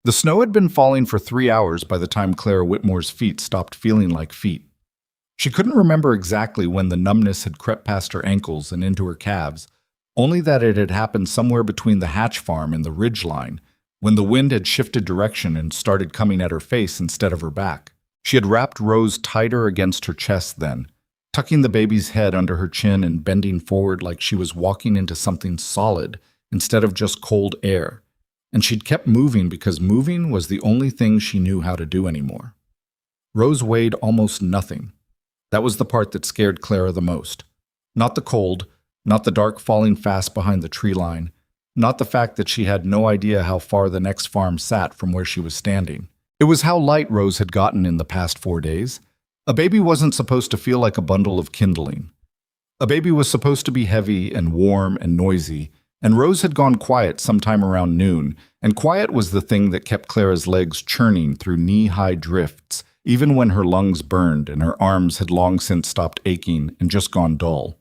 The snow had been falling for 3 hours by the time Clara Whitmore's feet stopped feeling like feet. She couldn't remember exactly when the numbness had crept past her ankles and into her calves, only that it had happened somewhere between the Hatch farm and the ridge line, when the wind had shifted direction and started coming at her face instead of her back. She had wrapped Rose tighter against her chest then, tucking the baby's head under her chin and bending forward like she was walking into something solid instead of just cold air. And she'd kept moving because moving was the only thing she knew how to do anymore. Rose weighed almost nothing. That was the part that scared Clara the most. Not the cold, not the dark falling fast behind the tree line, not the fact that she had no idea how far the next farm sat from where she was standing. It was how light Rose had gotten in the past 4 days. A baby wasn't supposed to feel like a bundle of kindling. A baby was supposed to be heavy and warm and noisy, and Rose had gone quiet sometime around noon, and quiet was the thing that kept Clara's legs churning through knee-high drifts, even when her lungs burned and her arms had long since stopped aching and just gone dull.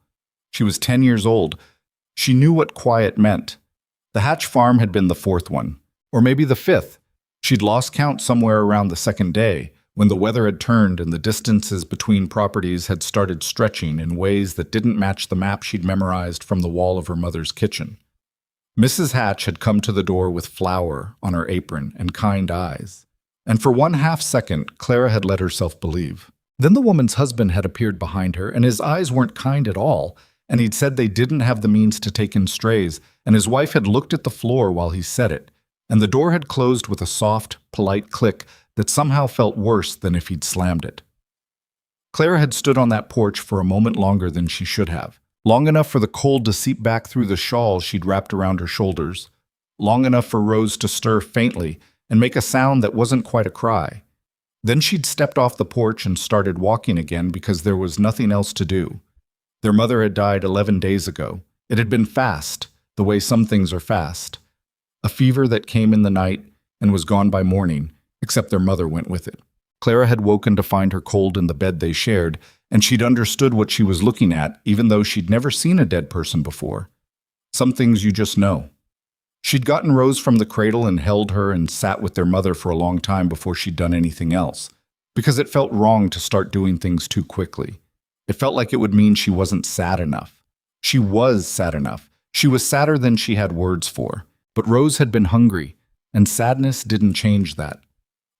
She was 10 years old. She knew what quiet meant. The Hatch farm had been the 4th one, or maybe the 5th. She'd lost count somewhere around the 2nd day, when the weather had turned and the distances between properties had started stretching in ways that didn't match the map she'd memorized from the wall of her mother's kitchen. Mrs. Hatch had come to the door with flour on her apron and kind eyes. And for 1/2 second, Clara had let herself believe. Then the woman's husband had appeared behind her, and his eyes weren't kind at all, and he'd said they didn't have the means to take in strays, and his wife had looked at the floor while he said it, and the door had closed with a soft, polite click that somehow felt worse than if he'd slammed it. Clara had stood on that porch for a moment longer than she should have, long enough for the cold to seep back through the shawl she'd wrapped around her shoulders, long enough for Rose to stir faintly and make a sound that wasn't quite a cry. Then she'd stepped off the porch and started walking again because there was nothing else to do. Their mother had died 11 days ago. It had been fast, the way some things are fast. A fever that came in the night and was gone by morning, except their mother went with it. Clara had woken to find her cold in the bed they shared, and she'd understood what she was looking at, even though she'd never seen a dead person before. Some things you just know. She'd gotten Rose from the cradle and held her and sat with their mother for a long time before she'd done anything else, because it felt wrong to start doing things too quickly. It felt like it would mean she wasn't sad enough. She was sad enough. She was sadder than she had words for. But Rose had been hungry, and sadness didn't change that.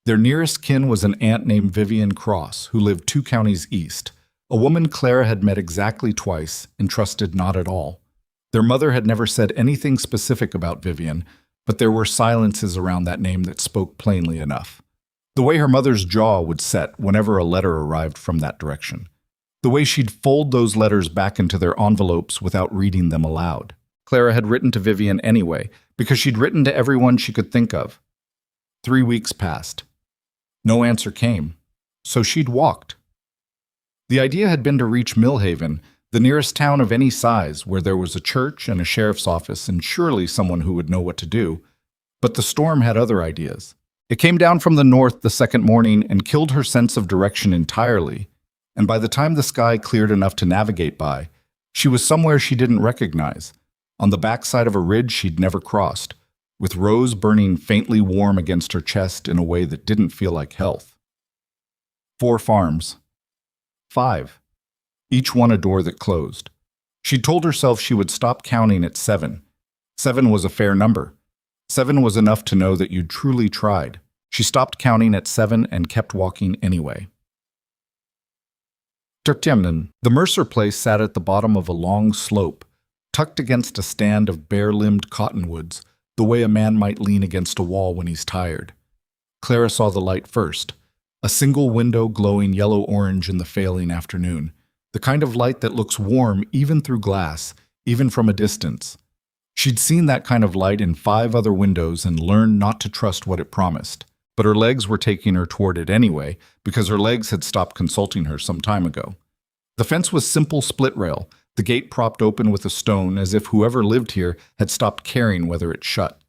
Their nearest kin was an aunt named Vivian Cross, who lived 2 counties east, a woman Clara had met exactly twice and trusted not at all. Their mother had never said anything specific about Vivian, but there were silences around that name that spoke plainly enough. The way her mother's jaw would set whenever a letter arrived from that direction. The way she'd fold those letters back into their envelopes without reading them aloud. Clara had written to Vivian anyway, because she'd written to everyone she could think of. 3 weeks passed. No answer came, so she'd walked. The idea had been to reach Millhaven, the nearest town of any size, where there was a church and a sheriff's office and surely someone who would know what to do. But the storm had other ideas. It came down from the north the second morning and killed her sense of direction entirely, and by the time the sky cleared enough to navigate by, she was somewhere she didn't recognize, on the backside of a ridge she'd never crossed, with Rose burning faintly warm against her chest in a way that didn't feel like health. 4 farms. 5. Each one a door that closed. She'd told herself she would stop counting at 7. 7 was a fair number. 7 was enough to know that you'd truly tried. She stopped counting at 7 and kept walking anyway. The Mercer place sat at the bottom of a long slope, tucked against a stand of bare-limbed cottonwoods, the way a man might lean against a wall when he's tired. Clara saw the light first, a single window glowing yellow-orange in the failing afternoon, the kind of light that looks warm even through glass, even from a distance. She'd seen that kind of light in 5 other windows and learned not to trust what it promised, but her legs were taking her toward it anyway, because her legs had stopped consulting her some time ago. The fence was simple split rail, the gate propped open with a stone as if whoever lived here had stopped caring whether it shut.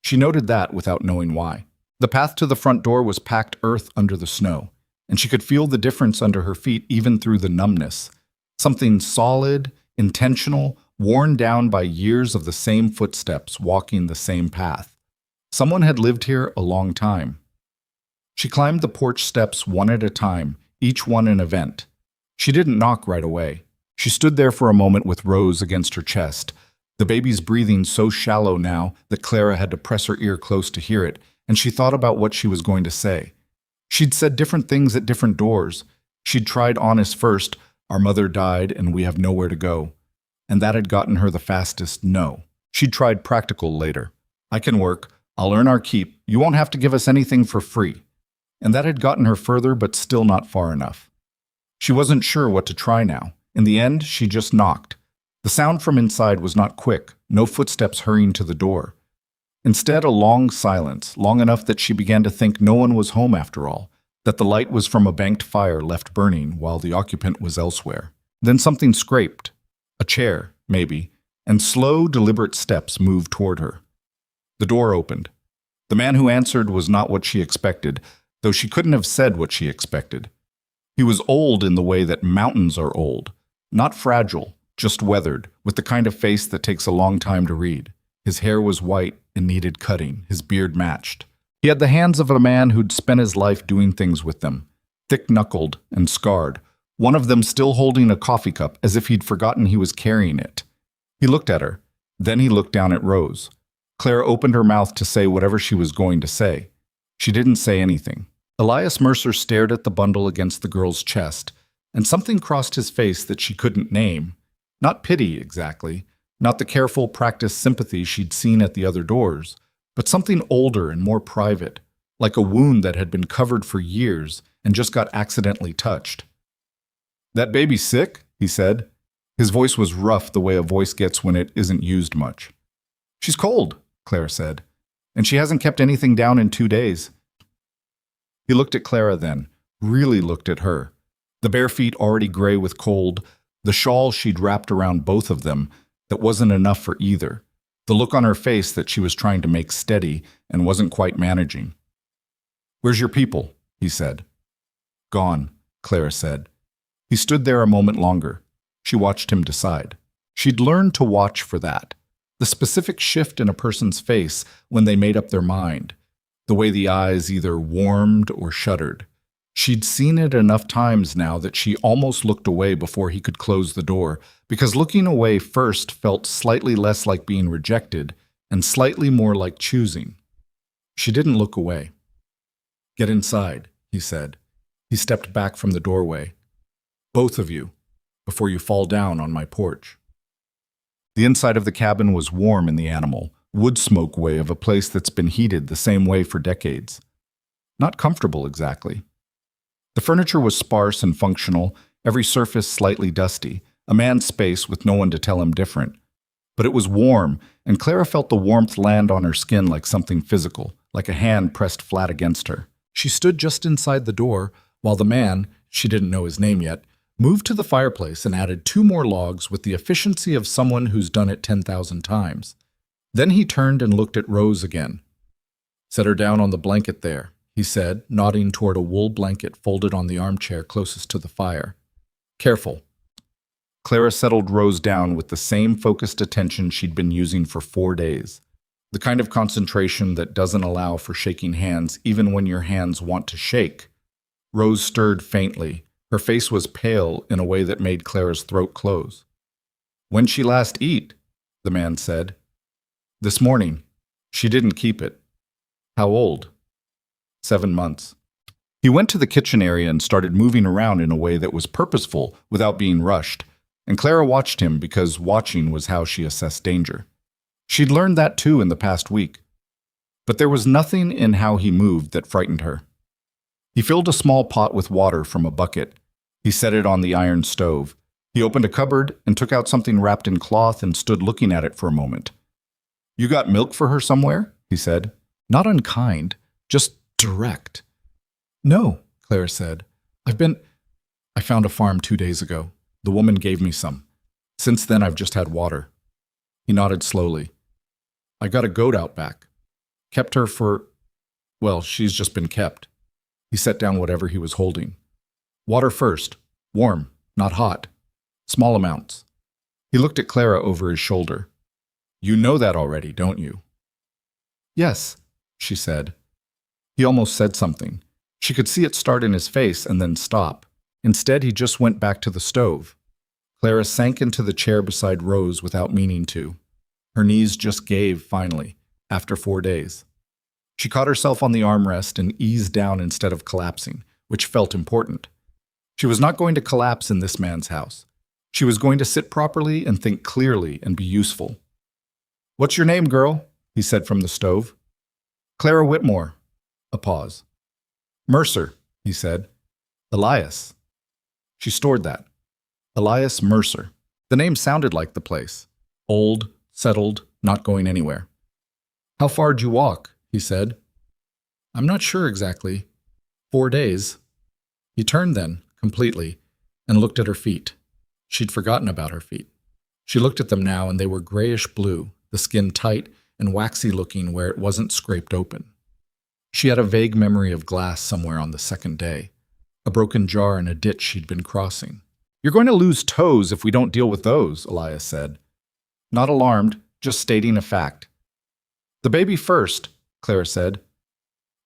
She noted that without knowing why. The path to the front door was packed earth under the snow, and she could feel the difference under her feet even through the numbness. Something solid, intentional, worn down by years of the same footsteps walking the same path. Someone had lived here a long time. She climbed the porch steps one at a time, each one an event. She didn't knock right away. She stood there for a moment with Rose against her chest, the baby's breathing so shallow now that Clara had to press her ear close to hear it, and she thought about what she was going to say. She'd said different things at different doors. She'd tried honest first, "Our mother died and we have nowhere to go." And that had gotten her the fastest no. She'd tried practical later. "I can work. I'll earn our keep. You won't have to give us anything for free." And that had gotten her further, but still not far enough. She wasn't sure what to try now. In the end, she just knocked. The sound from inside was not quick, no footsteps hurrying to the door. Instead, a long silence, long enough that she began to think no one was home after all, that the light was from a banked fire left burning while the occupant was elsewhere. Then something scraped. A chair, maybe, and slow, deliberate steps moved toward her. The door opened. The man who answered was not what she expected, though she couldn't have said what she expected. He was old in the way that mountains are old, not fragile, just weathered, with the kind of face that takes a long time to read. His hair was white and needed cutting, his beard matched. He had the hands of a man who'd spent his life doing things with them, thick-knuckled and scarred, one of them still holding a coffee cup as if he'd forgotten he was carrying it. He looked at her. Then he looked down at Rose. Clara opened her mouth to say whatever she was going to say. She didn't say anything. Elias Mercer stared at the bundle against the girl's chest, and something crossed his face that she couldn't name. Not pity, exactly, not the careful, practiced sympathy she'd seen at the other doors, but something older and more private, like a wound that had been covered for years and just got accidentally touched. "That baby sick?" he said. His voice was rough the way a voice gets when it isn't used much. "She's cold," Clara said, "and she hasn't kept anything down in 2 days." He looked at Clara then, really looked at her. The bare feet already gray with cold, the shawl she'd wrapped around both of them that wasn't enough for either, the look on her face that she was trying to make steady and wasn't quite managing. "Where's your people?" he said. "Gone," Clara said. He stood there a moment longer. She watched him decide. She'd learned to watch for that, the specific shift in a person's face when they made up their mind, the way the eyes either warmed or shuddered. She'd seen it enough times now that she almost looked away before he could close the door, because looking away first felt slightly less like being rejected and slightly more like choosing. She didn't look away. "Get inside," he said. He stepped back from the doorway. "Both of you, before you fall down on my porch." The inside of the cabin was warm in the animal, wood smoke way of a place that's been heated the same way for decades. Not comfortable exactly. The furniture was sparse and functional, every surface slightly dusty, a man's space with no one to tell him different. But it was warm, and Clara felt the warmth land on her skin like something physical, like a hand pressed flat against her. She stood just inside the door, while the man, she didn't know his name yet, moved to the fireplace and added 2 more logs with the efficiency of someone who's done it 10,000 times. Then he turned and looked at Rose again. "Set her down on the blanket there," he said, nodding toward a wool blanket folded on the armchair closest to the fire. "Careful." Clara settled Rose down with the same focused attention she'd been using for 4 days. The kind of concentration that doesn't allow for shaking hands even when your hands want to shake. Rose stirred faintly. Her face was pale in a way that made Clara's throat close. "When'd she last eat?" the man said. "This morning. She didn't keep it." "How old?" 7 months. He went to the kitchen area and started moving around in a way that was purposeful without being rushed, and Clara watched him because watching was how she assessed danger. She'd learned that too in the past week. But there was nothing in how he moved that frightened her. He filled a small pot with water from a bucket. He set it on the iron stove. He opened a cupboard and took out something wrapped in cloth and stood looking at it for a moment. "You got milk for her somewhere?" he said. Not unkind, just direct. "No," Clara said. I found a farm 2 days ago. The woman gave me some. Since then, I've just had water." He nodded slowly. "I got a goat out back. Kept her well, she's just been kept." He set down whatever he was holding. "Water first. Warm, not hot. Small amounts." He looked at Clara over his shoulder. "You know that already, don't you?" "Yes." she said. He almost said something. She could see it start in his face and then stop. Instead, he just went back to the stove. Clara sank into the chair beside Rose without meaning to. Her knees just gave, finally, after 4 days. She caught herself on the armrest and eased down instead of collapsing, which felt important. She was not going to collapse in this man's house. She was going to sit properly and think clearly and be useful. "What's your name, girl?" he said from the stove. "Clara Whitmore." A pause. "Mercer," he said. "Elias." She stored that. Elias Mercer. The name sounded like the place. Old, settled, not going anywhere. "How far'd you walk?" he said. "I'm not sure exactly. 4 days." He turned then, completely, and looked at her feet. She'd forgotten about her feet. She looked at them now, and they were grayish blue, the skin tight and waxy looking where it wasn't scraped open. She had a vague memory of glass somewhere on the second day, a broken jar in a ditch she'd been crossing. "You're going to lose toes if we don't deal with those," Elias said. Not alarmed, just stating a fact. "The baby first," Clara said.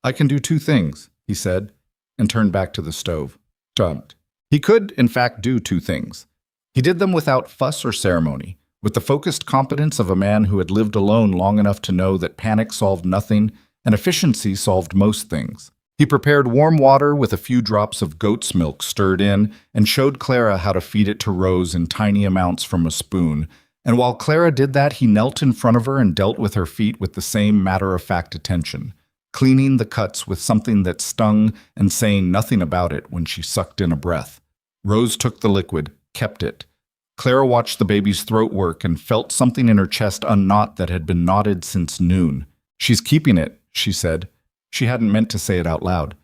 "I can do 2 things," he said, and turned back to the stove. Stumped. He could, in fact, do 2 things. He did them without fuss or ceremony, with the focused competence of a man who had lived alone long enough to know that panic solved nothing and efficiency solved most things. He prepared warm water with a few drops of goat's milk stirred in and showed Clara how to feed it to Rose in tiny amounts from a spoon. And while Clara did that, he knelt in front of her and dealt with her feet with the same matter-of-fact attention, cleaning the cuts with something that stung and saying nothing about it when she sucked in a breath. Rose took the liquid, kept it. Clara watched the baby's throat work and felt something in her chest unknot that had been knotted since noon. "She's keeping it," she said. She hadn't meant to say it out loud.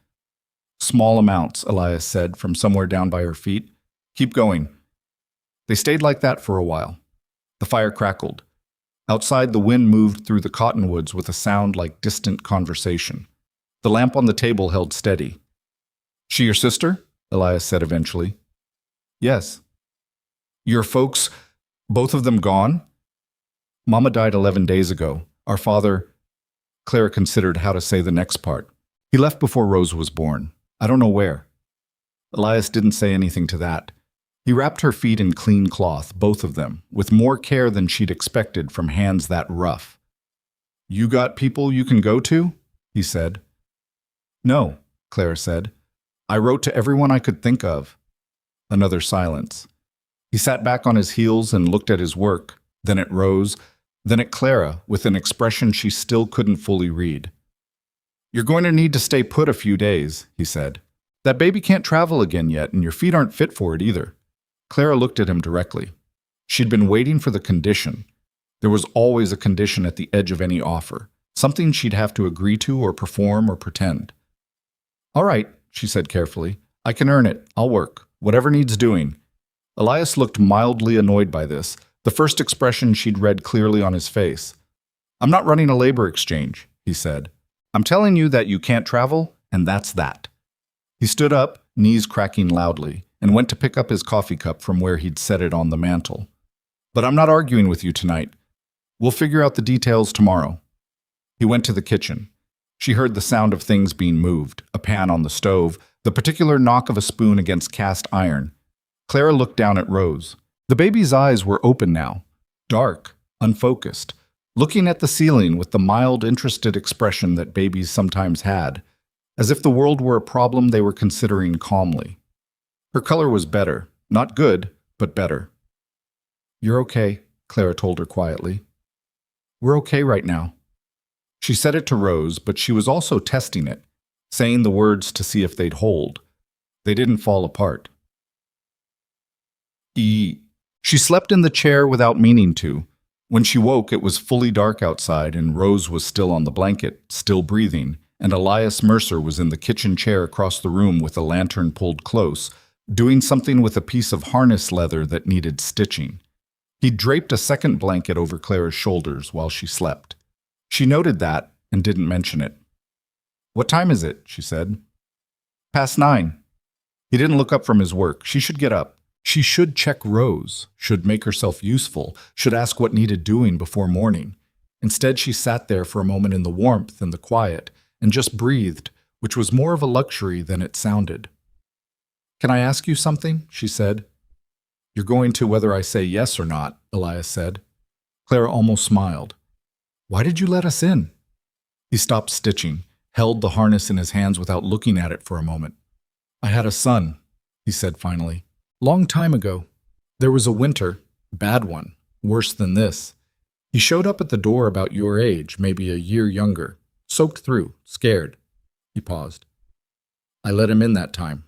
"Small amounts," Elias said from somewhere down by her feet. "Keep going." They stayed like that for a while. The fire crackled. Outside, the wind moved through the cottonwoods with a sound like distant conversation. The lamp on the table held steady. "She your sister?" Elias said eventually. "Yes." "Your folks, both of them gone?" "Mama died 11 days ago. Our father—" Clara considered how to say the next part. "He left before Rose was born. I don't know where." Elias didn't say anything to that. He wrapped her feet in clean cloth, both of them, with more care than she'd expected from hands that rough. "You got people you can go to?" he said. "No," Clara said. "I wrote to everyone I could think of." Another silence. He sat back on his heels and looked at his work, then at Rose, then at Clara, with an expression she still couldn't fully read. "You're going to need to stay put a few days," he said. "That baby can't travel again yet, and your feet aren't fit for it either." Clara looked at him directly. She'd been waiting for the condition. There was always a condition at the edge of any offer, something she'd have to agree to or perform or pretend. "All right," she said carefully. "I can earn it. I'll work. Whatever needs doing." Elias looked mildly annoyed by this, the first expression she'd read clearly on his face. "I'm not running a labor exchange," he said. "I'm telling you that you can't travel, and that's that." He stood up, knees cracking loudly, and went to pick up his coffee cup from where he'd set it on the mantel. "But I'm not arguing with you tonight. We'll figure out the details tomorrow." He went to the kitchen. She heard the sound of things being moved, a pan on the stove, the particular knock of a spoon against cast iron. Clara looked down at Rose. The baby's eyes were open now, dark, unfocused, looking at the ceiling with the mild, interested expression that babies sometimes had, as if the world were a problem they were considering calmly. Her color was better, not good, but better. "You're okay," Clara told her quietly. "We're okay right now." She said it to Rose, but she was also testing it, saying the words to see if they'd hold. They didn't fall apart. She slept in the chair without meaning to. When she woke, it was fully dark outside, and Rose was still on the blanket, still breathing, and Elias Mercer was in the kitchen chair across the room with a lantern pulled close, doing something with a piece of harness leather that needed stitching. He draped a second blanket over Clara's shoulders while she slept. She noted that and didn't mention it. "What time is it?" she said. "Past 9. He didn't look up from his work. She should get up. She should check Rose, should make herself useful, should ask what needed doing before morning. Instead, she sat there for a moment in the warmth and the quiet, and just breathed, which was more of a luxury than it sounded. "Can I ask you something?" she said. "You're going to whether I say yes or not," Elias said. Clara almost smiled. "Why did you let us in?" He stopped stitching, held the harness in his hands without looking at it for a moment. "I had a son," he said finally. "Long time ago. There was a winter, bad one, worse than this. He showed up at the door about your age, maybe a year younger, soaked through, scared." He paused. "I let him in that time.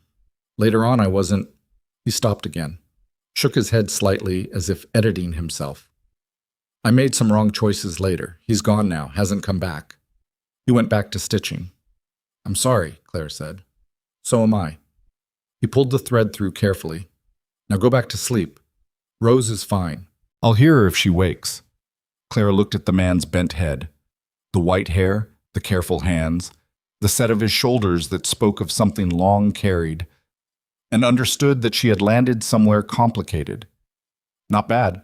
Later on, I wasn't—" He stopped again, shook his head slightly as if editing himself. "I made some wrong choices later. He's gone now, hasn't come back." He went back to stitching. "I'm sorry," Claire said. "So am I." He pulled the thread through carefully. "Now go back to sleep. Rose is fine. I'll hear her if she wakes." Clara looked at the man's bent head, the white hair, the careful hands, the set of his shoulders that spoke of something long carried, and understood that she had landed somewhere complicated. Not bad,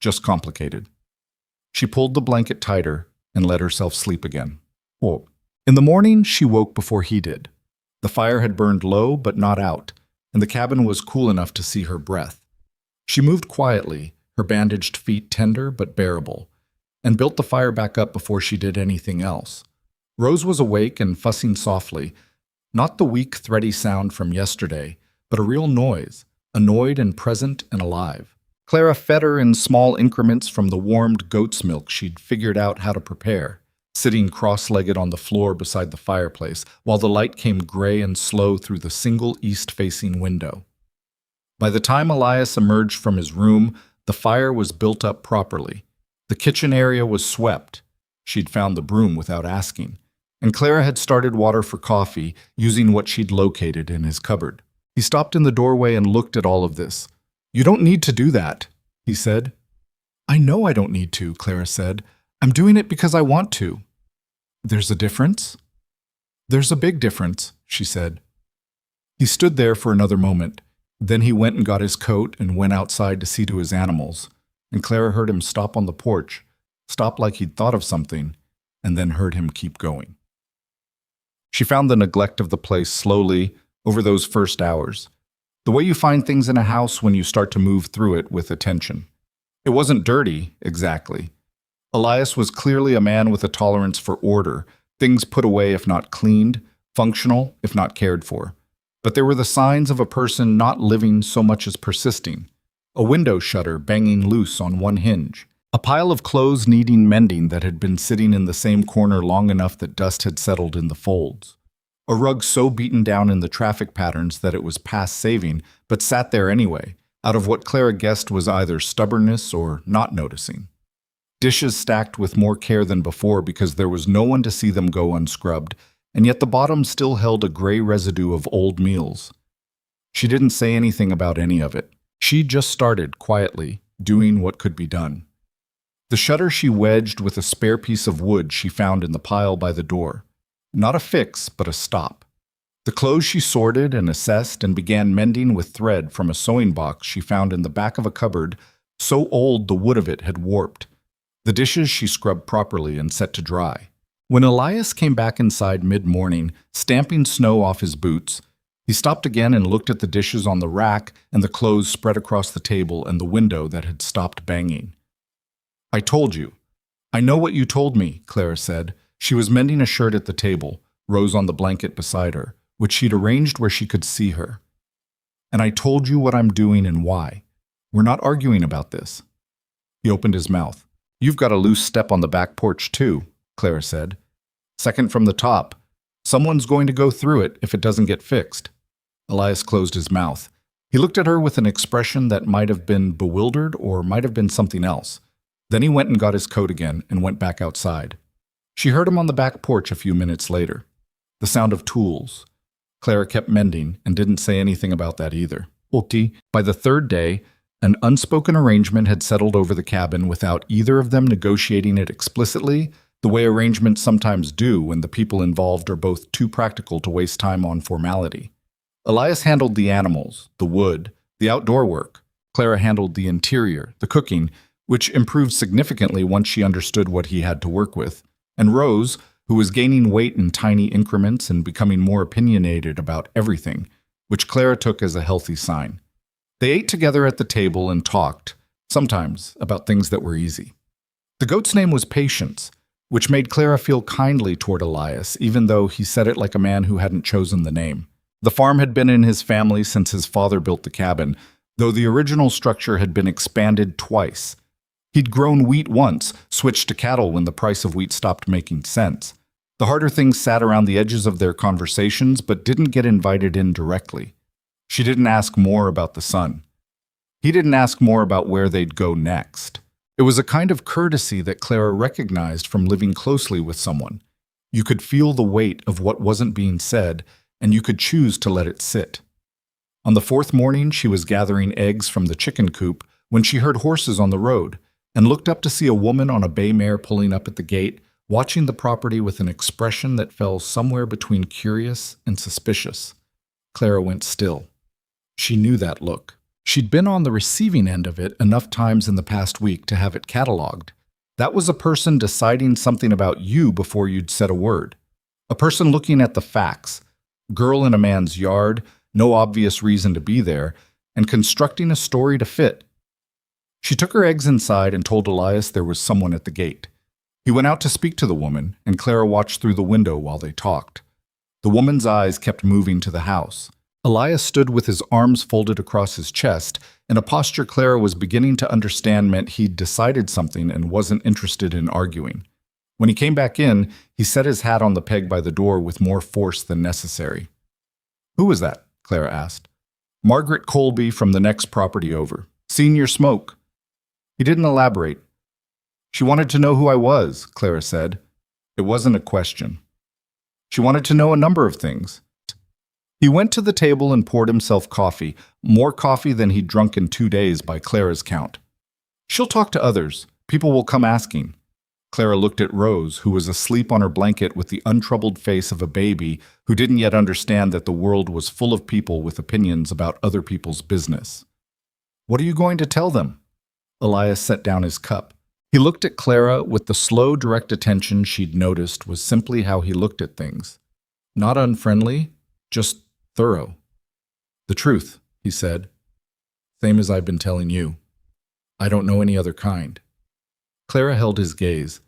just complicated. She pulled the blanket tighter and let herself sleep again. In the morning, she woke before he did. The fire had burned low but not out, and the cabin was cool enough to see her breath. She moved quietly, her bandaged feet tender but bearable, and built the fire back up before she did anything else. Rose was awake and fussing softly, not the weak, thready sound from yesterday, but a real noise, annoyed and present and alive. Clara fed her in small increments from the warmed goat's milk she'd figured out how to prepare, sitting cross-legged on the floor beside the fireplace, while the light came gray and slow through the single east-facing window. By the time Elias emerged from his room, the fire was built up properly. The kitchen area was swept. She'd found the broom without asking. And Clara had started water for coffee, using what she'd located in his cupboard. He stopped in the doorway and looked at all of this. "You don't need to do that," he said. "I know I don't need to," Clara said. "I'm doing it because I want to." "There's a difference?" "There's a big difference," she said. He stood there for another moment. Then he went and got his coat and went outside to see to his animals, and Clara heard him stop on the porch, stop like he'd thought of something, and then heard him keep going. She found the neglect of the place slowly over those first hours, the way you find things in a house when you start to move through it with attention. It wasn't dirty, exactly. Elias was clearly a man with a tolerance for order, things put away if not cleaned, functional if not cared for. But there were the signs of a person not living so much as persisting. A window shutter banging loose on one hinge. A pile of clothes needing mending that had been sitting in the same corner long enough that dust had settled in the folds. A rug so beaten down in the traffic patterns that it was past saving, but sat there anyway, out of what Clara guessed was either stubbornness or not noticing. Dishes stacked with more care than before because there was no one to see them go unscrubbed, and yet the bottom still held a gray residue of old meals. She didn't say anything about any of it. She just started, quietly, doing what could be done. The shutter she wedged with a spare piece of wood she found in the pile by the door. Not a fix, but a stop. The clothes she sorted and assessed and began mending with thread from a sewing box she found in the back of a cupboard, so old the wood of it had warped. The dishes she scrubbed properly and set to dry. When Elias came back inside mid-morning, stamping snow off his boots, he stopped again and looked at the dishes on the rack and the clothes spread across the table and the window that had stopped banging. "I told you. I know what you told me," Clara said. She was mending a shirt at the table, Rose on the blanket beside her, which she'd arranged where she could see her. "And I told you what I'm doing and why. We're not arguing about this." He opened his mouth. "You've got a loose step on the back porch, too," Clara said. "Second from the top. Someone's going to go through it if it doesn't get fixed." Elias closed his mouth. He looked at her with an expression that might have been bewildered or might have been something else. Then he went and got his coat again and went back outside. She heard him on the back porch a few minutes later. The sound of tools. Clara kept mending and didn't say anything about that either. By the third day, an unspoken arrangement had settled over the cabin without either of them negotiating it explicitly, the way arrangements sometimes do when the people involved are both too practical to waste time on formality. Elias handled the animals, the wood, the outdoor work. Clara handled the interior, the cooking, which improved significantly once she understood what he had to work with, and Rose, who was gaining weight in tiny increments and becoming more opinionated about everything, which Clara took as a healthy sign. They ate together at the table and talked, sometimes about things that were easy. The goat's name was Patience, which made Clara feel kindly toward Elias, even though he said it like a man who hadn't chosen the name. The farm had been in his family since his father built the cabin, though the original structure had been expanded twice. He'd grown wheat once, switched to cattle when the price of wheat stopped making sense. The harder things sat around the edges of their conversations but didn't get invited in directly. She didn't ask more about the son. He didn't ask more about where they'd go next. It was a kind of courtesy that Clara recognized from living closely with someone. You could feel the weight of what wasn't being said, and you could choose to let it sit. On the fourth morning, she was gathering eggs from the chicken coop when she heard horses on the road and looked up to see a woman on a bay mare pulling up at the gate, watching the property with an expression that fell somewhere between curious and suspicious. Clara went still. She knew that look. She'd been on the receiving end of it enough times in the past week to have it cataloged. That was a person deciding something about you before you'd said a word. A person looking at the facts. Girl in a man's yard, no obvious reason to be there, and constructing a story to fit. She took her eggs inside and told Elias there was someone at the gate. He went out to speak to the woman, and Clara watched through the window while they talked. The woman's eyes kept moving to the house. Elias stood with his arms folded across his chest, in a posture Clara was beginning to understand meant he'd decided something and wasn't interested in arguing. When he came back in, he set his hat on the peg by the door with more force than necessary. "Who was that?" Clara asked. "Margaret Colby from the next property over. Seen your smoke." He didn't elaborate. "She wanted to know who I was," Clara said. It wasn't a question. She wanted to know a number of things. He went to the table and poured himself coffee, more coffee than he'd drunk in 2 days by Clara's count. "She'll talk to others. People will come asking." Clara looked at Rose, who was asleep on her blanket with the untroubled face of a baby who didn't yet understand that the world was full of people with opinions about other people's business. "What are you going to tell them?" Elias set down his cup. He looked at Clara with the slow, direct attention she'd noticed was simply how he looked at things. Not unfriendly, just thorough. "The truth," he said. "Same as I've been telling you. I don't know any other kind." Clara held his gaze.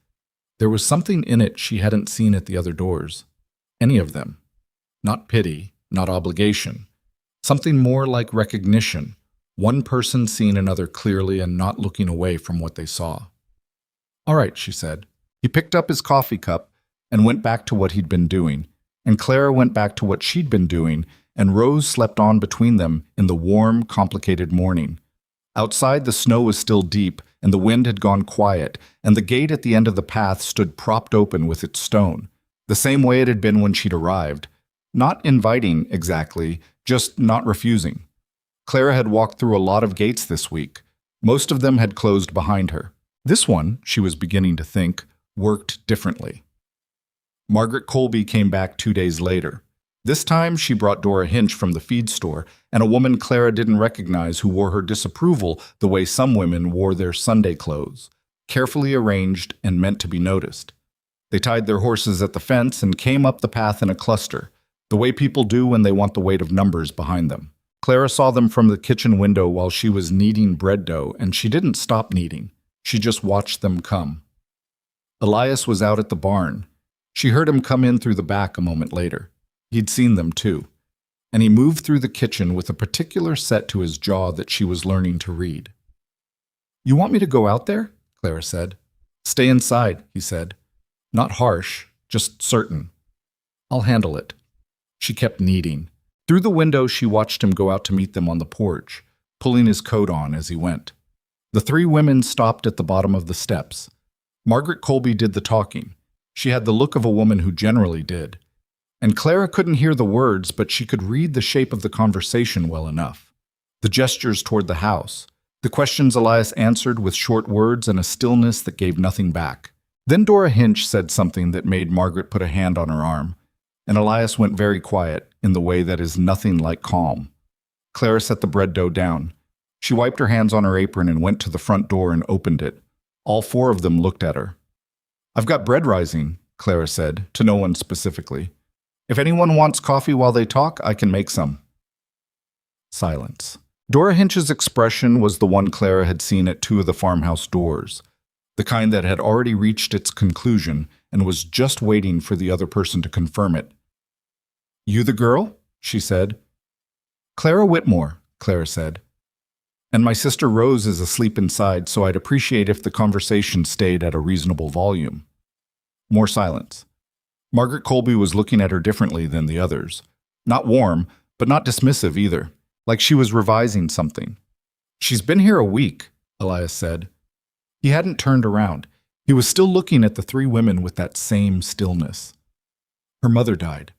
There was something in it she hadn't seen at the other doors. Any of them. Not pity, not obligation. Something more like recognition. One person seeing another clearly and not looking away from what they saw. "All right," she said. He picked up his coffee cup and went back to what he'd been doing, and Clara went back to what she'd been doing, and Rose slept on between them in the warm, complicated morning. Outside, the snow was still deep, and the wind had gone quiet, and the gate at the end of the path stood propped open with its stone, the same way it had been when she'd arrived. Not inviting, exactly, just not refusing. Clara had walked through a lot of gates this week. Most of them had closed behind her. This one, she was beginning to think, worked differently. Margaret Colby came back 2 days later. This time, she brought Dora Hinch from the feed store, and a woman Clara didn't recognize who wore her disapproval the way some women wore their Sunday clothes, carefully arranged and meant to be noticed. They tied their horses at the fence and came up the path in a cluster, the way people do when they want the weight of numbers behind them. Clara saw them from the kitchen window while she was kneading bread dough, and she didn't stop kneading. She just watched them come. Elias was out at the barn. She heard him come in through the back a moment later. He'd seen them too, and he moved through the kitchen with a particular set to his jaw that she was learning to read. "You want me to go out there?" Clara said. "Stay inside," he said. Not harsh, just certain. "I'll handle it." She kept kneading. Through the window, she watched him go out to meet them on the porch, pulling his coat on as he went. The 3 women stopped at the bottom of the steps. Margaret Colby did the talking. She had the look of a woman who generally did. And Clara couldn't hear the words, but she could read the shape of the conversation well enough. The gestures toward the house. The questions Elias answered with short words and a stillness that gave nothing back. Then Dora Hinch said something that made Margaret put a hand on her arm, and Elias went very quiet in the way that is nothing like calm. Clara set the bread dough down. She wiped her hands on her apron and went to the front door and opened it. All four of them looked at her. "I've got bread rising," Clara said, to no one specifically. "If anyone wants coffee while they talk, I can make some." Silence. Dora Hinch's expression was the one Clara had seen at two of the farmhouse doors, the kind that had already reached its conclusion and was just waiting for the other person to confirm it. "You the girl?" she said. "Clara Whitmore," Clara said. "And my sister Rose is asleep inside, so I'd appreciate if the conversation stayed at a reasonable volume." More silence. Margaret Colby was looking at her differently than the others. Not warm, but not dismissive either, like she was revising something. "She's been here a week," Elias said. He hadn't turned around. He was still looking at the three women with that same stillness. "Her mother died.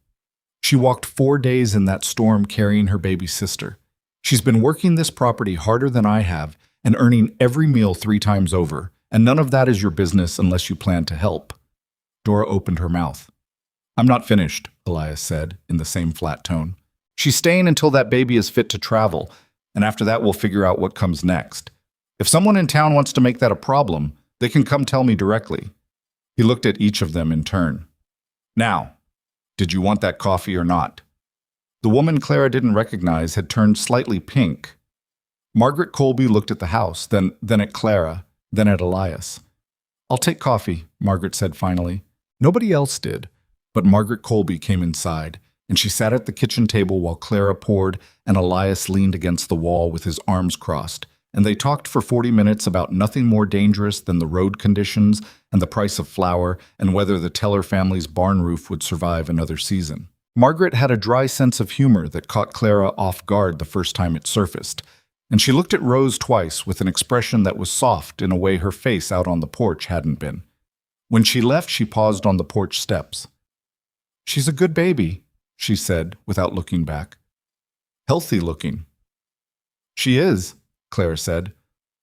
She walked 4 days in that storm carrying her baby sister. She's been working this property harder than I have and earning every meal 3 times over, and none of that is your business unless you plan to help." Dora opened her mouth. "I'm not finished," Elias said, in the same flat tone. "She's staying until that baby is fit to travel, and after that we'll figure out what comes next. If someone in town wants to make that a problem, they can come tell me directly." He looked at each of them in turn. "Now, did you want that coffee or not?" The woman Clara didn't recognize had turned slightly pink. Margaret Colby looked at the house, then at Clara, then at Elias. "I'll take coffee," Margaret said finally. Nobody else did, but Margaret Colby came inside, and she sat at the kitchen table while Clara poured and Elias leaned against the wall with his arms crossed, and they talked for 40 minutes about nothing more dangerous than the road conditions and the price of flour and whether the Teller family's barn roof would survive another season. Margaret had a dry sense of humor that caught Clara off guard the first time it surfaced, and she looked at Rose twice with an expression that was soft in a way her face out on the porch hadn't been. When she left, she paused on the porch steps. "She's a good baby," she said without looking back. "Healthy looking." "She is," Clara said.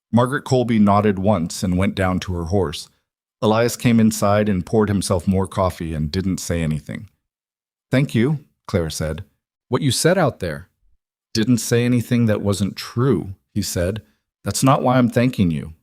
Margaret Colby nodded once and went down to her horse. Elias came inside and poured himself more coffee and didn't say anything. "Thank you," Clara said. "What you said out there." "Didn't say anything that wasn't true," he said. "That's not why I'm thanking you."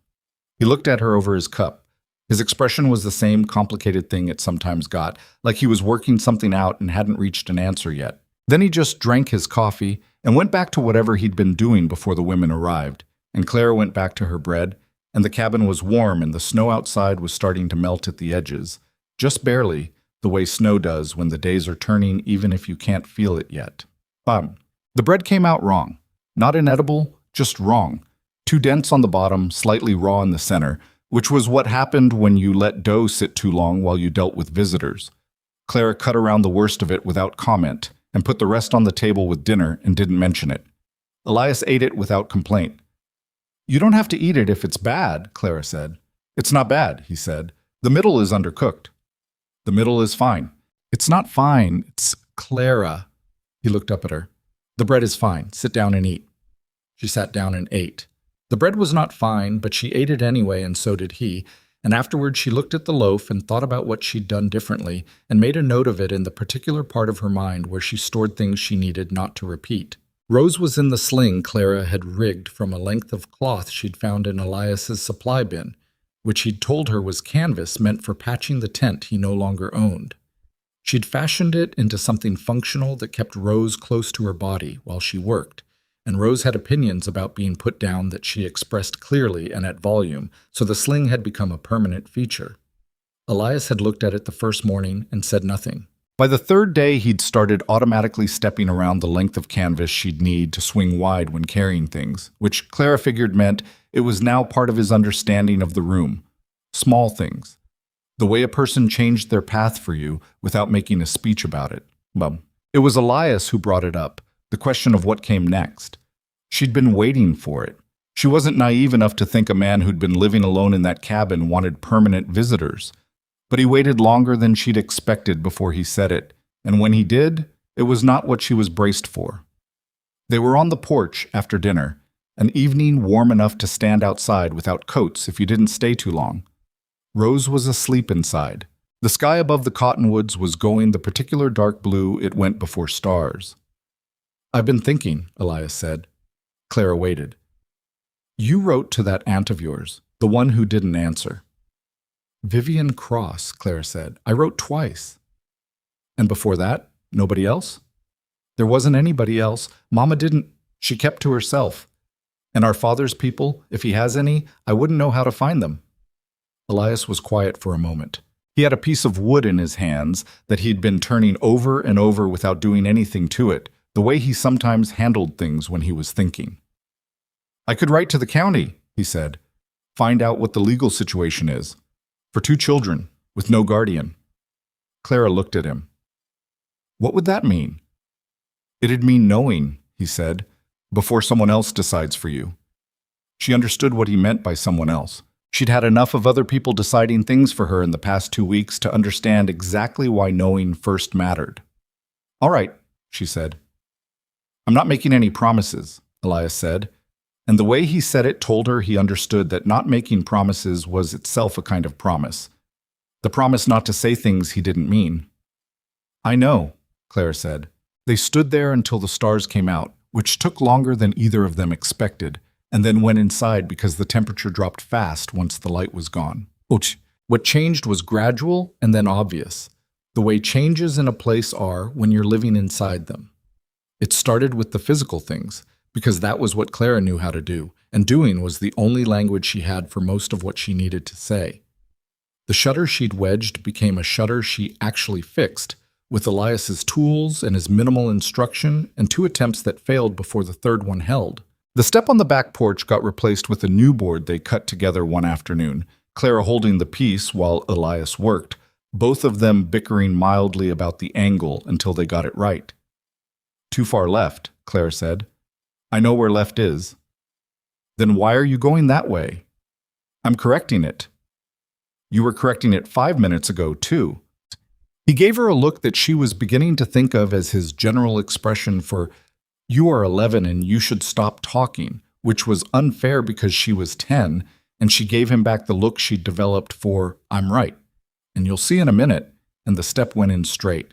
He looked at her over his cup. His expression was the same complicated thing it sometimes got, like he was working something out and hadn't reached an answer yet. Then he just drank his coffee and went back to whatever he'd been doing before the women arrived, and Clara went back to her bread, and the cabin was warm and the snow outside was starting to melt at the edges, just barely, the way snow does when the days are turning even if you can't feel it yet. The bread came out wrong. Not inedible, just wrong. Too dense on the bottom, slightly raw in the center, which was what happened when you let dough sit too long while you dealt with visitors. Clara cut around the worst of it without comment and put the rest on the table with dinner and didn't mention it. Elias ate it without complaint. "You don't have to eat it if it's bad," Clara said. "It's not bad," he said. "The middle is undercooked." "The middle is fine." "It's not fine, it's Clara." He looked up at her. "The bread is fine. Sit down and eat." She sat down and ate. The bread was not fine, but she ate it anyway, and so did he, and afterward she looked at the loaf and thought about what she'd done differently and made a note of it in the particular part of her mind where she stored things she needed not to repeat. Rose was in the sling Clara had rigged from a length of cloth she'd found in Elias's supply bin, which he'd told her was canvas meant for patching the tent he no longer owned. She'd fashioned it into something functional that kept Rose close to her body while she worked, and Rose had opinions about being put down that she expressed clearly and at volume, so the sling had become a permanent feature. Elias had looked at it the first morning and said nothing. By the third day, he'd started automatically stepping around the length of canvas she'd need to swing wide when carrying things, which Clara figured meant it was now part of his understanding of the room. Small things. The way a person changed their path for you without making a speech about it. It was Elias who brought it up, the question of what came next. She'd been waiting for it. She wasn't naive enough to think a man who'd been living alone in that cabin wanted permanent visitors. But he waited longer than she'd expected before he said it, and when he did, it was not what she was braced for. They were on the porch after dinner, an evening warm enough to stand outside without coats if you didn't stay too long. Rose was asleep inside. The sky above the cottonwoods was going the particular dark blue it went before stars. "I've been thinking," Elias said. Clara waited. You wrote to that aunt of yours, the one who didn't answer. Vivian Cross, Claire said. I wrote twice. And before that, nobody else? There wasn't anybody else. Mama didn't. She kept to herself. And our father's people, if he has any, I wouldn't know how to find them. Elias was quiet for a moment. He had a piece of wood in his hands that he'd been turning over and over without doing anything to it, the way he sometimes handled things when he was thinking. I could write to the county, he said. Find out what the legal situation is. For 2 children, with no guardian. Clara looked at him. What would that mean? It'd mean knowing, he said, before someone else decides for you. She understood what he meant by someone else. She'd had enough of other people deciding things for her in the past 2 weeks to understand exactly why knowing first mattered. All right, she said. I'm not making any promises, Elias said, and the way he said it told her he understood that not making promises was itself a kind of promise. The promise not to say things he didn't mean. I know, Claire said. They stood there until the stars came out, which took longer than either of them expected, and then went inside because the temperature dropped fast once the light was gone. What changed was gradual and then obvious, the way changes in a place are when you're living inside them. It started with the physical things, because that was what Clara knew how to do, and doing was the only language she had for most of what she needed to say. The shutter she'd wedged became a shutter she actually fixed, with Elias's tools and his minimal instruction and 2 attempts that failed before the 3rd one held. The step on the back porch got replaced with a new board they cut together one afternoon, Clara holding the piece while Elias worked, both of them bickering mildly about the angle until they got it right. Too far left, Claire said. I know where left is. Then why are you going that way? I'm correcting it. You were correcting it 5 minutes ago, too. He gave her a look that she was beginning to think of as his general expression for, you are 11 and you should stop talking, which was unfair because she was 10, and she gave him back the look she'd developed for, I'm right, and you'll see in a minute, and the step went in straight.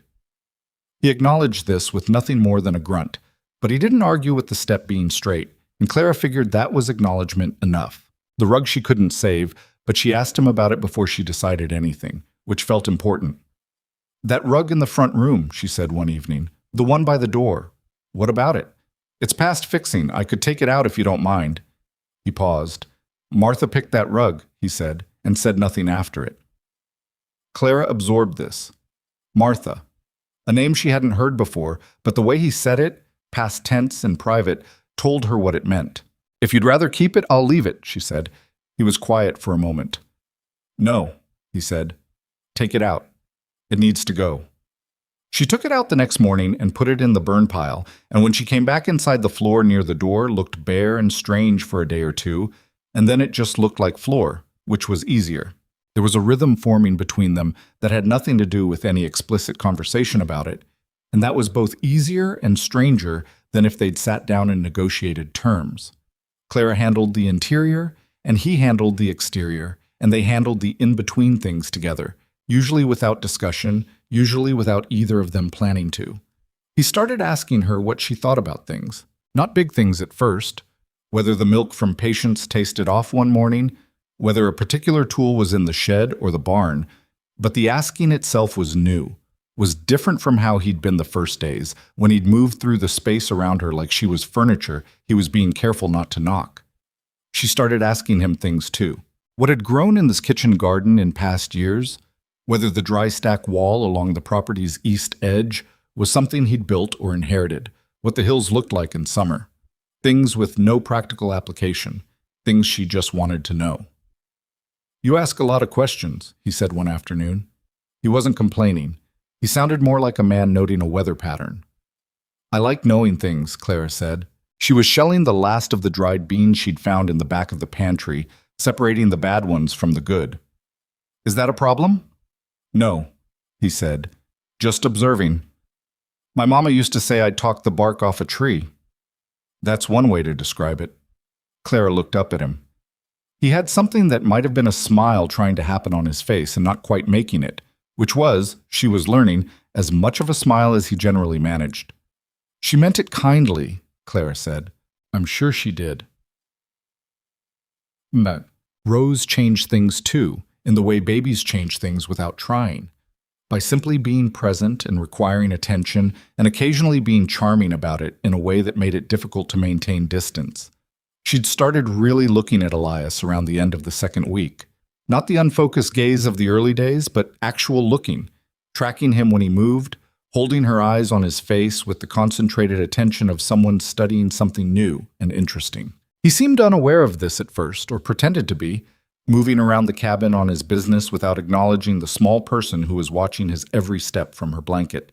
He acknowledged this with nothing more than a grunt, but he didn't argue with the step being straight, and Clara figured that was acknowledgement enough. The rug she couldn't save, but she asked him about it before she decided anything, which felt important. That rug in the front room, she said one evening, the one by the door. What about it? It's past fixing. I could take it out if you don't mind. He paused. Martha picked that rug, he said, and said nothing after it. Clara absorbed this. Martha. A name she hadn't heard before, but the way he said it, past tense and private, told her what it meant. If you'd rather keep it, I'll leave it, she said. He was quiet for a moment. No, he said. Take it out. It needs to go. She took it out the next morning and put it in the burn pile, and when she came back inside, the floor near the door looked bare and strange for a day or 2, and then it just looked like floor, which was easier. There was a rhythm forming between them that had nothing to do with any explicit conversation about it, and that was both easier and stranger than if they'd sat down and negotiated terms. Clara handled the interior, and he handled the exterior, and they handled the in-between things together, usually without discussion, usually without either of them planning to. He started asking her what she thought about things. Not big things at first, whether the milk from Patience tasted off one morning, whether a particular tool was in the shed or the barn, but the asking itself was new, was different from how he'd been the first days, when he'd moved through the space around her like she was furniture he was being careful not to knock. She started asking him things too. What had grown in this kitchen garden in past years, whether the dry stack wall along the property's east edge was something he'd built or inherited, what the hills looked like in summer. Things with no practical application, things she just wanted to know. You ask a lot of questions, he said one afternoon. He wasn't complaining. He sounded more like a man noting a weather pattern. I like knowing things, Clara said. She was shelling the last of the dried beans she'd found in the back of the pantry, separating the bad ones from the good. Is that a problem? No, he said. Just observing. My mama used to say I'd talk the bark off a tree. That's one way to describe it. Clara looked up at him. He had something that might have been a smile trying to happen on his face and not quite making it, which was, she was learning, as much of a smile as he generally managed. She meant it kindly, Clara said. I'm sure she did. But Rose changed things too, in the way babies change things without trying. By simply being present and requiring attention, and occasionally being charming about it in a way that made it difficult to maintain distance. She'd started really looking at Elias around the end of the second week. Not the unfocused gaze of the early days, but actual looking, tracking him when he moved, holding her eyes on his face with the concentrated attention of someone studying something new and interesting. He seemed unaware of this at first, or pretended to be, moving around the cabin on his business without acknowledging the small person who was watching his every step from her blanket.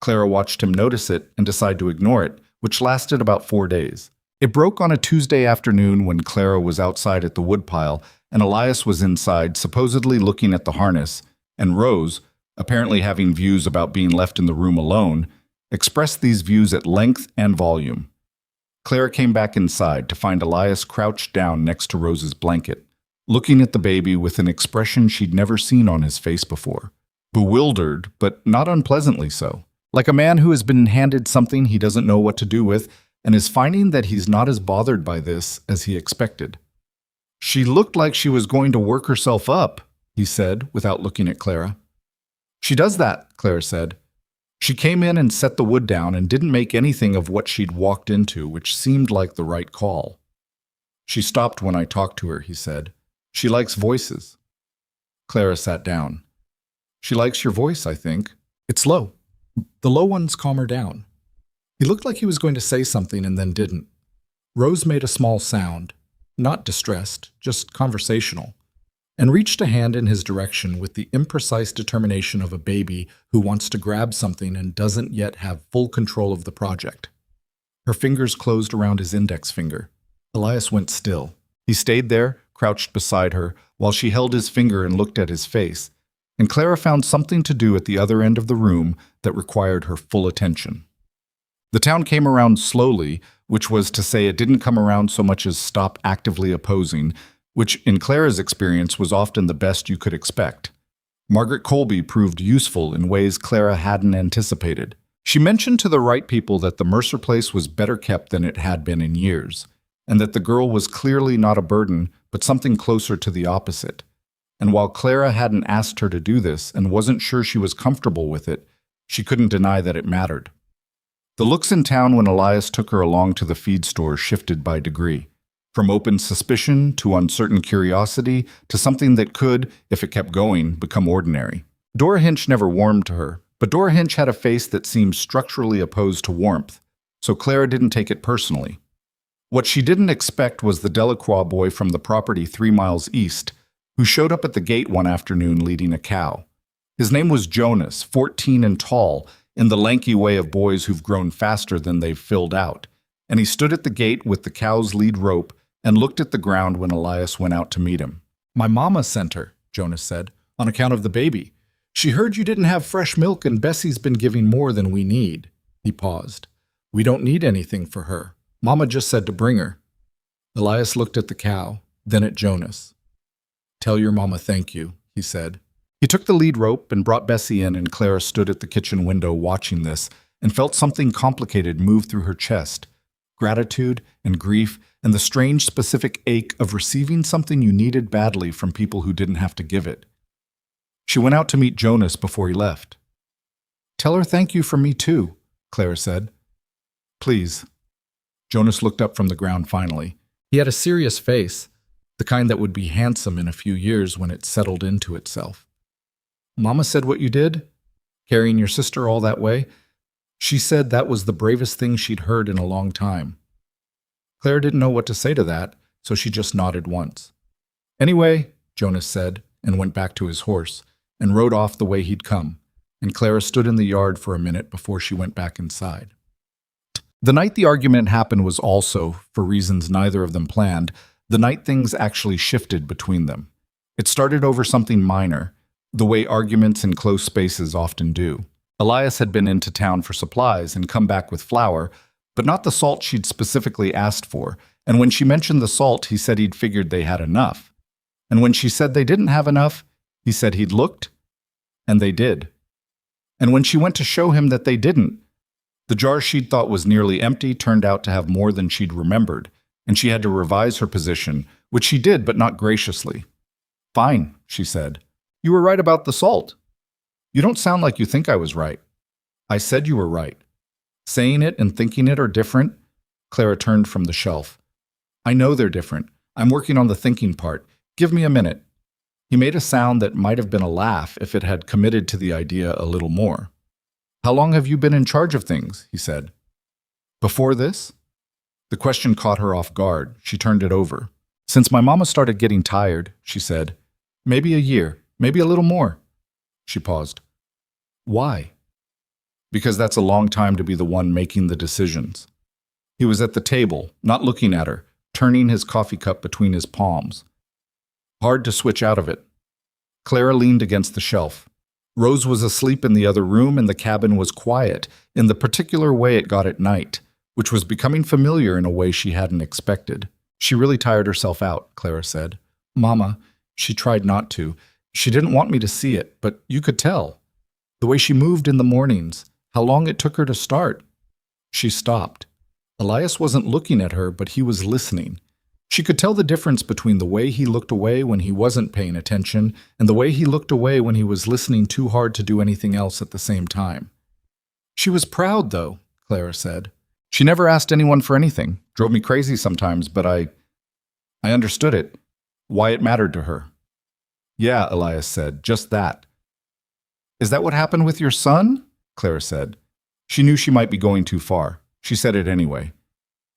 Clara watched him notice it and decide to ignore it, which lasted about 4 days. It broke on a Tuesday afternoon when Clara was outside at the woodpile and Elias was inside, supposedly looking at the harness, and Rose, apparently having views about being left in the room alone, expressed these views at length and volume. Clara came back inside to find Elias crouched down next to Rose's blanket, looking at the baby with an expression she'd never seen on his face before. Bewildered, but not unpleasantly so. Like a man who has been handed something he doesn't know what to do with and is finding that he's not as bothered by this as he expected. "She looked like she was going to work herself up," he said, without looking at Clara. "She does that," Clara said. She came in and set the wood down and didn't make anything of what she'd walked into, which seemed like the right call. "She stopped when I talked to her," he said. "She likes voices." Clara sat down. "She likes your voice, I think. It's low. The low ones calm her down." He looked like he was going to say something and then didn't. Rose made a small sound, not distressed, just conversational, and reached a hand in his direction with the imprecise determination of a baby who wants to grab something and doesn't yet have full control of the project. Her fingers closed around his index finger. Elias went still. He stayed there, crouched beside her, while she held his finger and looked at his face, and Clara found something to do at the other end of the room that required her full attention. The town came around slowly, which was to say it didn't come around so much as stop actively opposing, which in Clara's experience was often the best you could expect. Margaret Colby proved useful in ways Clara hadn't anticipated. She mentioned to the right people that the Mercer place was better kept than it had been in years, and that the girl was clearly not a burden, but something closer to the opposite. And while Clara hadn't asked her to do this and wasn't sure she was comfortable with it, she couldn't deny that it mattered. The looks in town when Elias took her along to the feed store shifted by degree, from open suspicion to uncertain curiosity to something that could, if it kept going, become ordinary. Dora Hinch never warmed to her, but Dora Hinch had a face that seemed structurally opposed to warmth, so Clara didn't take it personally. What she didn't expect was the Delacroix boy from the property 3 miles east, who showed up at the gate one afternoon leading a cow. His name was Jonas, 14 and tall, in the lanky way of boys who've grown faster than they've filled out, and he stood at the gate with the cow's lead rope and looked at the ground when Elias went out to meet him. "My mama sent her," Jonas said, "on account of the baby. She heard you didn't have fresh milk and Bessie's been giving more than we need." He paused. "We don't need anything for her. Mama just said to bring her." Elias looked at the cow, then at Jonas. "Tell your mama thank you," he said. He took the lead rope and brought Bessie in, and Clara stood at the kitchen window watching this and felt something complicated move through her chest. Gratitude and grief and the strange specific ache of receiving something you needed badly from people who didn't have to give it. She went out to meet Jonas before he left. "Tell her thank you from me too," Clara said. "Please." Jonas looked up from the ground finally. He had a serious face, the kind that would be handsome in a few years when it settled into itself. "Mama said what you did? Carrying your sister all that way? She said that was the bravest thing she'd heard in a long time." Claire didn't know what to say to that, so she just nodded once. "Anyway," Jonas said, and went back to his horse, and rode off the way he'd come, and Clara stood in the yard for a minute before she went back inside. The night the argument happened was also, for reasons neither of them planned, the night things actually shifted between them. It started over something minor, the way arguments in close spaces often do. Elias had been into town for supplies and come back with flour, but not the salt she'd specifically asked for, and when she mentioned the salt, he said he'd figured they had enough. And when she said they didn't have enough, he said he'd looked, and they did. And when she went to show him that they didn't, the jar she'd thought was nearly empty turned out to have more than she'd remembered, and she had to revise her position, which she did, but not graciously. "Fine," she said. "You were right about the salt." "You don't sound like you think I was right." "I said you were right. Saying it and thinking it are different." Clara turned from the shelf. "I know they're different. I'm working on the thinking part. Give me a minute." He made a sound that might have been a laugh if it had committed to the idea a little more. "How long have you been in charge of things?" he said. "Before this?" The question caught her off guard. She turned it over. "Since my mama started getting tired," she said. "Maybe a year, maybe a little more." She paused. "Why?" "Because that's a long time to be the one making the decisions." He was at the table, not looking at her, turning his coffee cup between his palms. Hard to switch out of it. Clara leaned against the shelf. Rose was asleep in the other room, and the cabin was quiet, in the particular way it got at night, which was becoming familiar in a way she hadn't expected. "She really tired herself out," Clara said. "Mama, she tried not to. She didn't want me to see it, but you could tell. The way she moved in the mornings, how long it took her to start." She stopped. Elias wasn't looking at her, but he was listening. She could tell the difference between the way he looked away when he wasn't paying attention and the way he looked away when he was listening too hard to do anything else at the same time. "She was proud, though," Clara said. "She never asked anyone for anything. Drove me crazy sometimes, but I understood it. Why it mattered to her." "Yeah," Elias said, "just that." "Is that what happened with your son?" Clara said. She knew she might be going too far. She said it anyway.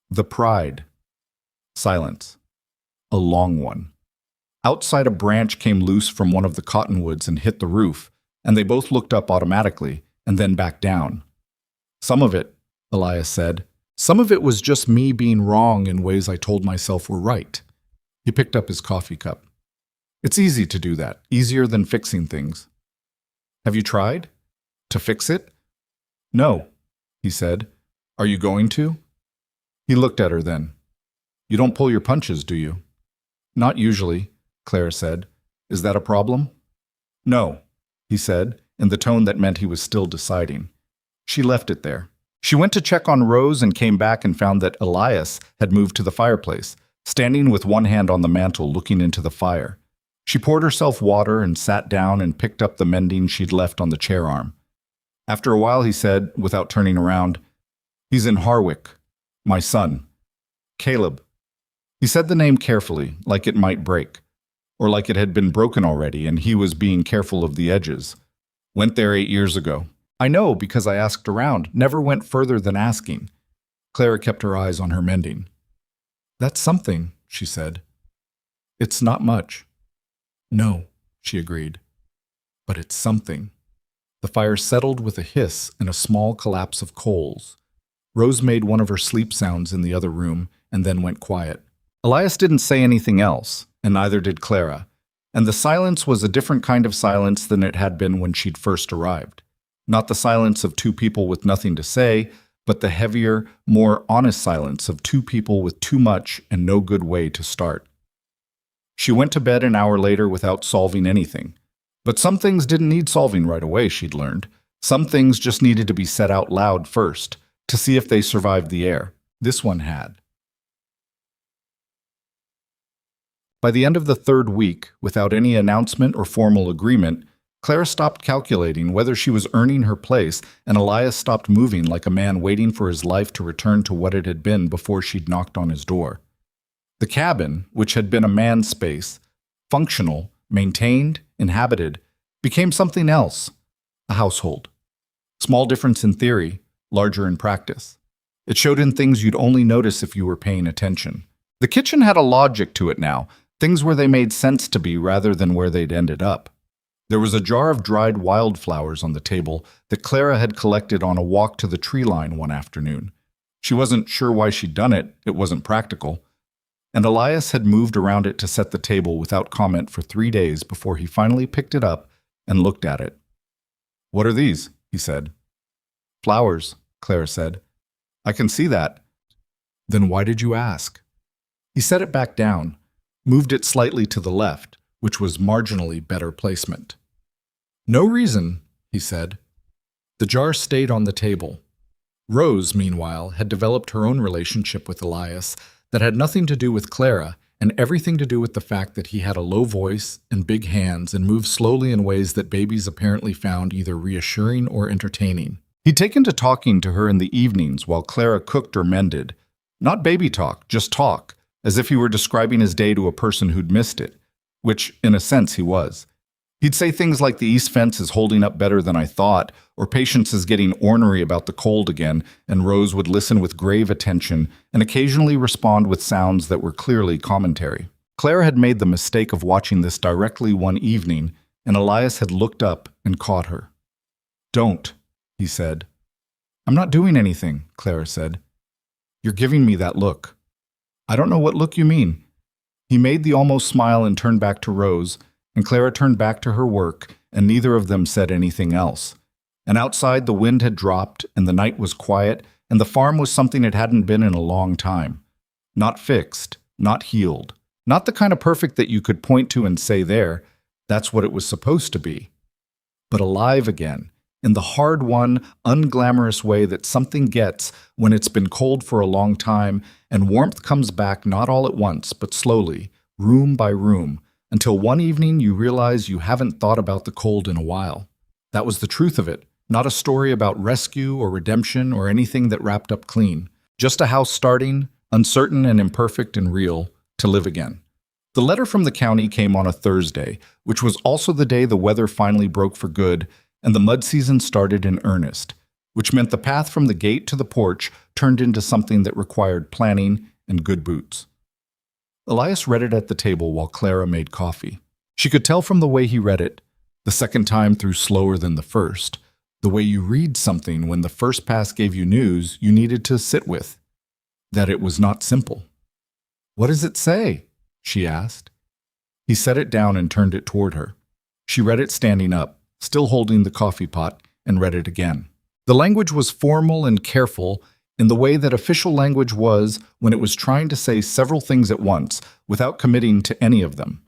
"The pride." Silence. A long one. Outside, a branch came loose from one of the cottonwoods and hit the roof, and they both looked up automatically and then back down. "Some of it," Elias said, "some of it was just me being wrong in ways I told myself were right." He picked up his coffee cup. "It's easy to do that, easier than fixing things." "Have you tried? To fix it?" "No," he said. "Are you going to?" He looked at her then. "You don't pull your punches, do you?" "Not usually," Clara said. "Is that a problem?" "No," he said, in the tone that meant he was still deciding. She left it there. She went to check on Rose and came back and found that Elias had moved to the fireplace, standing with one hand on the mantel looking into the fire. She poured herself water and sat down and picked up the mending she'd left on the chair arm. After a while he said, without turning around, "He's in Harwick. My son. Caleb." He said the name carefully, like it might break, or like it had been broken already and he was being careful of the edges. "Went there 8 years ago. I know because I asked around, never went further than asking." Clara kept her eyes on her mending. "That's something," she said. "It's not much." "No," she agreed. "But it's something." The fire settled with a hiss and a small collapse of coals. Rose made one of her sleep sounds in the other room and then went quiet. Elias didn't say anything else, and neither did Clara, and the silence was a different kind of silence than it had been when she'd first arrived. Not the silence of two people with nothing to say, but the heavier, more honest silence of two people with too much and no good way to start. She went to bed an hour later without solving anything. But some things didn't need solving right away, she'd learned. Some things just needed to be said out loud first, to see if they survived the air. This one had. By the end of the third week, without any announcement or formal agreement, Clara stopped calculating whether she was earning her place, and Elias stopped moving like a man waiting for his life to return to what it had been before she'd knocked on his door. The cabin, which had been a man's space, functional, maintained, inhabited, became something else, a household. Small difference in theory, larger in practice. It showed in things you'd only notice if you were paying attention. The kitchen had a logic to it now, things where they made sense to be rather than where they'd ended up. There was a jar of dried wildflowers on the table that Clara had collected on a walk to the tree line one afternoon. She wasn't sure why she'd done it, it wasn't practical. And Elias had moved around it to set the table without comment for 3 days before he finally picked it up and looked at it. "What are these?" he said. "Flowers," Clara said. "I can see that." "Then why did you ask?" He set it back down, moved it slightly to the left, which was marginally better placement. "No reason," he said. The jar stayed on the table. Rose, meanwhile, had developed her own relationship with Elias that had nothing to do with Clara and everything to do with the fact that he had a low voice and big hands and moved slowly in ways that babies apparently found either reassuring or entertaining. He'd taken to talking to her in the evenings while Clara cooked or mended. Not baby talk, just talk, as if he were describing his day to a person who'd missed it, which, in a sense, he was. He'd say things like the east fence is holding up better than I thought, or Patience is getting ornery about the cold again, and Rose would listen with grave attention and occasionally respond with sounds that were clearly commentary. Clara had made the mistake of watching this directly one evening, and Elias had looked up and caught her. "Don't," he said. "I'm not doing anything," Clara said. "You're giving me that look." "I don't know what look you mean." He made the almost smile and turned back to Rose, and Clara turned back to her work, and neither of them said anything else. And outside the wind had dropped, and the night was quiet, and the farm was something it hadn't been in a long time. Not fixed, not healed, not the kind of perfect that you could point to and say there, that's what it was supposed to be. But alive again, in the hard-won, unglamorous way that something gets when it's been cold for a long time, and warmth comes back not all at once, but slowly, room by room, until one evening you realize you haven't thought about the cold in a while. That was the truth of it, not a story about rescue or redemption or anything that wrapped up clean. Just a house starting, uncertain and imperfect and real, to live again. The letter from the county came on a Thursday, which was also the day the weather finally broke for good and the mud season started in earnest, which meant the path from the gate to the porch turned into something that required planning and good boots. Elias read it at the table while Clara made coffee. She could tell from the way he read it, the second time through slower than the first, the way you read something when the first pass gave you news you needed to sit with, that it was not simple. "What does it say?" she asked. He set it down and turned it toward her. She read it standing up, still holding the coffee pot, and read it again. The language was formal and careful, in the way that official language was when it was trying to say several things at once without committing to any of them.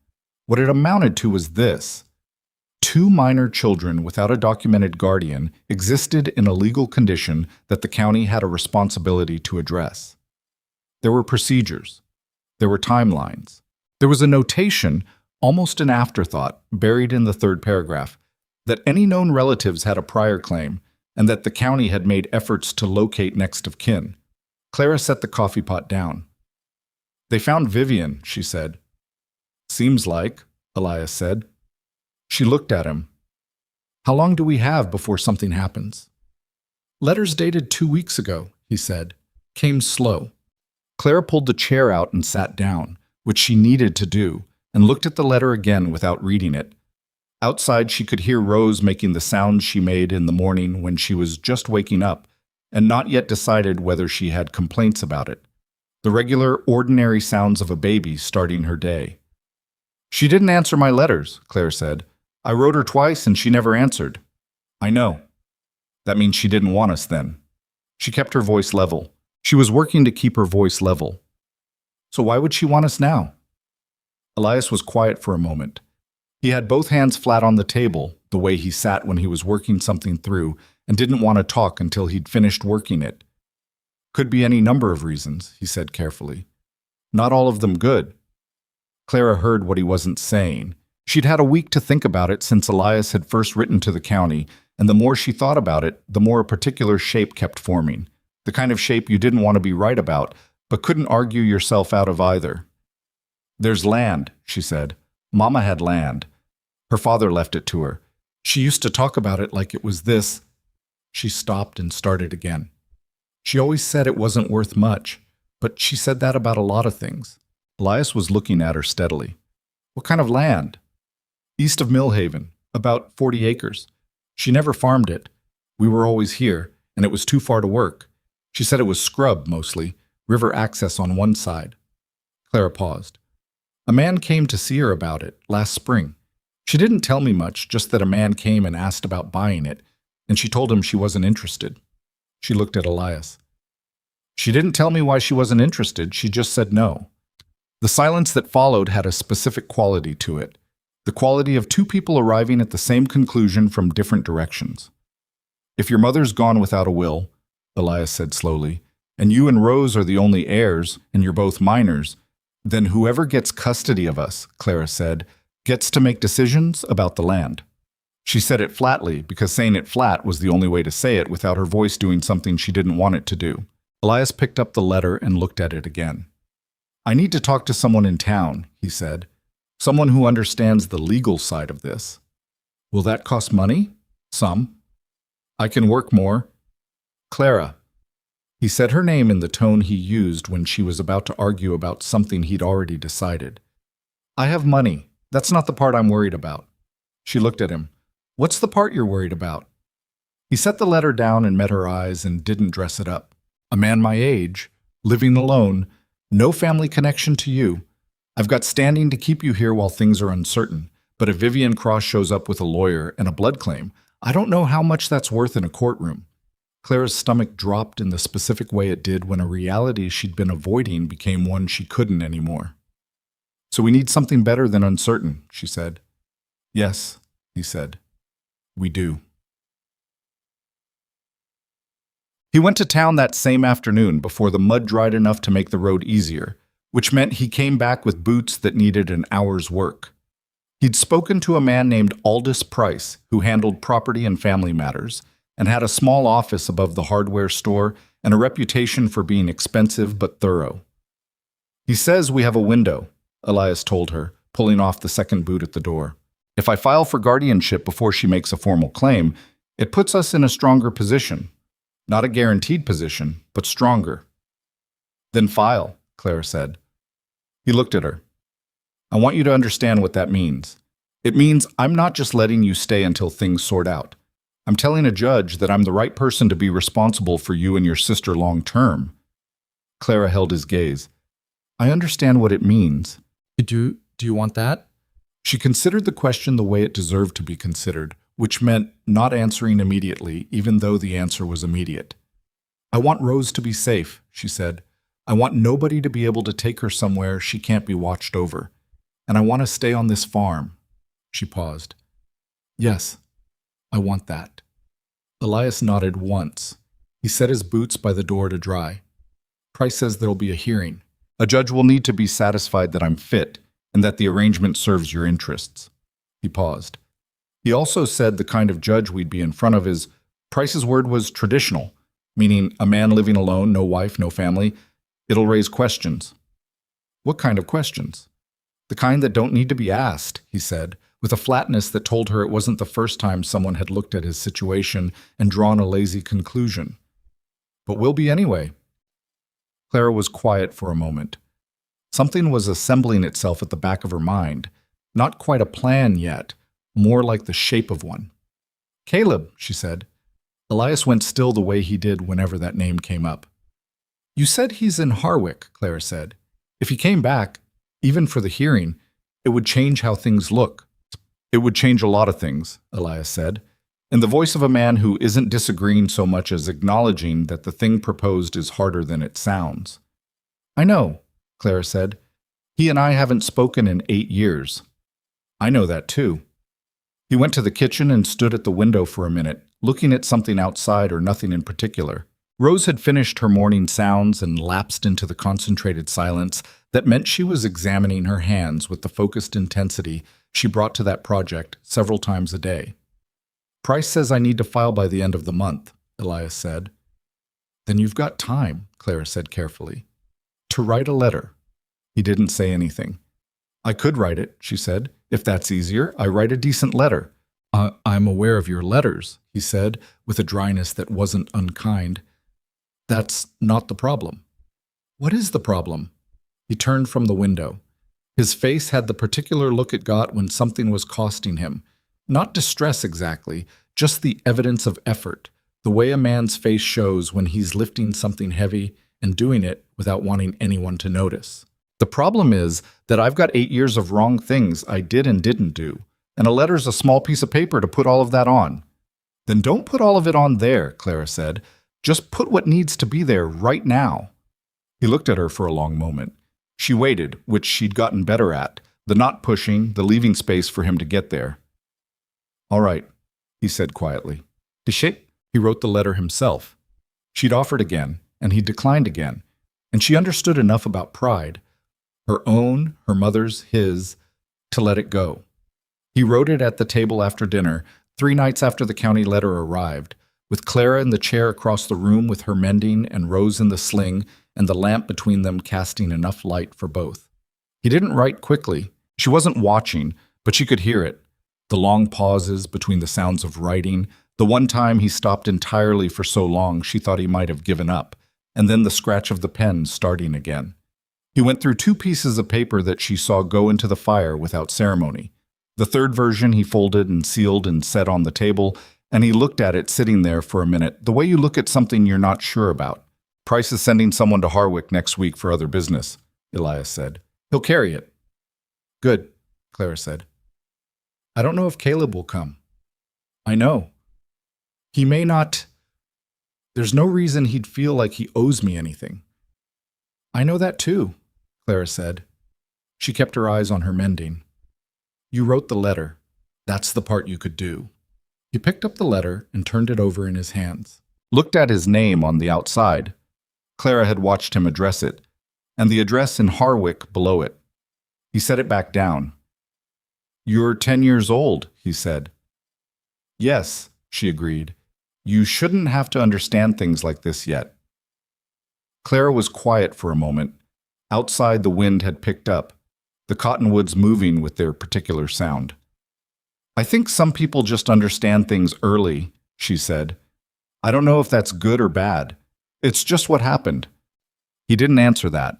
What it amounted to was this: 2 minor children without a documented guardian existed in a legal condition that the county had a responsibility to address. There were procedures. There were timelines. There was a notation, almost an afterthought, buried in the 3rd paragraph, that any known relatives had a prior claim, and that the county had made efforts to locate next of kin. Clara set the coffee pot down. "They found Vivian," she said. "Seems like," Elias said. She looked at him. "How long do we have before something happens?" "Letters dated 2 weeks ago," he said. "Came slow." Clara pulled the chair out and sat down, which she needed to do, and looked at the letter again without reading it. Outside, she could hear Rose making the sounds she made in the morning when she was just waking up and not yet decided whether she had complaints about it. The regular, ordinary sounds of a baby starting her day. "She didn't answer my letters," Claire said. "I wrote her twice and she never answered." "I know." "That means she didn't want us then." She kept her voice level. She was working to keep her voice level. "So why would she want us now?" Elias was quiet for a moment. He had both hands flat on the table, the way he sat when he was working something through, and didn't want to talk until he'd finished working it. "Could be any number of reasons," he said carefully. "Not all of them good." Clara heard what he wasn't saying. She'd had a week to think about it since Elias had first written to the county, and the more she thought about it, the more a particular shape kept forming. The kind of shape you didn't want to be right about, but couldn't argue yourself out of either. "There's land," she said. "Mama had land. Her father left it to her. She used to talk about it like it was this." She stopped and started again. "She always said it wasn't worth much, but she said that about a lot of things." Elias was looking at her steadily. "What kind of land?" "East of Millhaven, about 40 acres. She never farmed it. We were always here, and it was too far to work. She said it was scrub, mostly, river access on one side." Clara paused. "A man came to see her about it last spring. She didn't tell me much, just that a man came and asked about buying it, and she told him she wasn't interested." She looked at Elias. "She didn't tell me why she wasn't interested, she just said no." The silence that followed had a specific quality to it, the quality of 2 people arriving at the same conclusion from different directions. "If your mother's gone without a will," Elias said slowly, and you and Rose are the only heirs, and you're both minors, then whoever gets custody of us, Clara said, gets to make decisions about the land. She said it flatly because saying it flat was the only way to say it without her voice doing something she didn't want it to do. Elias picked up the letter and looked at it again. I need to talk to someone in town, he said. Someone who understands the legal side of this. Will that cost money? Some. I can work more. Clara. He said her name in the tone he used when she was about to argue about something he'd already decided. I have money. That's not the part I'm worried about. She looked at him. What's the part you're worried about? He set the letter down and met her eyes and didn't dress it up. A man my age, living alone, no family connection to you. I've got standing to keep you here while things are uncertain, but if Vivian Cross shows up with a lawyer and a blood claim, I don't know how much that's worth in a courtroom. Clara's stomach dropped in the specific way it did when a reality she'd been avoiding became one she couldn't anymore. So we need something better than uncertain, she said. Yes, he said. We do. He went to town that same afternoon before the mud dried enough to make the road easier, which meant he came back with boots that needed an hour's work. He'd spoken to a man named Aldous Price, who handled property and family matters, and had a small office above the hardware store and a reputation for being expensive but thorough. He says we have a window, Elias told her, pulling off the second boot at the door. If I file for guardianship before she makes a formal claim, it puts us in a stronger position. Not a guaranteed position, but stronger. Then file, Clara said. He looked at her. I want you to understand what that means. It means I'm not just letting you stay until things sort out. I'm telling a judge that I'm the right person to be responsible for you and your sister long term. Clara held his gaze. I understand what it means. Do you want that? She considered the question the way it deserved to be considered, which meant not answering immediately, even though the answer was immediate. I want Rose to be safe, she said. I want nobody to be able to take her somewhere she can't be watched over. And I want to stay on this farm. She paused. Yes, I want that. Elias nodded once. He set his boots by the door to dry. Price says there'll be a hearing. A judge will need to be satisfied that I'm fit and that the arrangement serves your interests. He paused. He also said the kind of judge we'd be in front of is, Price's word was traditional, meaning a man living alone, no wife, no family. It'll raise questions. What kind of questions? The kind that don't need to be asked, he said, with a flatness that told her it wasn't the first time someone had looked at his situation and drawn a lazy conclusion. But will be anyway. Clara was quiet for a moment. Something was assembling itself at the back of her mind. Not quite a plan yet, more like the shape of one. Caleb, she said. Elias went still the way he did whenever that name came up. You said he's in Harwick, Clara said. If he came back, even for the hearing, it would change how things look. It would change a lot of things, Elias said, in the voice of a man who isn't disagreeing so much as acknowledging that the thing proposed is harder than it sounds. I know, Clara said. He and I haven't spoken in 8 years. I know that too. He went to the kitchen and stood at the window for a minute, looking at something outside or nothing in particular. Rose had finished her morning sounds and lapsed into the concentrated silence that meant she was examining her hands with the focused intensity she brought to that project several times a day. Price says I need to file by the end of the month, Elias said. Then you've got time, Clara said carefully. To write a letter. He didn't say anything. I could write it, she said. If that's easier, I write a decent letter. I'm aware of your letters, he said, with a dryness that wasn't unkind. That's not the problem. What is the problem? He turned from the window. His face had the particular look it got when something was costing him. Not distress exactly, just the evidence of effort, the way a man's face shows when he's lifting something heavy and doing it without wanting anyone to notice. The problem is that I've got 8 years of wrong things I did and didn't do, and a letter's a small piece of paper to put all of that on. Then don't put all of it on there, Clara said. Just put what needs to be there right now. He looked at her for a long moment. She waited, which she'd gotten better at, the not pushing, the leaving space for him to get there. All right, he said quietly. He wrote the letter himself. She'd offered again. and he declined again, and she understood enough about pride, her own, her mother's, his, to let it go. He wrote it at the table after dinner, 3 nights after the county letter arrived, with Clara in the chair across the room with her mending and Rose in the sling and the lamp between them casting enough light for both. He didn't write quickly. She wasn't watching, but she could hear it. The long pauses between the sounds of writing, the one time he stopped entirely for so long she thought he might have given up, and then the scratch of the pen starting again. He went through 2 pieces of paper that she saw go into the fire without ceremony. The third version he folded and sealed and set on the table, and he looked at it sitting there for a minute, the way you look at something you're not sure about. Price is sending someone to Harwick next week for other business, Elias said. He'll carry it. Good, Clara said. I don't know if Caleb will come. I know. He may not. There's no reason he'd feel like he owes me anything. I know that too, Clara said. She kept her eyes on her mending. You wrote the letter. That's the part you could do. He picked up the letter and turned it over in his hands. Looked at his name on the outside. Clara had watched him address it, and the address in Harwick below it. He set it back down. You're 10 years old, he said. Yes, she agreed. You shouldn't have to understand things like this yet. Clara was quiet for a moment. Outside the wind had picked up, the cottonwoods moving with their particular sound. I think some people just understand things early, she said. I don't know if that's good or bad. It's just what happened. He didn't answer that.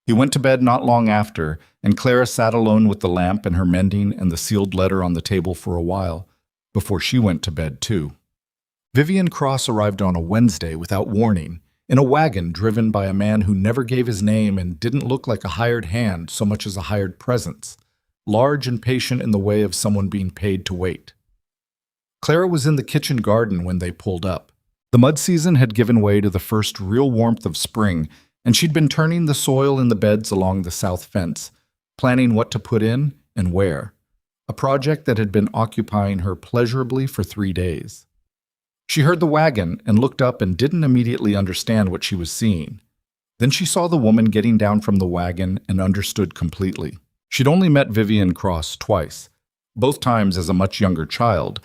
He went to bed not long after, and Clara sat alone with the lamp and her mending and the sealed letter on the table for a while, before she went to bed too. Vivian Cross arrived on a Wednesday without warning, in a wagon driven by a man who never gave his name and didn't look like a hired hand so much as a hired presence, large and patient in the way of someone being paid to wait. Clara was in the kitchen garden when they pulled up. The mud season had given way to the first real warmth of spring, and she'd been turning the soil in the beds along the south fence, planning what to put in and where, a project that had been occupying her pleasurably for 3 days. She heard the wagon and looked up and didn't immediately understand what she was seeing. Then she saw the woman getting down from the wagon and understood completely. She'd only met Vivian Cross twice, both times as a much younger child,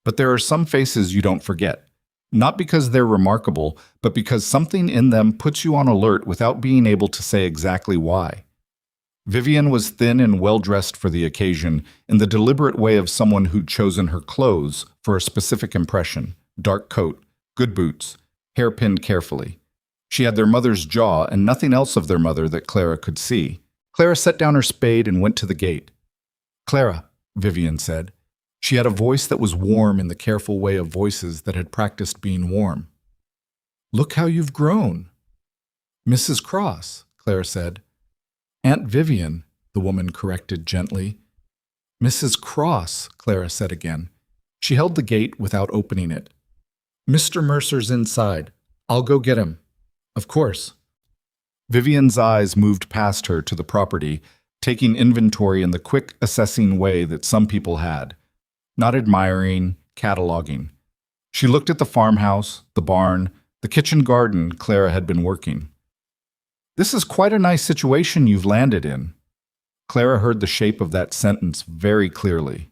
but there are some faces you don't forget, not because they're remarkable, but because something in them puts you on alert without being able to say exactly why. Vivian was thin and well-dressed for the occasion, in the deliberate way of someone who'd chosen her clothes for a specific impression. Dark coat, good boots, hair pinned carefully. She had their mother's jaw and nothing else of their mother that Clara could see. Clara set down her spade and went to the gate. Clara, Vivian said. She had a voice that was warm in the careful way of voices that had practiced being warm. Look how you've grown. Mrs. Cross, Clara said. Aunt Vivian, the woman corrected gently. Mrs. Cross, Clara said again. She held the gate without opening it. Mr. Mercer's inside. I'll go get him. Of course. Vivian's eyes moved past her to the property, taking inventory in the quick, assessing way that some people had. Not admiring, cataloging. She looked at the farmhouse, the barn, the kitchen garden Clara had been working. This is quite a nice situation you've landed in. Clara heard the shape of that sentence very clearly.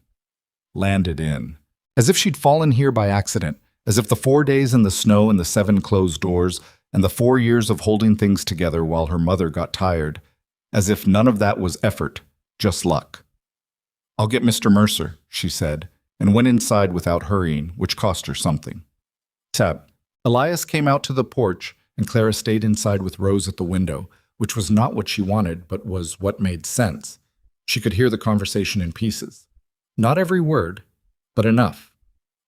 Landed in. As if she'd fallen here by accident, as if the 4 days in the snow and the 7 closed doors, and the 4 years of holding things together while her mother got tired, as if none of that was effort, just luck. I'll get Mr. Mercer, she said, and went inside without hurrying, which cost her something. Tap. Elias came out to the porch, and Clara stayed inside with Rose at the window, which was not what she wanted, but was what made sense. She could hear the conversation in pieces. Not every word, but enough.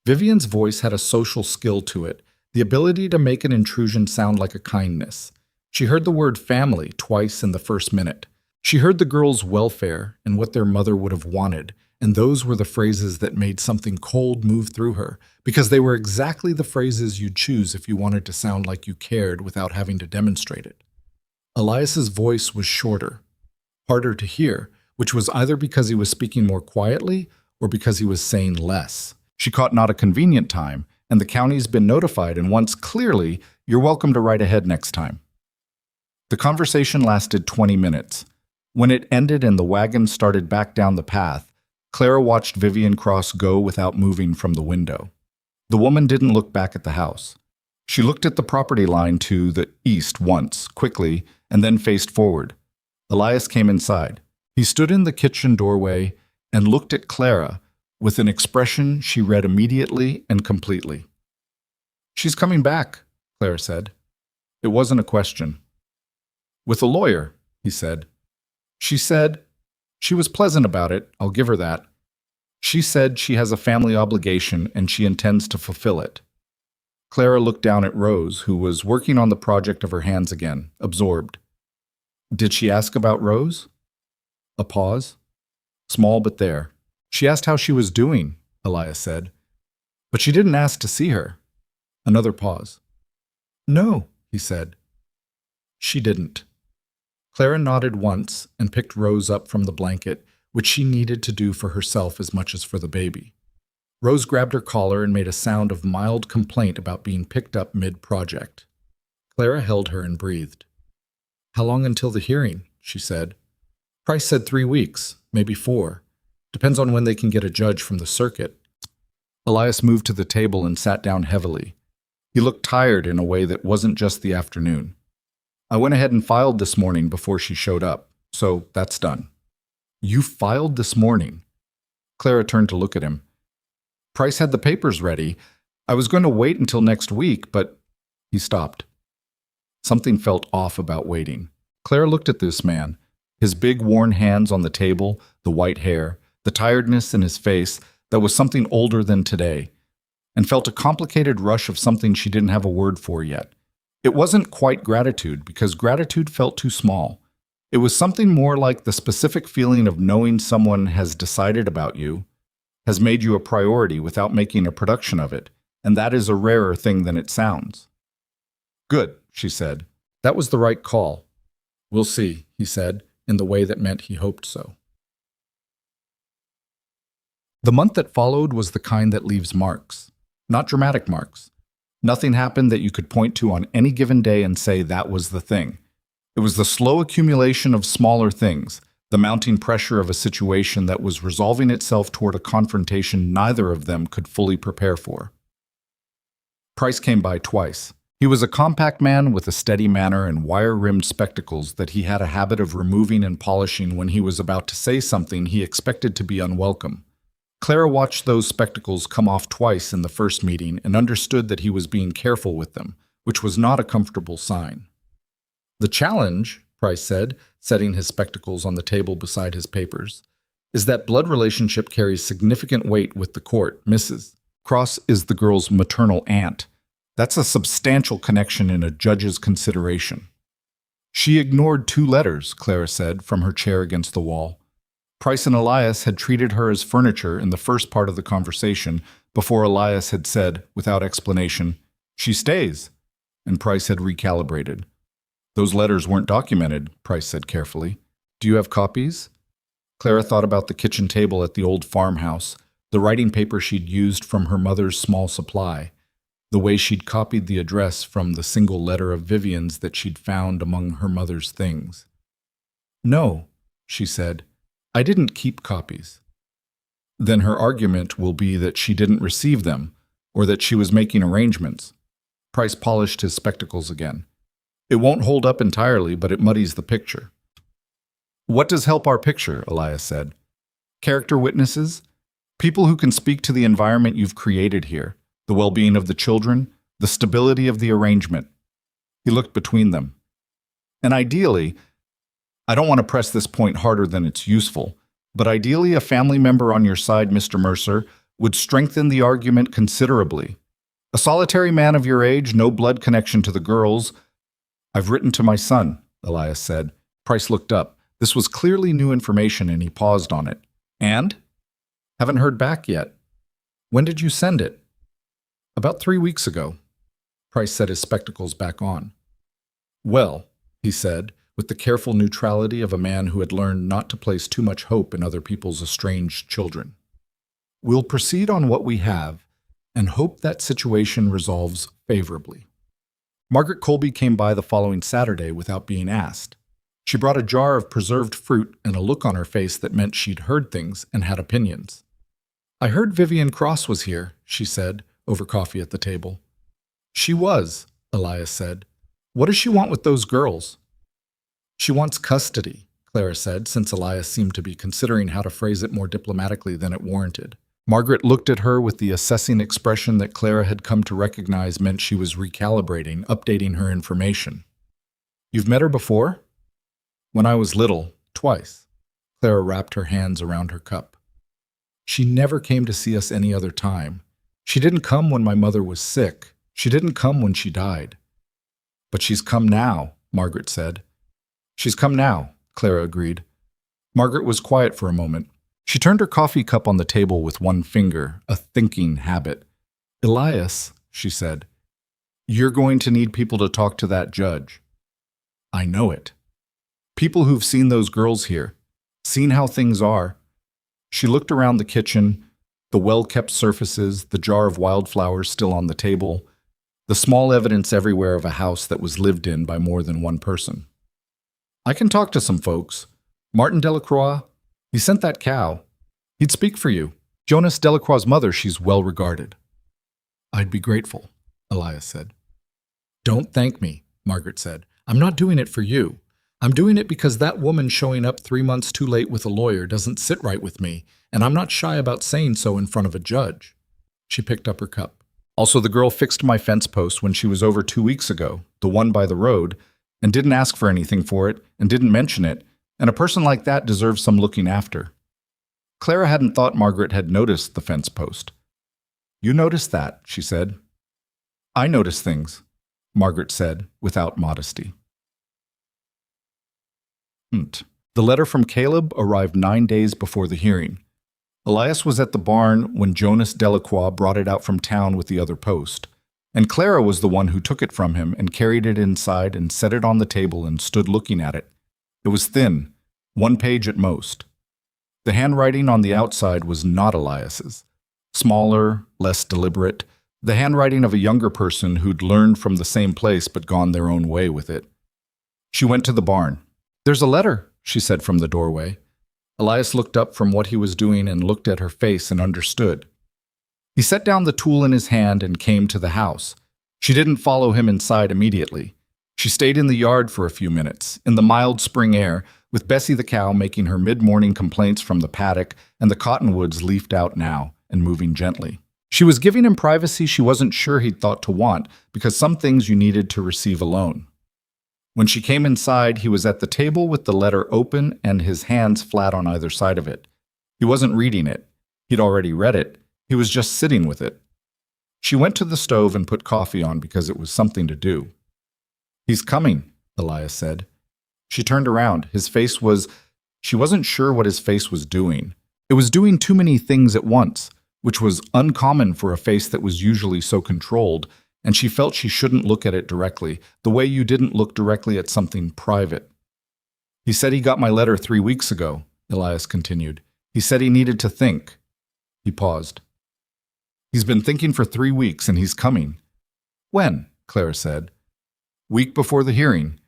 Vivian's voice had a social skill to it, the ability to make an intrusion sound like a kindness. She heard the word family twice in the first minute. She heard the girls' welfare and what their mother would have wanted, and those were the phrases that made something cold move through her, because they were exactly the phrases you'd choose if you wanted to sound like you cared without having to demonstrate it. Elias's voice was shorter, harder to hear, which was either because he was speaking more quietly or because he was saying less. She caught not a convenient time, and the county's been notified, and once clearly, You're welcome to write ahead next time. The conversation lasted 20 minutes. When it ended and the wagon started back down the path, Clara watched Vivian Cross go without moving from the window. The woman didn't look back at the house. She looked at the property line to the east once, quickly, and then faced forward. Elias came inside. He stood in the kitchen doorway and looked at Clara with an expression she read immediately and completely. "She's coming back," Clara said. It wasn't a question. "With a lawyer," he said. She was pleasant about it, I'll give her that. She said she has a family obligation and she intends to fulfill it. Clara looked down at Rose, who was working on the project of her hands again, absorbed. Did she ask about Rose? A pause. Small but there. She asked how she was doing, Elias said. But she didn't ask to see her. Another pause. No, he said. She didn't. Clara nodded once and picked Rose up from the blanket, which she needed to do for herself as much as for the baby. Rose grabbed her collar and made a sound of mild complaint about being picked up mid-project. Clara held her and breathed. How long until the hearing? She said. Price said 3 weeks, maybe 4. Depends on when they can get a judge from the circuit. Elias moved to the table and sat down heavily. He looked tired in a way that wasn't just the afternoon. I went ahead and filed this morning before she showed up, so that's done. You filed this morning? Clara turned to look at him. Price had the papers ready. I was going to wait until next week, but... He stopped. Something felt off about waiting. Clara looked at this man, his big worn hands on the table, the white hair, the tiredness in his face that was something older than today, and felt a complicated rush of something she didn't have a word for yet. It wasn't quite gratitude, because gratitude felt too small. It was something more like the specific feeling of knowing someone has decided about you, has made you a priority without making a production of it, and that is a rarer thing than it sounds. Good, she said. That was the right call. We'll see, he said, in the way that meant he hoped so. The month that followed was the kind that leaves marks, not dramatic marks. Nothing happened that you could point to on any given day and say that was the thing. It was the slow accumulation of smaller things, the mounting pressure of a situation that was resolving itself toward a confrontation neither of them could fully prepare for. Price came by twice. He was a compact man with a steady manner and wire-rimmed spectacles that he had a habit of removing and polishing when he was about to say something he expected to be unwelcome. Clara watched those spectacles come off twice in the first meeting and understood that he was being careful with them, which was not a comfortable sign. The challenge, Price said, setting his spectacles on the table beside his papers, is that blood relationship carries significant weight with the court, Mrs. Cross is the girl's maternal aunt. That's a substantial connection in a judge's consideration. She ignored 2 letters, Clara said, from her chair against the wall. Price and Elias had treated her as furniture in the first part of the conversation before Elias had said, without explanation, she stays, and Price had recalibrated. Those letters weren't documented, Price said carefully. Do you have copies? Clara thought about the kitchen table at the old farmhouse, the writing paper she'd used from her mother's small supply, the way she'd copied the address from the single letter of Vivian's that she'd found among her mother's things. No, she said. I didn't keep copies. Then her argument will be that she didn't receive them, or that she was making arrangements. Price polished his spectacles again. It won't hold up entirely, but it muddies the picture. What does help our picture? Elias said. Character witnesses? People who can speak to the environment you've created here, the well-being of the children, the stability of the arrangement. He looked between them. And ideally, I don't want to press this point harder than it's useful, but ideally a family member on your side, Mr. Mercer, would strengthen the argument considerably. A solitary man of your age, no blood connection to the girls. I've written to my son, Elias said. Price looked up. This was clearly new information and he paused on it. And? Haven't heard back yet. When did you send it? About 3 weeks ago. Price set his spectacles back on. Well, he said, with the careful neutrality of a man who had learned not to place too much hope in other people's estranged children. We'll proceed on what we have and hope that situation resolves favorably. Margaret Colby came by the following Saturday without being asked. She brought a jar of preserved fruit and a look on her face that meant she'd heard things and had opinions. "I heard Vivian Cross was here," she said, over coffee at the table. "She was," Elias said. "What does she want with those girls?" "She wants custody," Clara said, since Elias seemed to be considering how to phrase it more diplomatically than it warranted. Margaret looked at her with the assessing expression that Clara had come to recognize meant she was recalibrating, updating her information. "You've met her before?" "When I was little, twice." Clara wrapped her hands around her cup. "She never came to see us any other time. She didn't come when my mother was sick. She didn't come when she died." "But she's come now," Margaret said. "She's come now," Clara agreed. Margaret was quiet for a moment. She turned her coffee cup on the table with one finger, a thinking habit. "Elias," she said, "you're going to need people to talk to that judge." "I know it. People who've seen those girls here, seen how things are." She looked around the kitchen, the well-kept surfaces, the jar of wildflowers still on the table, the small evidence everywhere of a house that was lived in by more than one person. "I can talk to some folks. Martin Delacroix, he sent that cow. He'd speak for you. Jonas Delacroix's mother, she's well regarded." "I'd be grateful," Elias said. "Don't thank me," Margaret said. "I'm not doing it for you. I'm doing it because that woman showing up 3 months too late with a lawyer doesn't sit right with me, and I'm not shy about saying so in front of a judge." She picked up her cup. "Also, the girl fixed my fence post when she was over 2 weeks ago, the one by the road, and didn't ask for anything for it, and didn't mention it, and a person like that deserves some looking after." Clara hadn't thought Margaret had noticed the fence post. "You noticed that," she said. "I notice things," Margaret said, without modesty. The letter from Caleb arrived 9 days before the hearing. Elias was at the barn when Jonas Delacroix brought it out from town with the other post, and Clara was the one who took it from him and carried it inside and set it on the table and stood looking at it. It was thin, 1 page at most. The handwriting on the outside was not Elias's. Smaller, less deliberate, the handwriting of a younger person who'd learned from the same place but gone their own way with it. She went to the barn. "There's a letter," she said from the doorway. Elias looked up from what he was doing and looked at her face and understood. He set down the tool in his hand and came to the house. She didn't follow him inside immediately. She stayed in the yard for a few minutes, in the mild spring air, with Bessie the cow making her mid-morning complaints from the paddock and the cottonwoods leafed out now and moving gently. She was giving him privacy she wasn't sure he'd thought to want, because some things you needed to receive alone. When she came inside, he was at the table with the letter open and his hands flat on either side of it. He wasn't reading it. He'd already read it. He was just sitting with it. She went to the stove and put coffee on because it was something to do. "He's coming," Elias said. She turned around. She wasn't sure what his face was doing. It was doing too many things at once, which was uncommon for a face that was usually so controlled, and she felt she shouldn't look at it directly, the way you didn't look directly at something private. "He said he got my letter 3 weeks ago," Elias continued. "He said he needed to think." He paused. "He's been thinking for 3 weeks, and he's coming." "When?" Clara said. "Week before the hearing."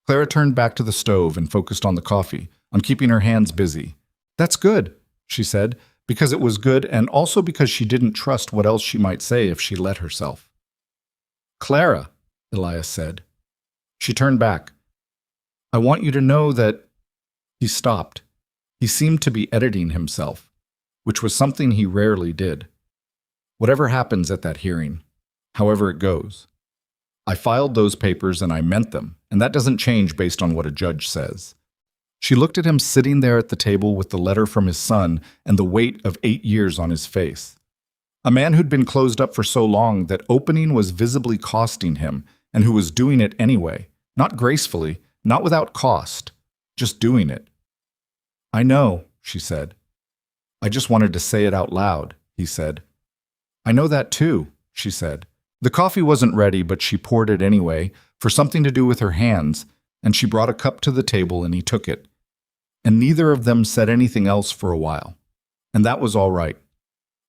Clara turned back to the stove and focused on the coffee, on keeping her hands busy. "That's good," she said, because it was good and also because she didn't trust what else she might say if she let herself. "Clara," Elias said. She turned back. "I want you to know that—" He stopped. He seemed to be editing himself, which was something he rarely did. "Whatever happens at that hearing, however it goes, I filed those papers and I meant them, and that doesn't change based on what a judge says." She looked at him sitting there at the table with the letter from his son and the weight of 8 years on his face. A man who'd been closed up for so long that opening was visibly costing him, and who was doing it anyway, not gracefully, not without cost, just doing it. "I know," she said. "I just wanted to say it out loud," he said. "I know that too," she said. The coffee wasn't ready, but she poured it anyway, for something to do with her hands, and she brought a cup to the table and he took it. And neither of them said anything else for a while. And that was all right.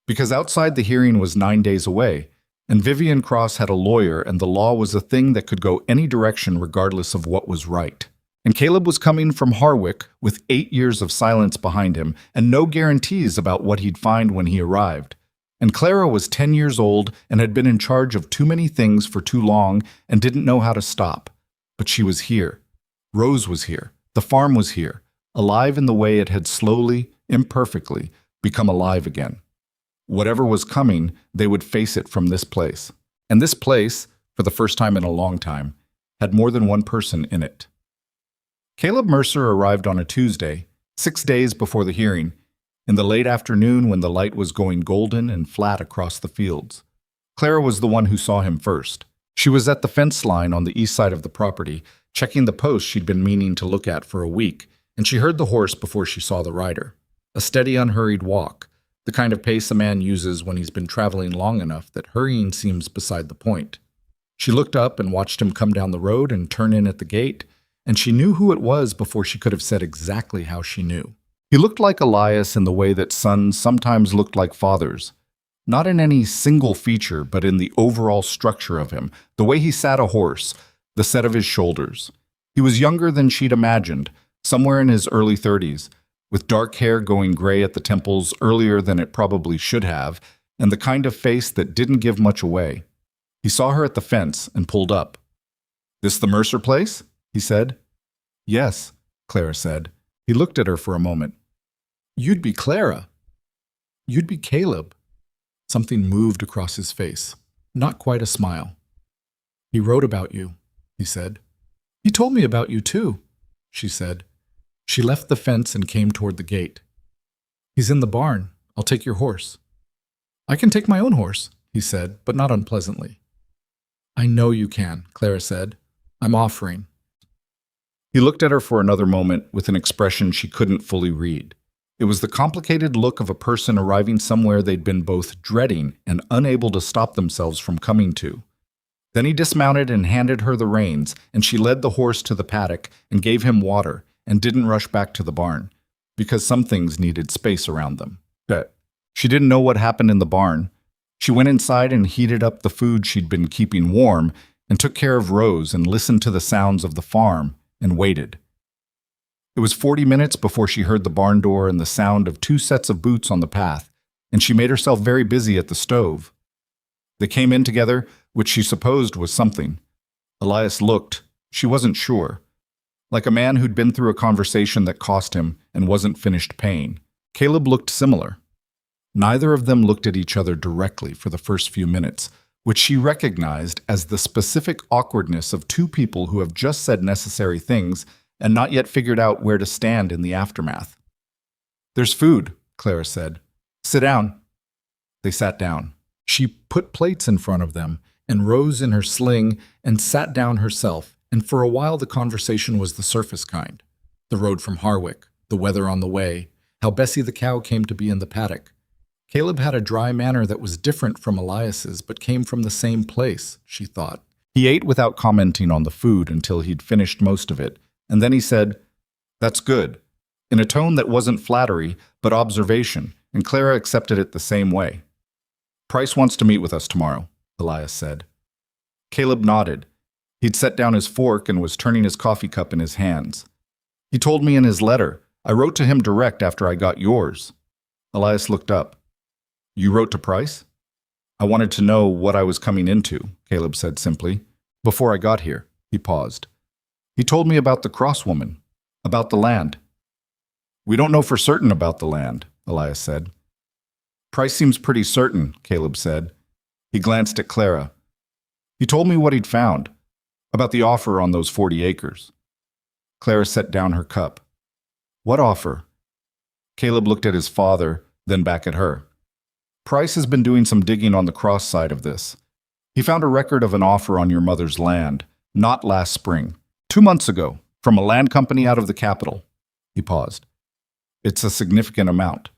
Because outside the hearing was 9 days away, And Vivian Cross had a lawyer, and the law was a thing that could go any direction regardless of what was right. And Caleb was coming from Harwick with 8 years of silence behind him and no guarantees about what he'd find when he arrived. And Clara was 10 years old and had been in charge of too many things for too long and didn't know how to stop. But she was here. Rose was here. The farm was here, alive in the way it had slowly, imperfectly, become alive again. Whatever was coming, they would face it from this place. And this place, for the first time in a long time, had more than one person in it. Caleb Mercer arrived on a Tuesday, 6 days before the hearing, in the late afternoon when the light was going golden and flat across the fields. Clara was the one who saw him first. She was at the fence line on the east side of the property, checking the post she'd been meaning to look at for a week, and she heard the horse before she saw the rider. A steady, unhurried walk, the kind of pace a man uses when he's been traveling long enough that hurrying seems beside the point. She looked up and watched him come down the road and turn in at the gate, and she knew who it was before she could have said exactly how she knew. He looked like Elias in the way that sons sometimes looked like fathers. Not in any single feature, but in the overall structure of him, the way he sat a horse, the set of his shoulders. He was younger than she'd imagined, somewhere in his early 30s, with dark hair going gray at the temples earlier than it probably should have, and the kind of face that didn't give much away. He saw her at the fence and pulled up. "This the Mercer place?" he said. "Yes," Clara said. He looked at her for a moment. "You'd be Clara. You'd be Caleb." Something moved across his face. Not quite a smile. "He wrote about you," he said. "He told me about you too," she said. She left the fence and came toward the gate. "He's in the barn. I'll take your horse." "I can take my own horse," he said, but not unpleasantly. "I know you can," Clara said. "I'm offering." He looked at her for another moment with an expression she couldn't fully read. It was the complicated look of a person arriving somewhere they'd been both dreading and unable to stop themselves from coming to. Then he dismounted and handed her the reins, and she led the horse to the paddock and gave him water and didn't rush back to the barn, because some things needed space around them. She didn't know what happened in the barn. She went inside and heated up the food she'd been keeping warm and took care of Rose and listened to the sounds of the farm and waited. It was 40 minutes before she heard the barn door and the sound of 2 sets of boots on the path, and she made herself very busy at the stove. They came in together, which she supposed was something. Elias looked, she wasn't sure, like a man who'd been through a conversation that cost him and wasn't finished paying. Caleb looked similar. Neither of them looked at each other directly for the first few minutes, which she recognized as the specific awkwardness of 2 people who have just said necessary things and not yet figured out where to stand in the aftermath. "There's food," Clara said. "Sit down." They sat down. She put plates in front of them and rose in her sling and sat down herself, and for a while the conversation was the surface kind. The road from Harwick, the weather on the way, how Bessie the cow came to be in the paddock. Caleb had a dry manner that was different from Elias's, but came from the same place, she thought. He ate without commenting on the food until he'd finished most of it, and then he said, "That's good," in a tone that wasn't flattery, but observation, and Clara accepted it the same way. "Price wants to meet with us tomorrow," Elias said. Caleb nodded. He'd set down his fork and was turning his coffee cup in his hands. "He told me in his letter. I wrote to him direct after I got yours." Elias looked up. "You wrote to Price?" "I wanted to know what I was coming into," Caleb said simply. "Before I got here." He paused. "He told me about the cross woman, about the land." "We don't know for certain about the land," Elias said. "Price seems pretty certain," Caleb said. He glanced at Clara. "He told me what he'd found, about the offer on those 40 acres. Clara set down her cup. "What offer?" Caleb looked at his father, then back at her. "Price has been doing some digging on the cross side of this. He found a record of an offer on your mother's land, not last spring, 2 months ago, from a land company out of the capital." He paused. "It's a significant amount.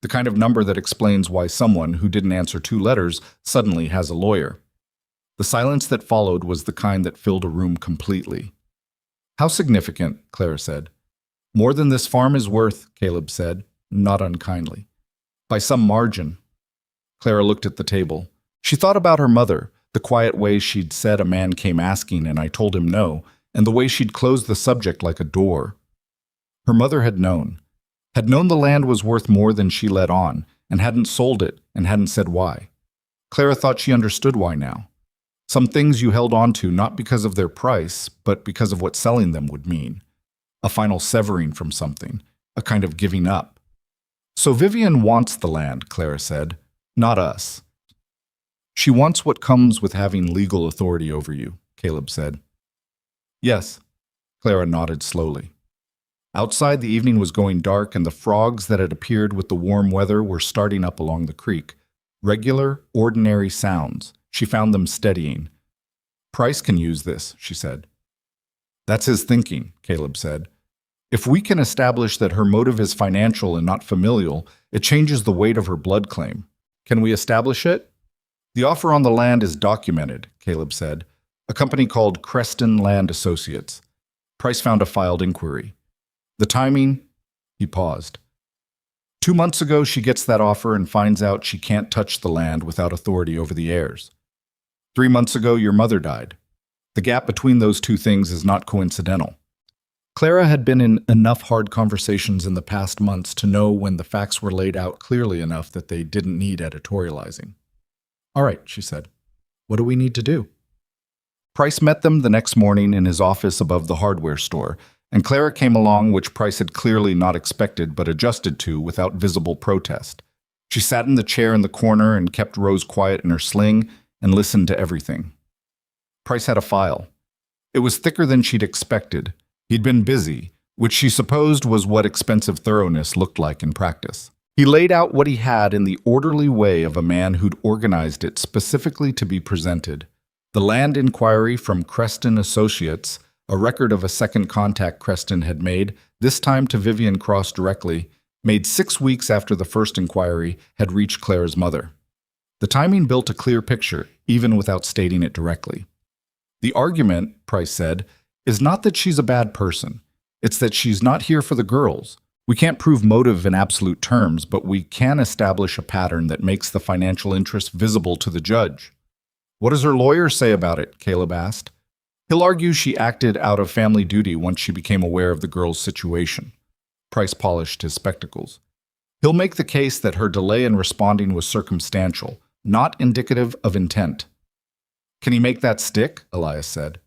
The kind of number that explains why someone who didn't answer 2 letters suddenly has a lawyer." The silence that followed was the kind that filled a room completely. "How significant?" Clara said. "More than this farm is worth," Caleb said, not unkindly. "By some margin." Clara looked at the table. She thought about her mother, the quiet way she'd said a man came asking and I told him no, and the way she'd closed the subject like a door. Her mother had known the land was worth more than she let on, and hadn't sold it and hadn't said why. Clara thought she understood why now. Some things you held on to not because of their price, but because of what selling them would mean. A final severing from something, a kind of giving up. So Vivian wants the land, Clara said, not us. She wants what comes with having legal authority over you, Caleb said. Yes, Clara nodded slowly. Outside, the evening was going dark, and the frogs that had appeared with the warm weather were starting up along the creek. Regular, ordinary sounds. She found them steadying. Price can use this, she said. That's his thinking, Caleb said. If we can establish that her motive is financial and not familial, it changes the weight of her blood claim. Can we establish it? The offer on the land is documented, Caleb said. A company called Creston Land Associates. Price found a filed inquiry. The timing? He paused. 2 months ago, she gets that offer and finds out she can't touch the land without authority over the heirs. 3 months ago, your mother died. The gap between those two things is not coincidental. Clara had been in enough hard conversations in the past months to know when the facts were laid out clearly enough that they didn't need editorializing. All right, she said. What do we need to do? Price met them the next morning in his office above the hardware store, and Clara came along, which Price had clearly not expected but adjusted to without visible protest. She sat in the chair in the corner and kept Rose quiet in her sling and listened to everything. Price had a file. It was thicker than she'd expected. He'd been busy, which she supposed was what expensive thoroughness looked like in practice. He laid out what he had in the orderly way of a man who'd organized it specifically to be presented. The land inquiry from Creston Associates, a record of a second contact Creston had made, this time to Vivian Cross directly, made 6 weeks after the first inquiry had reached Clara's mother. The timing built a clear picture, even without stating it directly. The argument, Price said, is not that she's a bad person. It's that she's not here for the girls. We can't prove motive in absolute terms, but we can establish a pattern that makes the financial interest visible to the judge. What does her lawyer say about it? Caleb asked. He'll argue she acted out of family duty once she became aware of the girl's situation. Price polished his spectacles. He'll make the case that her delay in responding was circumstantial, not indicative of intent. Can he make that stick? Elias said.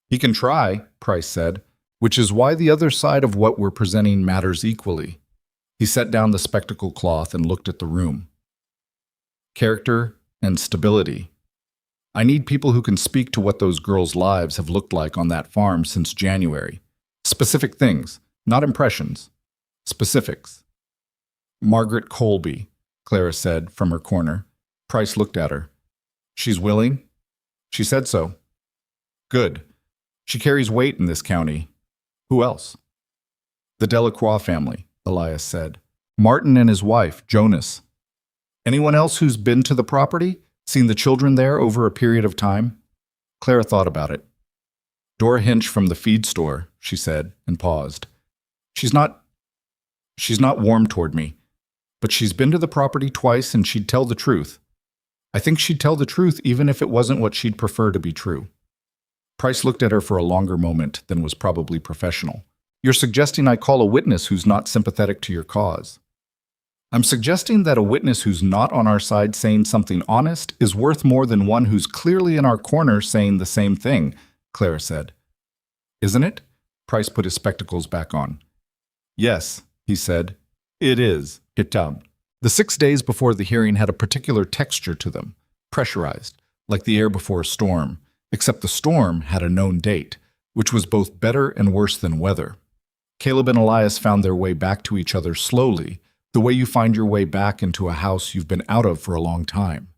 He can try, Price said, which is why the other side of what we're presenting matters equally. He set down the spectacle cloth and looked at the room. Character and stability. I need people who can speak to what those girls' lives have looked like on that farm since January. Specific things, not impressions. Specifics. Margaret Colby, Clara said from her corner. Price looked at her. She's willing? She said so. Good. She carries weight in this county. Who else? The Delacroix family, Elias said. Martin and his wife, Jonas. Anyone else who's been to the property? Seen the children there over a period of time? Clara thought about it. Dora Hinch from the feed store, she said, and paused. She's not warm toward me, but she's been to the property twice and she'd tell the truth. I think she'd tell the truth even if it wasn't what she'd prefer to be true. Price looked at her for a longer moment than was probably professional. You're suggesting I call a witness who's not sympathetic to your cause. I'm suggesting that a witness who's not on our side saying something honest is worth more than one who's clearly in our corner saying the same thing, Clara said. Isn't it? Price put his spectacles back on. Yes, he said. It is. The 6 days before the hearing had a particular texture to them, pressurized, like the air before a storm, except the storm had a known date, which was both better and worse than weather. Caleb and Elias found their way back to each other slowly, the way you find your way back into a house you've been out of for a long time.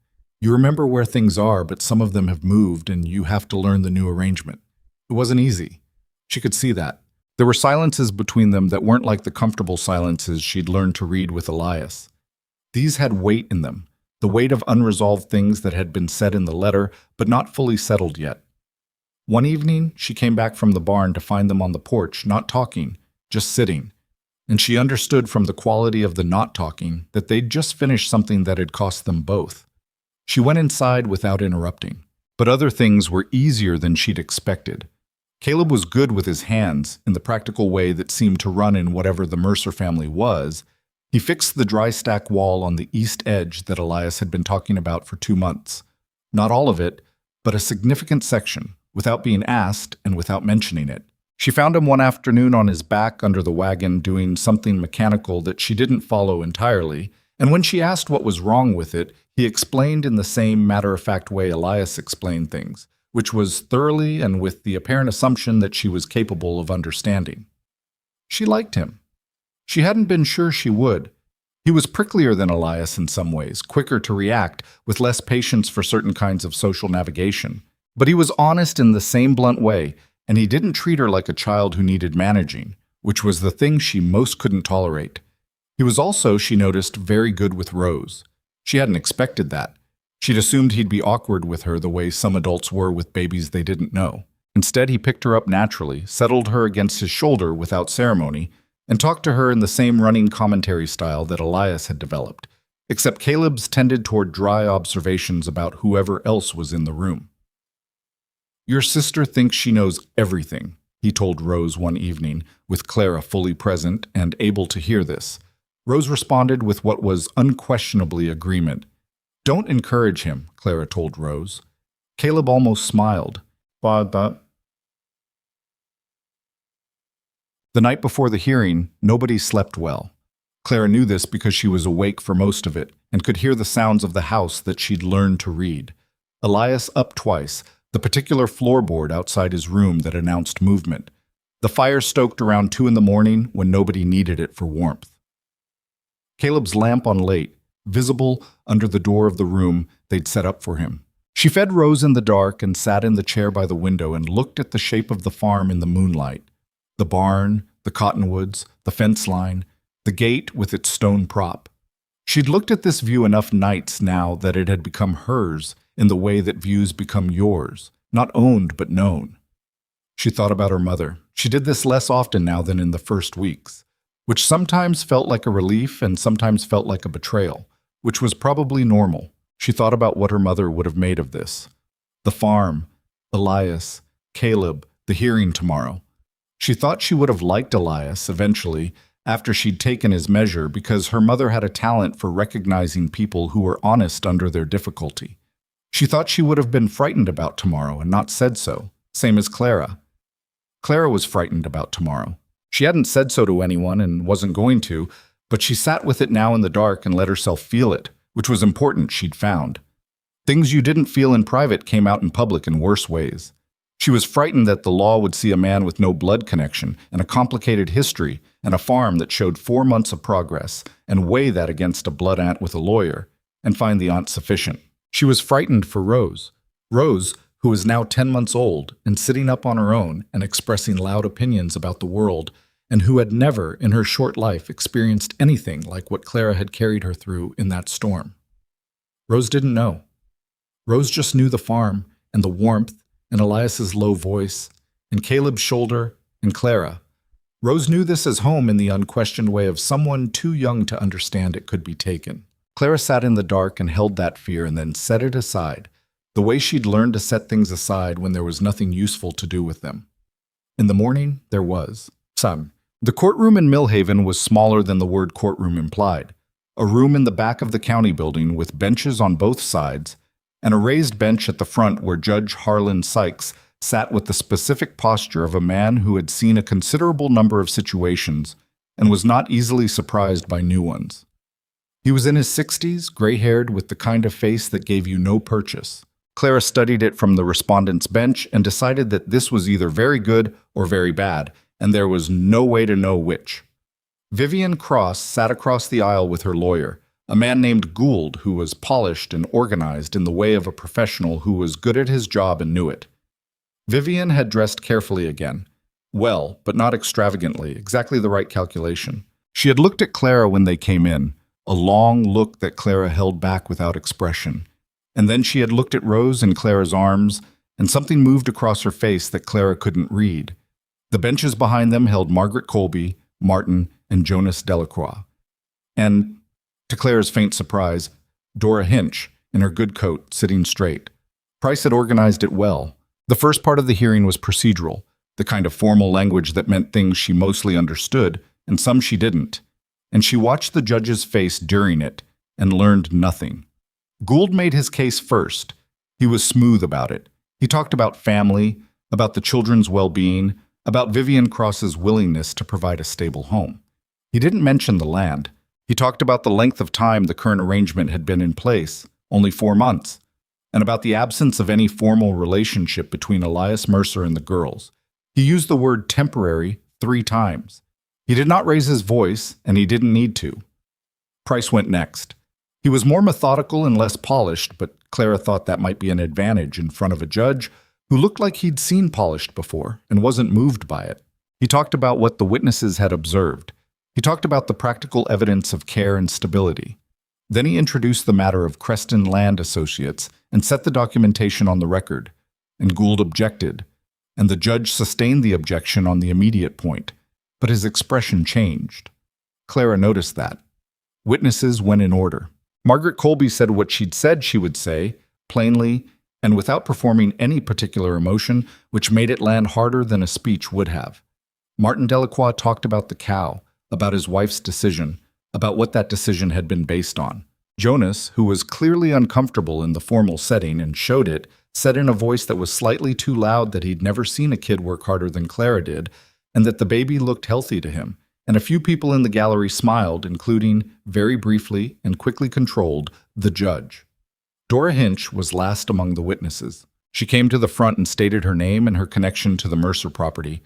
You remember where things are, but some of them have moved and you have to learn the new arrangement. It wasn't easy. She could see that. There were silences between them that weren't like the comfortable silences she'd learned to read with Elias. These had weight in them, the weight of unresolved things that had been said in the letter, but not fully settled yet. One evening, she came back from the barn to find them on the porch, not talking, just sitting. And she understood from the quality of the not talking that they'd just finished something that had cost them both. She went inside without interrupting. But other things were easier than she'd expected. Caleb was good with his hands in the practical way that seemed to run in whatever the Mercer family was. He fixed the dry stack wall on the east edge that Elias had been talking about for 2 months. Not all of it, but a significant section, without being asked and without mentioning it. She found him one afternoon on his back under the wagon doing something mechanical that she didn't follow entirely, and when she asked what was wrong with it, he explained in the same matter-of-fact way Elias explained things, which was thoroughly and with the apparent assumption that she was capable of understanding. She liked him. She hadn't been sure she would. He was pricklier than Elias in some ways, quicker to react, with less patience for certain kinds of social navigation. But he was honest in the same blunt way, and he didn't treat her like a child who needed managing, which was the thing she most couldn't tolerate. He was also, she noticed, very good with Rose. She hadn't expected that. She'd assumed he'd be awkward with her the way some adults were with babies they didn't know. Instead, he picked her up naturally, settled her against his shoulder without ceremony, and talked to her in the same running commentary style that Elias had developed, except Caleb's tended toward dry observations about whoever else was in the room. "Your sister thinks she knows everything," he told Rose one evening, with Clara fully present and able to hear this. Rose responded with what was unquestionably agreement. "Don't encourage him," Clara told Rose. Caleb almost smiled. The night before the hearing, nobody slept well. Clara knew this because she was awake for most of it and could hear the sounds of the house that she'd learned to read. Elias up twice, the particular floorboard outside his room that announced movement. The fire stoked around 2 a.m. when nobody needed it for warmth. Caleb's lamp on late, visible under the door of the room they'd set up for him. She fed Rose in the dark and sat in the chair by the window and looked at the shape of the farm in the moonlight. The barn, the cottonwoods, the fence line, the gate with its stone prop. She'd looked at this view enough nights now that it had become hers in the way that views become yours, not owned but known. She thought about her mother. She did this less often now than in the first weeks, which sometimes felt like a relief and sometimes felt like a betrayal, which was probably normal. She thought about what her mother would have made of this. The farm, Elias, Caleb, the hearing tomorrow. She thought she would have liked Elias eventually, after she'd taken his measure, because her mother had a talent for recognizing people who were honest under their difficulty. She thought she would have been frightened about tomorrow and not said so, same as Clara. Clara was frightened about tomorrow. She hadn't said so to anyone and wasn't going to, but she sat with it now in the dark and let herself feel it, which was important, she'd found. Things you didn't feel in private came out in public in worse ways. She was frightened that the law would see a man with no blood connection and a complicated history and a farm that showed 4 months of progress and weigh that against a blood aunt with a lawyer and find the aunt sufficient. She was frightened for Rose. Rose, who was now 10 months old and sitting up on her own and expressing loud opinions about the world, and who had never, in her short life, experienced anything like what Clara had carried her through in that storm. Rose didn't know. Rose just knew the farm and the warmth and Elias's low voice and Caleb's shoulder and Clara. Rose knew this as home in the unquestioned way of someone too young to understand it could be taken. Clara sat in the dark and held that fear and then set it aside, the way she'd learned to set things aside when there was nothing useful to do with them. In the morning, there was. The courtroom in Millhaven was smaller than the word courtroom implied. A room in the back of the county building with benches on both sides, and a raised bench at the front where Judge Harlan Sykes sat with the specific posture of a man who had seen a considerable number of situations and was not easily surprised by new ones. He was in his 60s, gray-haired, with the kind of face that gave you no purchase. Clara studied it from the respondent's bench and decided that this was either very good or very bad, and there was no way to know which. Vivian Cross sat across the aisle with her lawyer, a man named Gould who was polished and organized in the way of a professional who was good at his job and knew it. Vivian had dressed carefully again. Well, but not extravagantly, exactly the right calculation. She had looked at Clara when they came in, a long look that Clara held back without expression. And then she had looked at Rose in Clara's arms, and something moved across her face that Clara couldn't read. The benches behind them held Margaret Colby, Martin, and Jonas Delacroix. And, to Clara's faint surprise, Dora Hinch, in her good coat, sitting straight. Price had organized it well. The first part of the hearing was procedural, the kind of formal language that meant things she mostly understood, and some she didn't. And she watched the judge's face during it and learned nothing. Gould made his case first. He was smooth about it. He talked about family, about the children's well-being, about Vivian Cross's willingness to provide a stable home. He didn't mention the land. He talked about the length of time the current arrangement had been in place, only 4 months, and about the absence of any formal relationship between Elias Mercer and the girls. He used the word temporary 3 times. He did not raise his voice, and he didn't need to. Price went next. He was more methodical and less polished, but Clara thought that might be an advantage in front of a judge who looked like he'd seen polished before and wasn't moved by it. He talked about what the witnesses had observed. He talked about the practical evidence of care and stability. Then he introduced the matter of Creston Land Associates and set the documentation on the record. And Gould objected, and the judge sustained the objection on the immediate point, but his expression changed. Clara noticed that. Witnesses went in order. Margaret Colby said what she'd said she would say, plainly, and without performing any particular emotion, which made it land harder than a speech would have. Martin Delacroix talked about the cow, about his wife's decision, about what that decision had been based on. Jonas, who was clearly uncomfortable in the formal setting and showed it, said in a voice that was slightly too loud that he'd never seen a kid work harder than Clara did, and that the baby looked healthy to him. And a few people in the gallery smiled, including, very briefly and quickly controlled, the judge. Dora Hinch was last among the witnesses. She came to the front and stated her name and her connection to the Mercer property,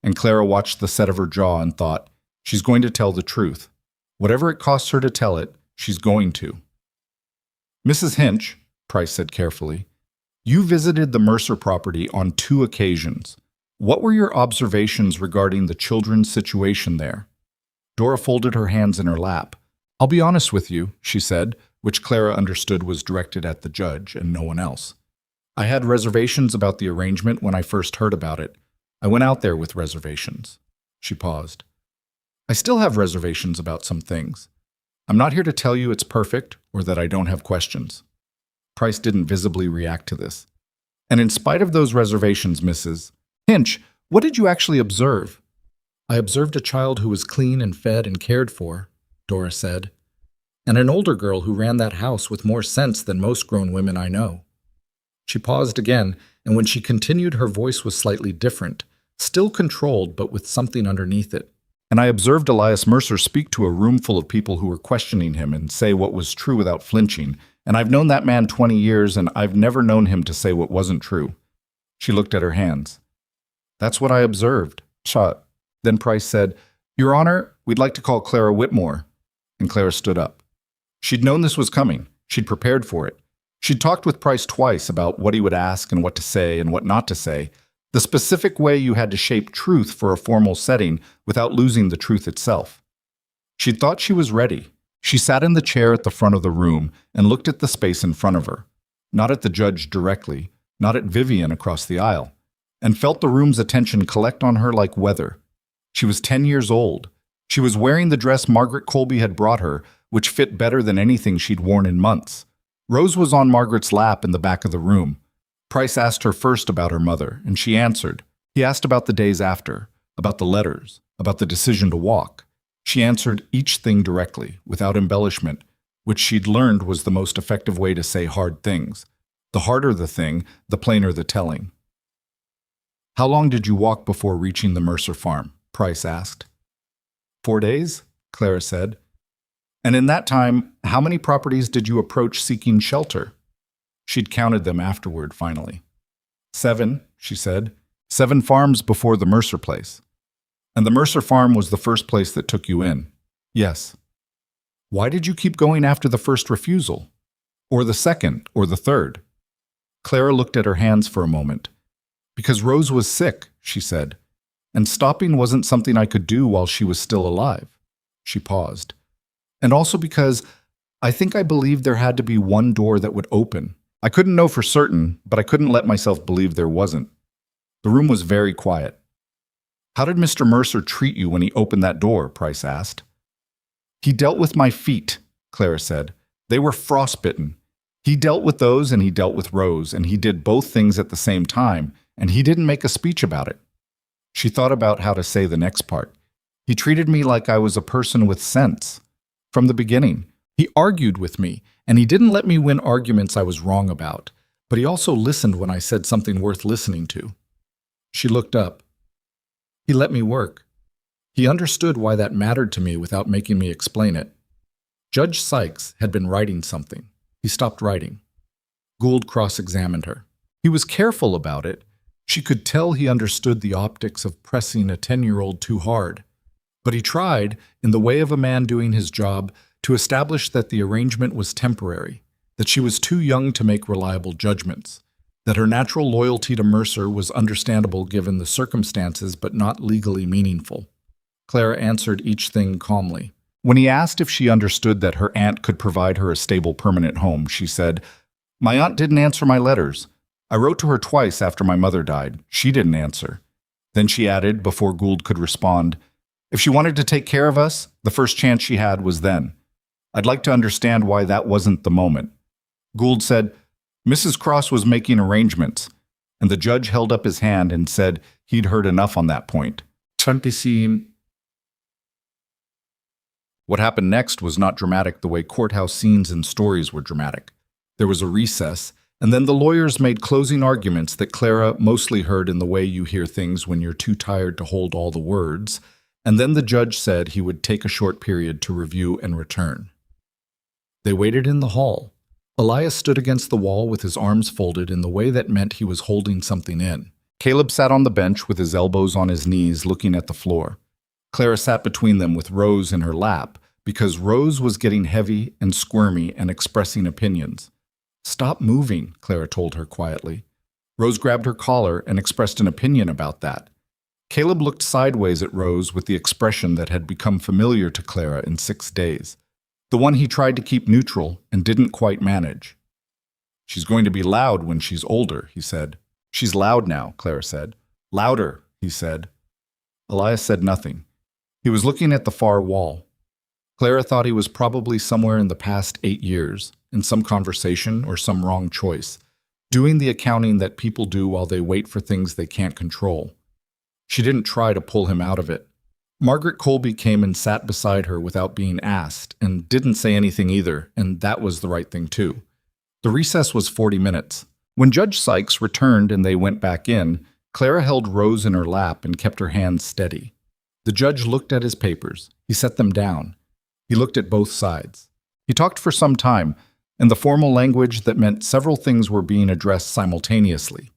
and Clara watched the set of her jaw and thought, she's going to tell the truth. Whatever it costs her to tell it, she's going to. Mrs. Hinch, Price said carefully, you visited the Mercer property on 2 occasions. What were your observations regarding the children's situation there? Dora folded her hands in her lap. I'll be honest with you, she said, which Clara understood was directed at the judge and no one else. I had reservations about the arrangement when I first heard about it. I went out there with reservations. She paused. I still have reservations about some things. I'm not here to tell you it's perfect or that I don't have questions. Price didn't visibly react to this. And in spite of those reservations, Mrs. Hinch, what did you actually observe? I observed a child who was clean and fed and cared for, Dora said, and an older girl who ran that house with more sense than most grown women I know. She paused again, and when she continued, her voice was slightly different, still controlled but with something underneath it. And I observed Elias Mercer speak to a room full of people who were questioning him and say what was true without flinching, and I've known that man 20 years, and I've never known him to say what wasn't true. She looked at her hands. That's what I observed. Then Price said, Your Honor, we'd like to call Clara Whitmore. And Clara stood up. She'd known this was coming. She'd prepared for it. She'd talked with Price twice about what he would ask and what to say and what not to say, the specific way you had to shape truth for a formal setting without losing the truth itself. She'd thought she was ready. She sat in the chair at the front of the room and looked at the space in front of her, not at the judge directly, not at Vivian across the aisle, and felt the room's attention collect on her like weather. She was 10 years old. She was wearing the dress Margaret Colby had brought her, which fit better than anything she'd worn in months. Rose was on Margaret's lap in the back of the room. Price asked her first about her mother, and she answered. He asked about the days after, about the letters, about the decision to walk. She answered each thing directly, without embellishment, which she'd learned was the most effective way to say hard things. The harder the thing, the plainer the telling. How long did you walk before reaching the Mercer farm? Price asked. 4 days, Clara said. And in that time, how many properties did you approach seeking shelter? She'd counted them afterward, finally. 7, she said. 7 farms before the Mercer place. And the Mercer farm was the first place that took you in. Yes. Why did you keep going after the first refusal? Or the second, or the third? Clara looked at her hands for a moment. Because Rose was sick, she said, and stopping wasn't something I could do while she was still alive. She paused. And also because I think I believed there had to be one door that would open. I couldn't know for certain, but I couldn't let myself believe there wasn't. The room was very quiet. How did Mr. Mercer treat you when he opened that door? Price asked. He dealt with my feet, Clara said. They were frostbitten. He dealt with those and he dealt with Rose, and he did both things at the same time, and he didn't make a speech about it. She thought about how to say the next part. He treated me like I was a person with sense. From the beginning, he argued with me, and he didn't let me win arguments I was wrong about, but he also listened when I said something worth listening to. She looked up. He let me work. He understood why that mattered to me without making me explain it. Judge Sykes had been writing something. He stopped writing. Gould cross-examined her. He was careful about it. She could tell he understood the optics of pressing a 10-year-old too hard. But he tried, in the way of a man doing his job, to establish that the arrangement was temporary, that she was too young to make reliable judgments, that her natural loyalty to Mercer was understandable given the circumstances but not legally meaningful. Clara answered each thing calmly. When he asked if she understood that her aunt could provide her a stable permanent home, she said, "My aunt didn't answer my letters. I wrote to her twice after my mother died. She didn't answer." Then she added, before Gould could respond, "If she wanted to take care of us, the first chance she had was then. I'd like to understand why that wasn't the moment." Gould said, "Mrs. Cross was making arrangements," and the judge held up his hand and said he'd heard enough on that point. What happened next was not dramatic the way courthouse scenes and stories were dramatic. There was a recess, and then the lawyers made closing arguments that Clara mostly heard in the way you hear things when you're too tired to hold all the words, and then the judge said he would take a short period to review and return. They waited in the hall. Elias stood against the wall with his arms folded in the way that meant he was holding something in. Caleb sat on the bench with his elbows on his knees looking at the floor. Clara sat between them with Rose in her lap because Rose was getting heavy and squirmy and expressing opinions. "Stop moving," Clara told her quietly. Rose grabbed her collar and expressed an opinion about that. Caleb looked sideways at Rose with the expression that had become familiar to Clara in 6 days, the one he tried to keep neutral and didn't quite manage. "She's going to be loud when she's older," he said. "She's loud now," Clara said. "Louder," he said. Elias said nothing. He was looking at the far wall. Clara thought he was probably somewhere in the past 8 years, in some conversation or some wrong choice, doing the accounting that people do while they wait for things they can't control. She didn't try to pull him out of it. Margaret Colby came and sat beside her without being asked, and didn't say anything either, and that was the right thing too. The recess was 40 minutes. When Judge Sykes returned and they went back in, Clara held Rose in her lap and kept her hands steady. The judge looked at his papers. He set them down. He looked at both sides. He talked for some time, in the formal language that meant several things were being addressed simultaneously.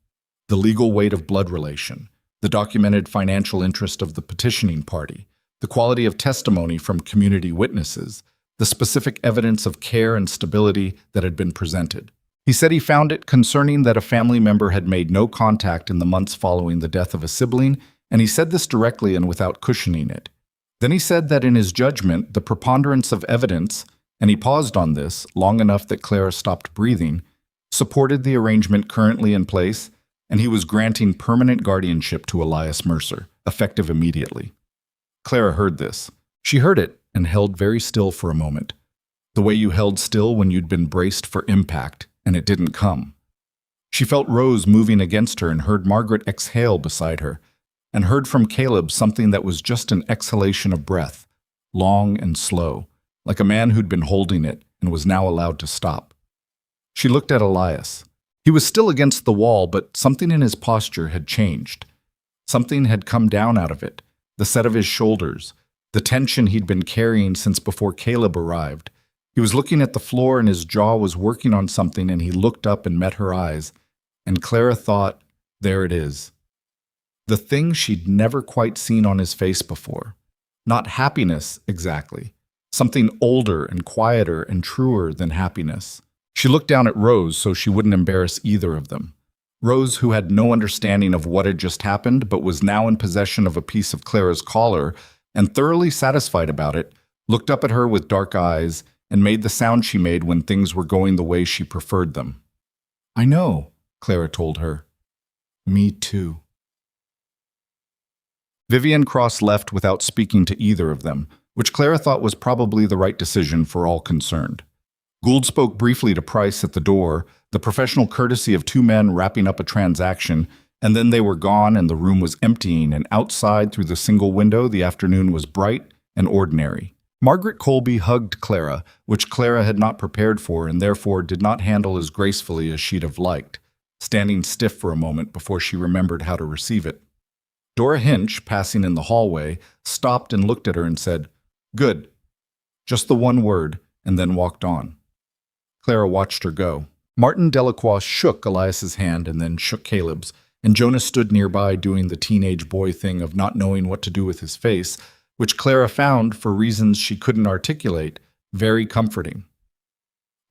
The legal weight of blood relation, the documented financial interest of the petitioning party, the quality of testimony from community witnesses, the specific evidence of care and stability that had been presented. He said he found it concerning that a family member had made no contact in the months following the death of a sibling, and he said this directly and without cushioning it. Then he said that in his judgment, the preponderance of evidence, and he paused on this long enough that Clara stopped breathing, supported the arrangement currently in place, and he was granting permanent guardianship to Elias Mercer, effective immediately. Clara heard this. She heard it and held very still for a moment, the way you held still when you'd been braced for impact and it didn't come. She felt Rose moving against her and heard Margaret exhale beside her, and heard from Caleb something that was just an exhalation of breath, long and slow, like a man who'd been holding it and was now allowed to stop. She looked at Elias. He was still against the wall, but something in his posture had changed. Something had come down out of it, the set of his shoulders, the tension he'd been carrying since before Caleb arrived. He was looking at the floor and his jaw was working on something, and he looked up and met her eyes, and Clara thought, there it is. The thing she'd never quite seen on his face before. Not happiness, exactly. Something older and quieter and truer than happiness. She looked down at Rose so she wouldn't embarrass either of them. Rose, who had no understanding of what had just happened but was now in possession of a piece of Clara's collar and thoroughly satisfied about it, looked up at her with dark eyes and made the sound she made when things were going the way she preferred them. "I know," Clara told her. "Me too." Vivian Cross left without speaking to either of them, which Clara thought was probably the right decision for all concerned. Gould spoke briefly to Price at the door, the professional courtesy of two men wrapping up a transaction, and then they were gone and the room was emptying, and outside through the single window the afternoon was bright and ordinary. Margaret Colby hugged Clara, which Clara had not prepared for and therefore did not handle as gracefully as she'd have liked, standing stiff for a moment before she remembered how to receive it. Dora Hinch, passing in the hallway, stopped and looked at her and said, "Good." Just the one word, and then walked on. Clara watched her go. Martin Delacroix shook Elias's hand and then shook Caleb's, and Jonas stood nearby doing the teenage boy thing of not knowing what to do with his face, which Clara found, for reasons she couldn't articulate, very comforting.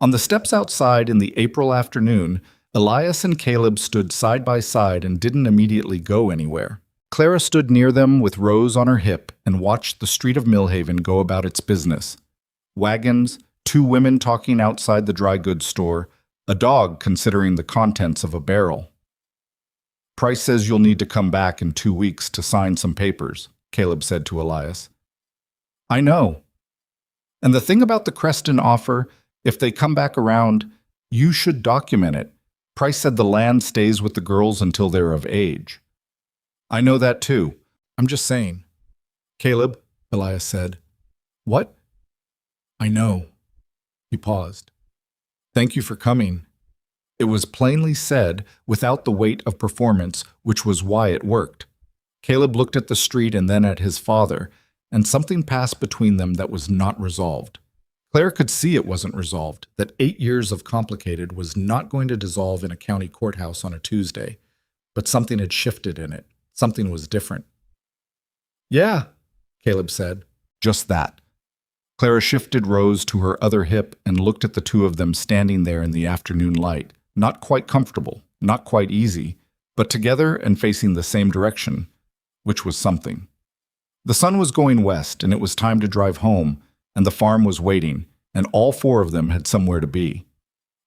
On the steps outside in the April afternoon, Elias and Caleb stood side by side and didn't immediately go anywhere. Clara stood near them with Rose on her hip and watched the street of Millhaven go about its business. Wagons, two women talking outside the dry goods store, a dog considering the contents of a barrel. "Price says you'll need to come back in 2 weeks to sign some papers," Caleb said to Elias. "I know. And the thing about the Creston offer, if they come back around, you should document it. Price said the land stays with the girls until they're of age." "I know that too. I'm just saying." "Caleb," Elias said. "What?" "I know." He paused. "Thank you for coming." It was plainly said, without the weight of performance, which was why it worked. Caleb looked at the street and then at his father, and something passed between them that was not resolved. Claire could see it wasn't resolved, that 8 years of complicated was not going to dissolve in a county courthouse on a Tuesday, but something had shifted in it. Something was different. "Yeah," Caleb said. Just that. Clara shifted Rose to her other hip and looked at the two of them standing there in the afternoon light, not quite comfortable, not quite easy, but together and facing the same direction, which was something. The sun was going west, and it was time to drive home, and the farm was waiting, and all four of them had somewhere to be.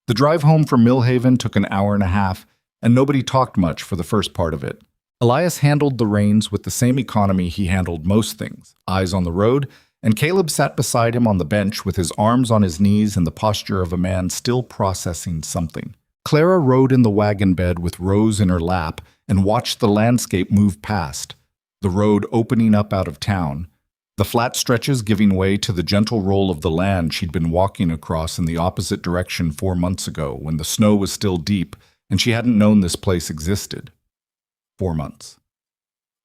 The drive home from Millhaven took an hour and a half, and nobody talked much for the first part of it. Elias handled the reins with the same economy he handled most things, eyes on the road, and Caleb sat beside him on the bench with his arms on his knees in the posture of a man still processing something. Clara rode in the wagon bed with Rose in her lap and watched the landscape move past, the road opening up out of town, the flat stretches giving way to the gentle roll of the land she'd been walking across in the opposite direction 4 months ago when the snow was still deep and she hadn't known this place existed. 4 months.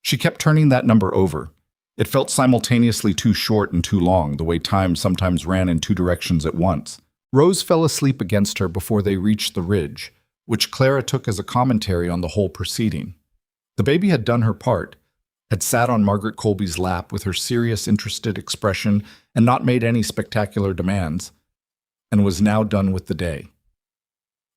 She kept turning that number over. It felt simultaneously too short and too long, the way time sometimes ran in 2 directions at once. Rose fell asleep against her before they reached the ridge, which Clara took as a commentary on the whole proceeding. The baby had done her part, had sat on Margaret Colby's lap with her serious, interested expression and not made any spectacular demands, and was now done with the day.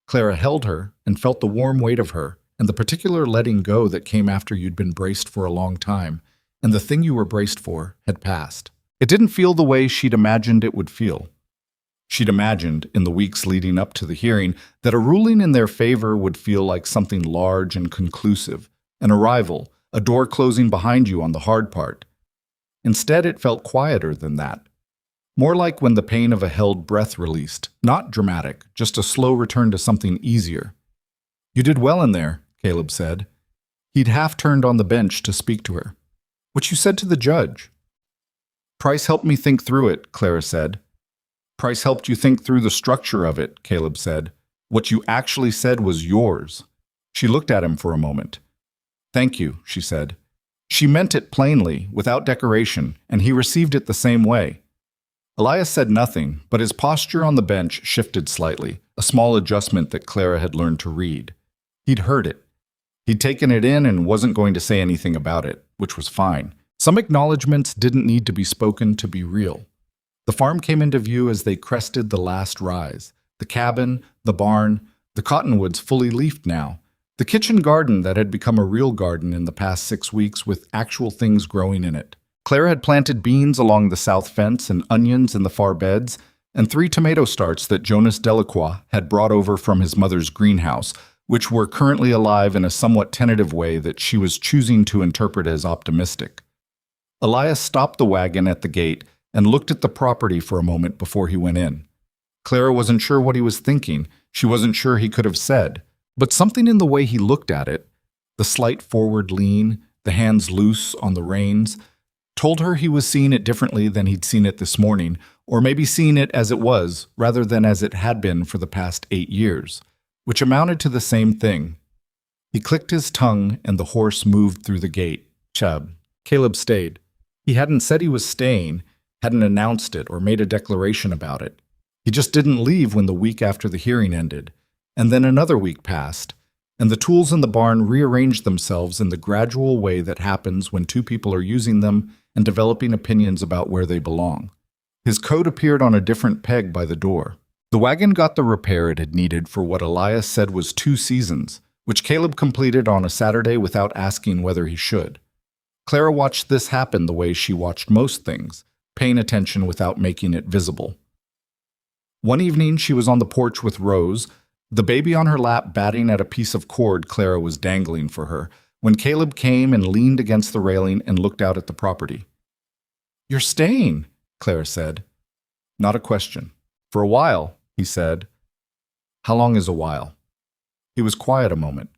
Clara held her and felt the warm weight of her, and the particular letting go that came after you'd been braced for a long time, and the thing you were braced for had passed. It didn't feel the way she'd imagined it would feel. She'd imagined, in the weeks leading up to the hearing, that a ruling in their favor would feel like something large and conclusive, an arrival, a door closing behind you on the hard part. Instead, it felt quieter than that. More like when the pain of a held breath released, not dramatic, just a slow return to something easier. "You did well in there," Caleb said. He'd half turned on the bench to speak to her. "What you said to the judge?" "Price helped me think through it," Clara said. "Price helped you think through the structure of it," Caleb said. "What you actually said was yours." She looked at him for a moment. "Thank you," she said. She meant it plainly, without decoration, and he received it the same way. Elias said nothing, but his posture on the bench shifted slightly, a small adjustment that Clara had learned to read. He'd heard it. He'd taken it in and wasn't going to say anything about it, which was fine. Some acknowledgments didn't need to be spoken to be real. The farm came into view as they crested the last rise. The cabin, the barn, the cottonwoods fully leafed now. The kitchen garden that had become a real garden in the past 6 weeks with actual things growing in it. Clara had planted beans along the south fence and onions in the far beds, and 3 tomato starts that Jonas Delacroix had brought over from his mother's greenhouse, which were currently alive in a somewhat tentative way that she was choosing to interpret as optimistic. Elias stopped the wagon at the gate and looked at the property for a moment before he went in. Clara wasn't sure what he was thinking. She wasn't sure he could have said. But something in the way he looked at it, the slight forward lean, the hands loose on the reins, told her he was seeing it differently than he'd seen it this morning, or maybe seeing it as it was, rather than as it had been for the past 8 years, which amounted to the same thing. He clicked his tongue and the horse moved through the gate. Chub. Caleb stayed. He hadn't said he was staying, hadn't announced it or made a declaration about it. He just didn't leave when the week after the hearing ended. And then another week passed, and the tools in the barn rearranged themselves in the gradual way that happens when two people are using them and developing opinions about where they belong. His coat appeared on a different peg by the door. The wagon got the repair it had needed for what Elias said was 2 seasons, which Caleb completed on a Saturday without asking whether he should. Clara watched this happen the way she watched most things, paying attention without making it visible. One evening she was on the porch with Rose, the baby on her lap batting at a piece of cord Clara was dangling for her, when Caleb came and leaned against the railing and looked out at the property. "You're staying," Clara said. Not a question. "For a while," he said. "How long is a while?" He was quiet a moment.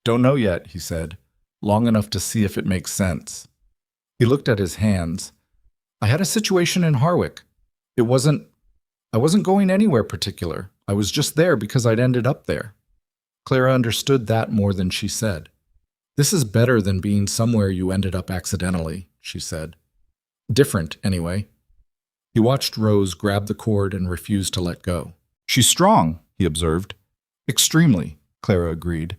"Don't know yet," he said. "Long enough to see if it makes sense." He looked at his hands. "I had a situation in Harwick. I wasn't going anywhere particular. I was just there because I'd ended up there." Clara understood that more than she said. "This is better than being somewhere you ended up accidentally," she said. "Different, anyway." He watched Rose grab the cord and refuse to let go. "She's strong," he observed. "Extremely," Clara agreed.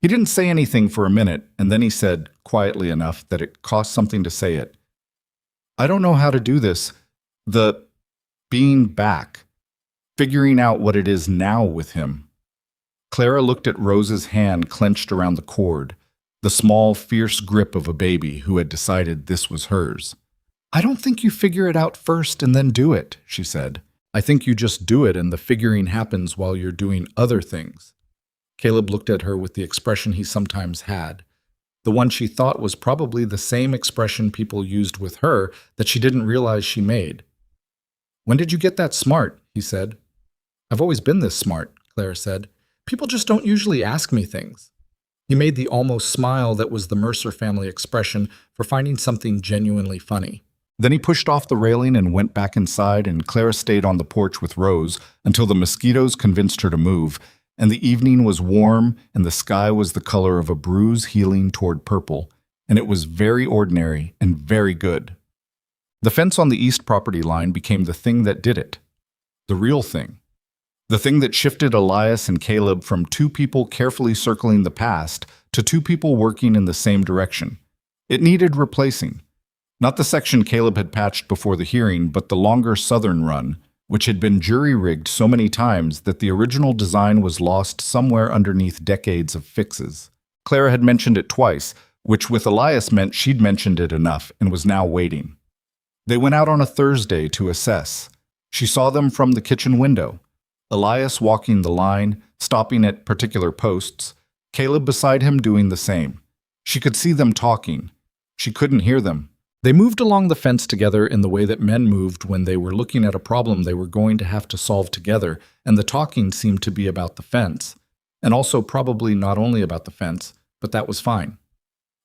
He didn't say anything for a minute, and then he said, quietly enough that it cost something to say it, "I don't know how to do this. The being back. Figuring out what it is now with him." Clara looked at Rose's hand clenched around the cord, the small, fierce grip of a baby who had decided this was hers. "I don't think you figure it out first and then do it," she said. "I think you just do it and the figuring happens while you're doing other things." Caleb looked at her with the expression he sometimes had, the one she thought was probably the same expression people used with her that she didn't realize she made. "When did you get that smart?" he said. "I've always been this smart," Clara said. "People just don't usually ask me things." He made the almost smile that was the Mercer family expression for finding something genuinely funny. Then he pushed off the railing and went back inside, and Clara stayed on the porch with Rose until the mosquitoes convinced her to move, and the evening was warm and the sky was the color of a bruise healing toward purple, and it was very ordinary and very good. The fence on the east property line became the thing that did it. The real thing. The thing that shifted Elias and Caleb from 2 people carefully circling the past to 2 people working in the same direction. It needed replacing. Not the section Caleb had patched before the hearing, but the longer southern run, which had been jury-rigged so many times that the original design was lost somewhere underneath decades of fixes. Clara had mentioned it twice, which with Elias meant she'd mentioned it enough and was now waiting. They went out on a Thursday to assess. She saw them from the kitchen window. Elias walking the line, stopping at particular posts, Caleb beside him doing the same. She could see them talking. She couldn't hear them. They moved along the fence together in the way that men moved when they were looking at a problem they were going to have to solve together, and the talking seemed to be about the fence, and also probably not only about the fence, but that was fine.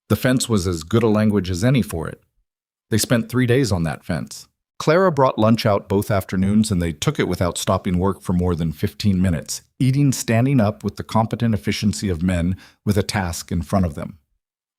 The fence was as good a language as any for it. They spent 3 days on that fence. Clara brought lunch out both afternoons, and they took it without stopping work for more than 15 minutes, eating standing up with the competent efficiency of men with a task in front of them.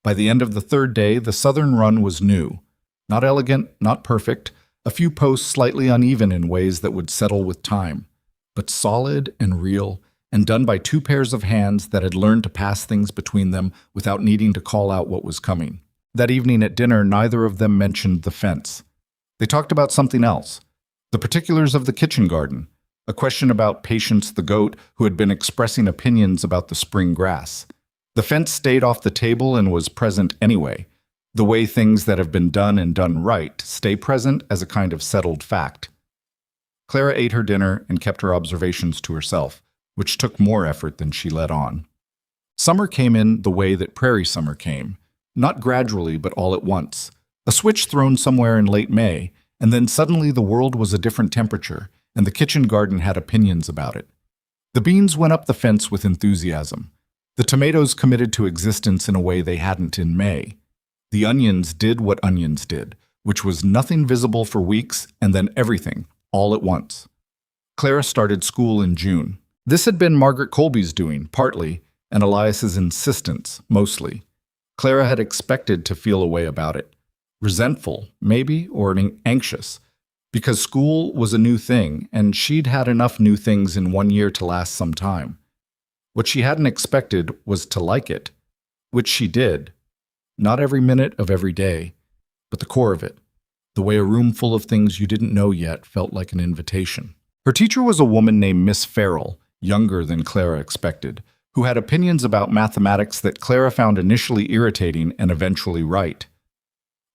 By the end of the 3rd day, the southern run was new. Not elegant, not perfect, a few posts slightly uneven in ways that would settle with time, but solid and real, and done by 2 pairs of hands that had learned to pass things between them without needing to call out what was coming. That evening at dinner, neither of them mentioned the fence. They talked about something else, the particulars of the kitchen garden, a question about Patience the goat who had been expressing opinions about the spring grass. The fence stayed off the table and was present anyway, the way things that have been done and done right stay present as a kind of settled fact. Clara ate her dinner and kept her observations to herself, which took more effort than she let on. Summer came in the way that prairie summer came, not gradually but all at once. A switch thrown somewhere in late May, and then suddenly the world was a different temperature, and the kitchen garden had opinions about it. The beans went up the fence with enthusiasm. The tomatoes committed to existence in a way they hadn't in May. The onions did what onions did, which was nothing visible for weeks and then everything, all at once. Clara started school in June. This had been Margaret Colby's doing, partly, and Elias's insistence, mostly. Clara had expected to feel a way about it. Resentful, maybe, or anxious, because school was a new thing, and she'd had enough new things in 1 year to last some time. What she hadn't expected was to like it, which she did. Not every minute of every day, but the core of it, the way a room full of things you didn't know yet felt like an invitation. Her teacher was a woman named Miss Farrell, younger than Clara expected, who had opinions about mathematics that Clara found initially irritating and eventually right.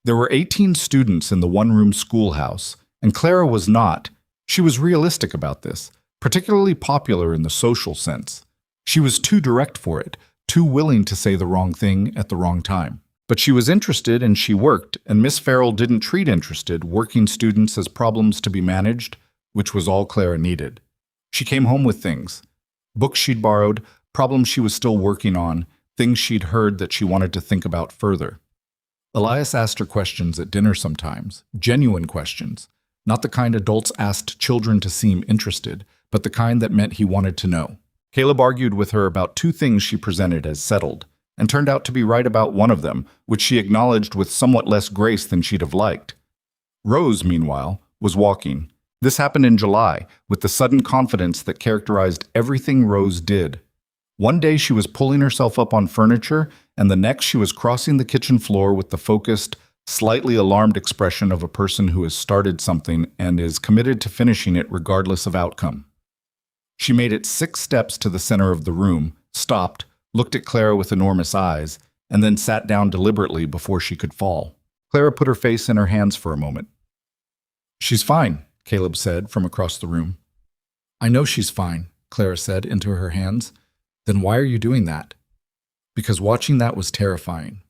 There were 18 students in the one-room schoolhouse, and Clara was not. She was realistic about this, particularly popular in the social sense. She was too direct for it, too willing to say the wrong thing at the wrong time. But she was interested and she worked, and Miss Farrell didn't treat interested, working students as problems to be managed, which was all Clara needed. She came home with things. Books she'd borrowed, problems she was still working on, things she'd heard that she wanted to think about further. Elias asked her questions at dinner sometimes, genuine questions, not the kind adults asked children to seem interested, but the kind that meant he wanted to know. Caleb argued with her about 2 things she presented as settled, and turned out to be right about one of them, which she acknowledged with somewhat less grace than she'd have liked. Rose, meanwhile, was walking. This happened in July, with the sudden confidence that characterized everything Rose did. One day she was pulling herself up on furniture, and the next she was crossing the kitchen floor with the focused, slightly alarmed expression of a person who has started something and is committed to finishing it regardless of outcome. She made it 6 steps to the center of the room, stopped, looked at Clara with enormous eyes, and then sat down deliberately before she could fall. Clara put her face in her hands for a moment. "She's fine," Caleb said from across the room. "I know she's fine," Clara said into her hands. "Then why are you doing that?" "Because watching that was terrifying."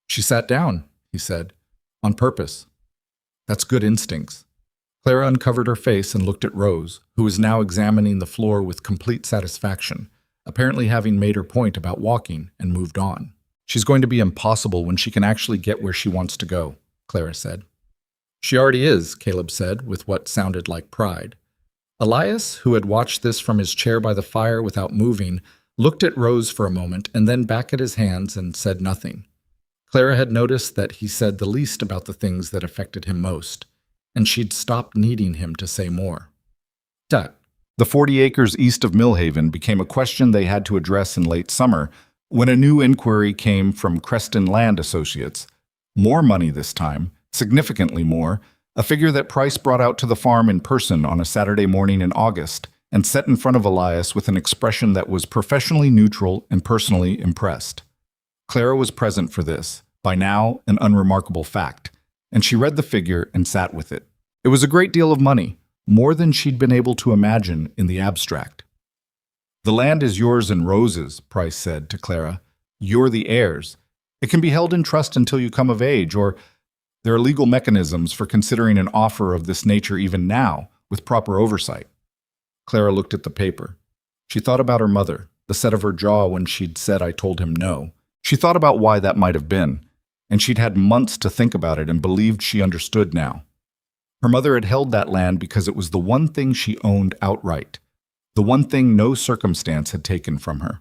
"She sat down," he said, "on purpose. That's good instincts." Clara uncovered her face and looked at Rose, who was now examining the floor with complete satisfaction, apparently having made her point about walking and moved on. "She's going to be impossible when she can actually get where she wants to go," Clara said. "She already is," Caleb said, with what sounded like pride. Elias, who had watched this from his chair by the fire without moving, looked at Rose for a moment and then back at his hands and said nothing. Clara had noticed that he said the least about the things that affected him most, and she'd stopped needing him to say more. The 40 acres east of Millhaven became a question they had to address in late summer when a new inquiry came from Creston Land Associates. More money this time, significantly more, a figure that Price brought out to the farm in person on a Saturday morning in August and set in front of Elias with an expression that was professionally neutral and personally impressed. Clara was present for this, by now an unremarkable fact, and she read the figure and sat with it. It was a great deal of money, more than she'd been able to imagine in the abstract. "The land is yours and Rose's," Price said to Clara. "You're the heirs. It can be held in trust until you come of age, or there are legal mechanisms for considering an offer of this nature even now, with proper oversight." Clara looked at the paper. She thought about her mother, the set of her jaw when she'd said, "I told him no." She thought about why that might have been, and she'd had months to think about it and believed she understood now. Her mother had held that land because it was the one thing she owned outright, the one thing no circumstance had taken from her.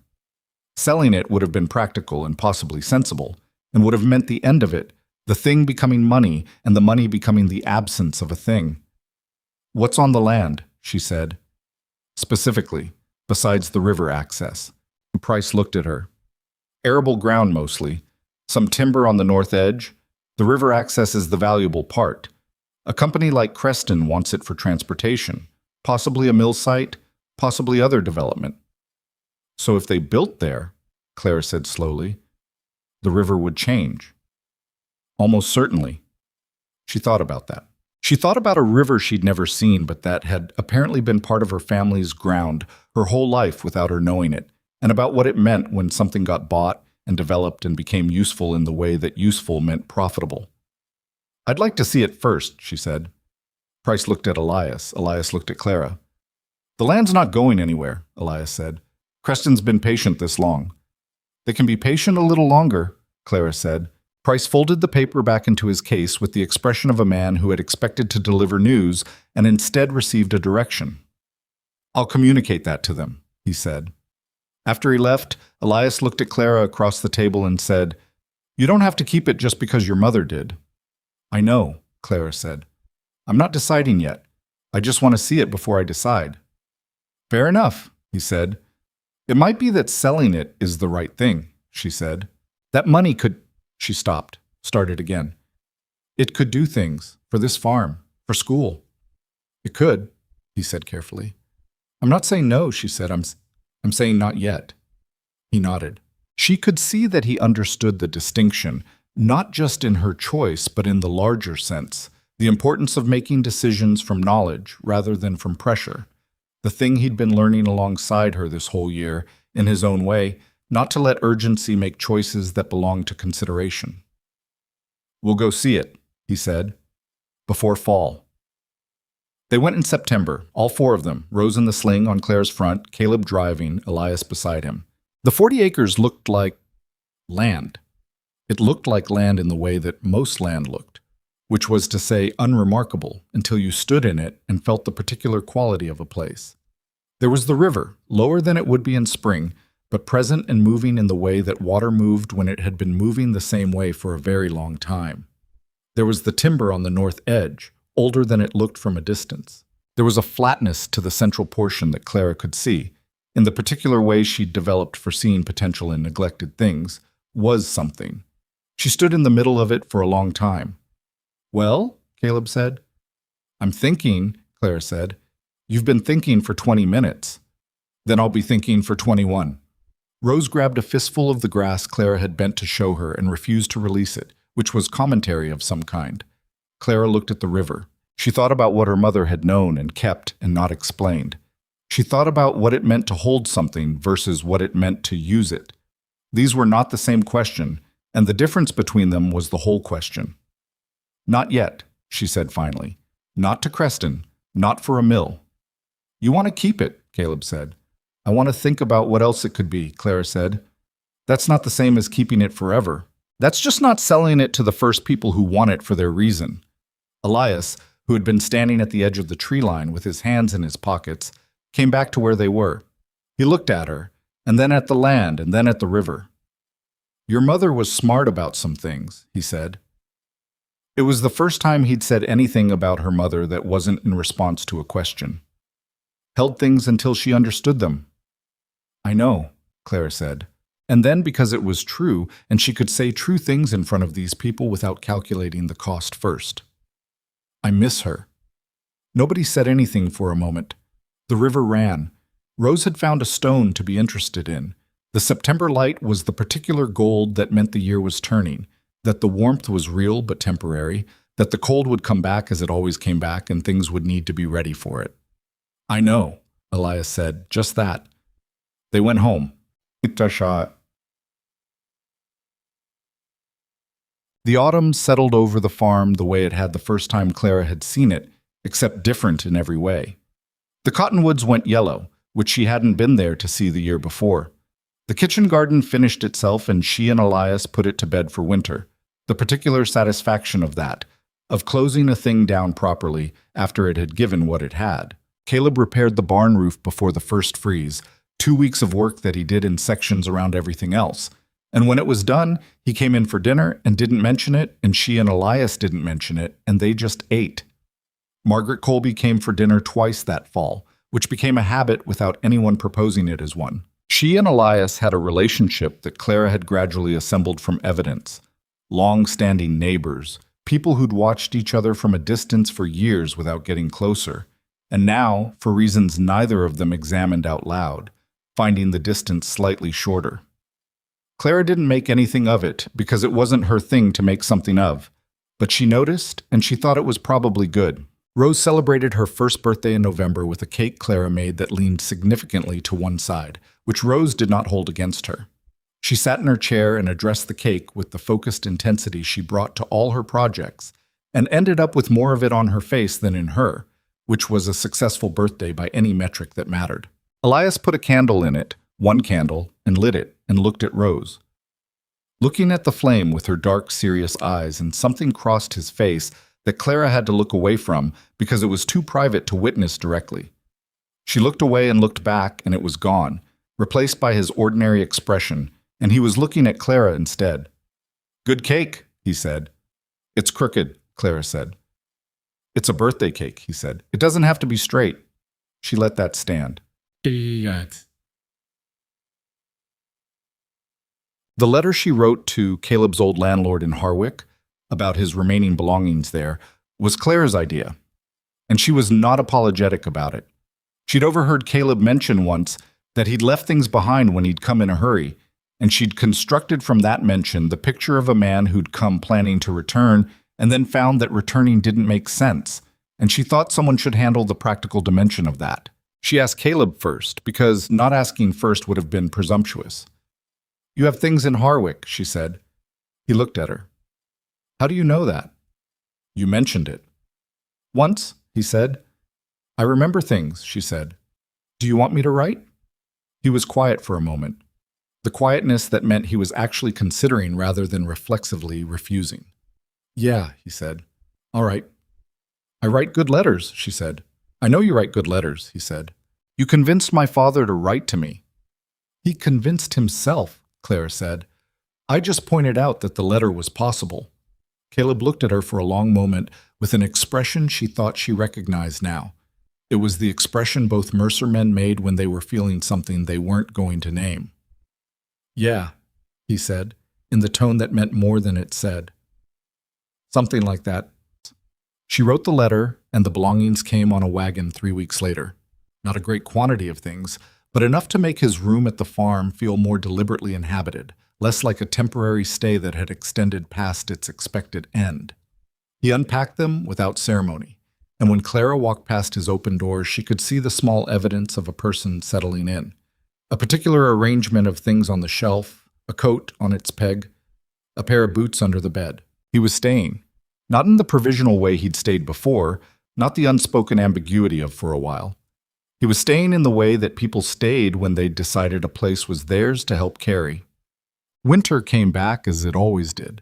Selling it would have been practical and possibly sensible, and would have meant the end of it, the thing becoming money and the money becoming the absence of a thing. "What's on the land?" she said. "Specifically, besides the river access." Price looked at her. "Arable ground mostly. Some timber on the north edge. The river access is the valuable part. A company like Creston wants it for transportation, possibly a mill site, possibly other development." "So if they built there," Clara said slowly, "the river would change." "Almost certainly." She thought about that. She thought about a river she'd never seen, but that had apparently been part of her family's ground her whole life without her knowing it, and about what it meant when something got bought and developed and became useful in the way that useful meant profitable. "I'd like to see it first," she said. Price looked at Elias. Elias looked at Clara. The land's not going anywhere, Elias said. Creston's been patient this long. They can be patient a little longer, Clara said. Price folded the paper back into his case with the expression of a man who had expected to deliver news and instead received a direction. I'll communicate that to them, he said. After he left, Elias looked at Clara across the table and said, You don't have to keep it just because your mother did. I know, Clara said. I'm not deciding yet. I just want to see it before I decide. Fair enough, he said. It might be that selling it is the right thing, she said. That money could... She stopped, started again. It could do things, for this farm, for school. It could, he said carefully. I'm not saying no, she said. I'm saying not yet. He nodded. She could see that he understood the distinction, not just in her choice, but in the larger sense, the importance of making decisions from knowledge rather than from pressure. The thing he'd been learning alongside her this whole year, in his own way, not to let urgency make choices that belong to consideration. We'll go see it, he said, before fall. They went in September, all four of them, Rose in the sling on Claire's front, Caleb driving, Elias beside him. The 40 acres looked like land. It looked like land in the way that most land looked, which was to say unremarkable until you stood in it and felt the particular quality of a place. There was the river, lower than it would be in spring, but present and moving in the way that water moved when it had been moving the same way for a very long time. There was the timber on the north edge, older than it looked from a distance. There was a flatness to the central portion that Clara could see, in the particular way she'd developed for seeing potential in neglected things, was something. She stood in the middle of it for a long time. Well, Caleb said. I'm thinking, Clara said. You've been thinking for 20 minutes. Then I'll be thinking for 21. Rose grabbed a fistful of the grass Clara had bent to show her and refused to release it, which was commentary of some kind. Clara looked at the river. She thought about what her mother had known and kept and not explained. She thought about what it meant to hold something versus what it meant to use it. These were not the same question, and the difference between them was the whole question. Not yet, she said finally. Not to Creston, not for a mill. You want to keep it, Caleb said. I want to think about what else it could be, Clara said. That's not the same as keeping it forever. That's just not selling it to the first people who want it for their reason. Elias, who had been standing at the edge of the tree line with his hands in his pockets, came back to where they were. He looked at her, and then at the land, and then at the river. Your mother was smart about some things, he said. It was the first time he'd said anything about her mother that wasn't in response to a question. Held things until she understood them. I know, Clara said. And then because it was true, and she could say true things in front of these people without calculating the cost first. I miss her. Nobody said anything for a moment. The river ran. Rose had found a stone to be interested in. The September light was the particular gold that meant the year was turning, that the warmth was real but temporary, that the cold would come back as it always came back and things would need to be ready for it. I know, Elias said, just that. They went home. The autumn settled over the farm the way it had the first time Clara had seen it, except different in every way. The cottonwoods went yellow, which she hadn't been there to see the year before. The kitchen garden finished itself and she and Elias put it to bed for winter. The particular satisfaction of that, of closing a thing down properly after it had given what it had. Caleb repaired the barn roof before the first freeze, 2 weeks of work that he did in sections around everything else. And when it was done, he came in for dinner and didn't mention it, and she and Elias didn't mention it, and they just ate. Margaret Colby came for dinner twice that fall, which became a habit without anyone proposing it as one. She and Elias had a relationship that Clara had gradually assembled from evidence. Long-standing neighbors, people who'd watched each other from a distance for years without getting closer, and now, for reasons neither of them examined out loud, finding the distance slightly shorter. Clara didn't make anything of it because it wasn't her thing to make something of, but she noticed and she thought it was probably good. Rose celebrated her first birthday in November with a cake Clara made that leaned significantly to one side, which Rose did not hold against her. She sat in her chair and addressed the cake with the focused intensity she brought to all her projects, and ended up with more of it on her face than in her, which was a successful birthday by any metric that mattered. Elias put a candle in it, one candle, and lit it, and looked at Rose. Looking at the flame with her dark, serious eyes, and something crossed his face that Clara had to look away from because it was too private to witness directly. She looked away and looked back, and it was gone, replaced by his ordinary expression, and he was looking at Clara instead. "Good cake," he said. "It's crooked," Clara said. "It's a birthday cake," he said. "It doesn't have to be straight." She let that stand. Shit. The letter she wrote to Caleb's old landlord in Harwick about his remaining belongings there was Claire's idea, and she was not apologetic about it. She'd overheard Caleb mention once that he'd left things behind when he'd come in a hurry, and she'd constructed from that mention the picture of a man who'd come planning to return and then found that returning didn't make sense, and she thought someone should handle the practical dimension of that. She asked Caleb first, because not asking first would have been presumptuous. "You have things in Harwick," she said. He looked at her. "How do you know that?" "You mentioned it." "Once," he said. "I remember things," she said. "Do you want me to write?" He was quiet for a moment, the quietness that meant he was actually considering rather than reflexively refusing. "Yeah," he said. "All right." "I write good letters," she said. "I know you write good letters," he said. "You convinced my father to write to me." "He convinced himself," Clara said. "I just pointed out that the letter was possible." Caleb looked at her for a long moment with an expression she thought she recognized now. It was the expression both Mercer men made when they were feeling something they weren't going to name. "Yeah," he said, in the tone that meant more than it said. "Something like that." She wrote the letter, and the belongings came on a wagon 3 weeks later. Not a great quantity of things, but enough to make his room at the farm feel more deliberately inhabited, less like a temporary stay that had extended past its expected end. He unpacked them without ceremony, and when Clara walked past his open door, she could see the small evidence of a person settling in. A particular arrangement of things on the shelf, a coat on its peg, a pair of boots under the bed. He was staying. Not in the provisional way he'd stayed before, not the unspoken ambiguity of for a while. He was staying in the way that people stayed when they decided a place was theirs to help carry. Winter came back as it always did.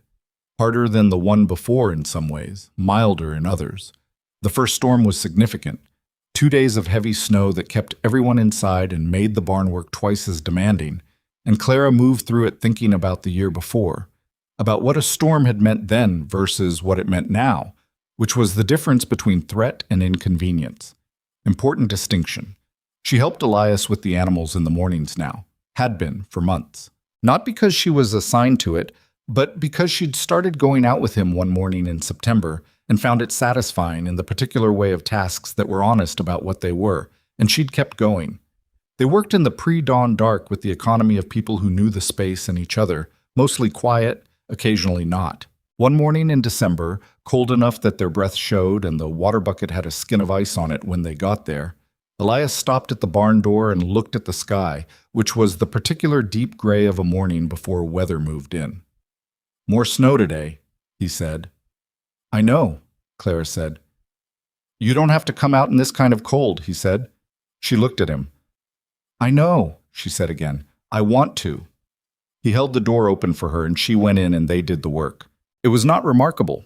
Harder than the one before in some ways, milder in others. The first storm was significant. 2 days of heavy snow that kept everyone inside and made the barn work twice as demanding, and Clara moved through it thinking about the year before, about what a storm had meant then versus what it meant now, which was the difference between threat and inconvenience. Important distinction. She helped Elias with the animals in the mornings now, had been for months. Not because she was assigned to it, but because she'd started going out with him one morning in September and found it satisfying in the particular way of tasks that were honest about what they were, and she'd kept going. They worked in the pre-dawn dark with the economy of people who knew the space and each other, mostly quiet, occasionally not. One morning in December, cold enough that their breath showed and the water bucket had a skin of ice on it when they got there, Elias stopped at the barn door and looked at the sky, which was the particular deep gray of a morning before weather moved in. "More snow today," he said. "I know," Clara said. "You don't have to come out in this kind of cold," he said. She looked at him. "I know," she said again. "I want to." He held the door open for her and she went in and they did the work. It was not remarkable.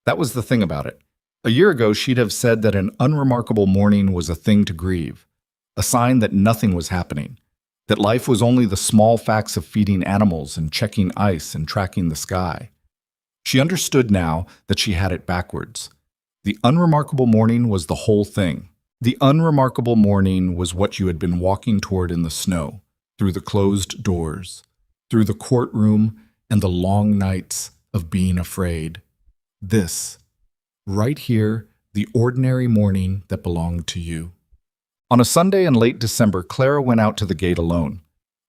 That was the thing about it. A year ago, she'd have said that an unremarkable morning was a thing to grieve, a sign that nothing was happening, that life was only the small facts of feeding animals and checking ice and tracking the sky. She understood now that she had it backwards. The unremarkable morning was the whole thing. The unremarkable morning was what you had been walking toward in the snow, through the closed doors, through the courtroom and the long nights of being afraid. This, right here, the ordinary morning that belonged to you. On a Sunday in late December, Clara went out to the gate alone.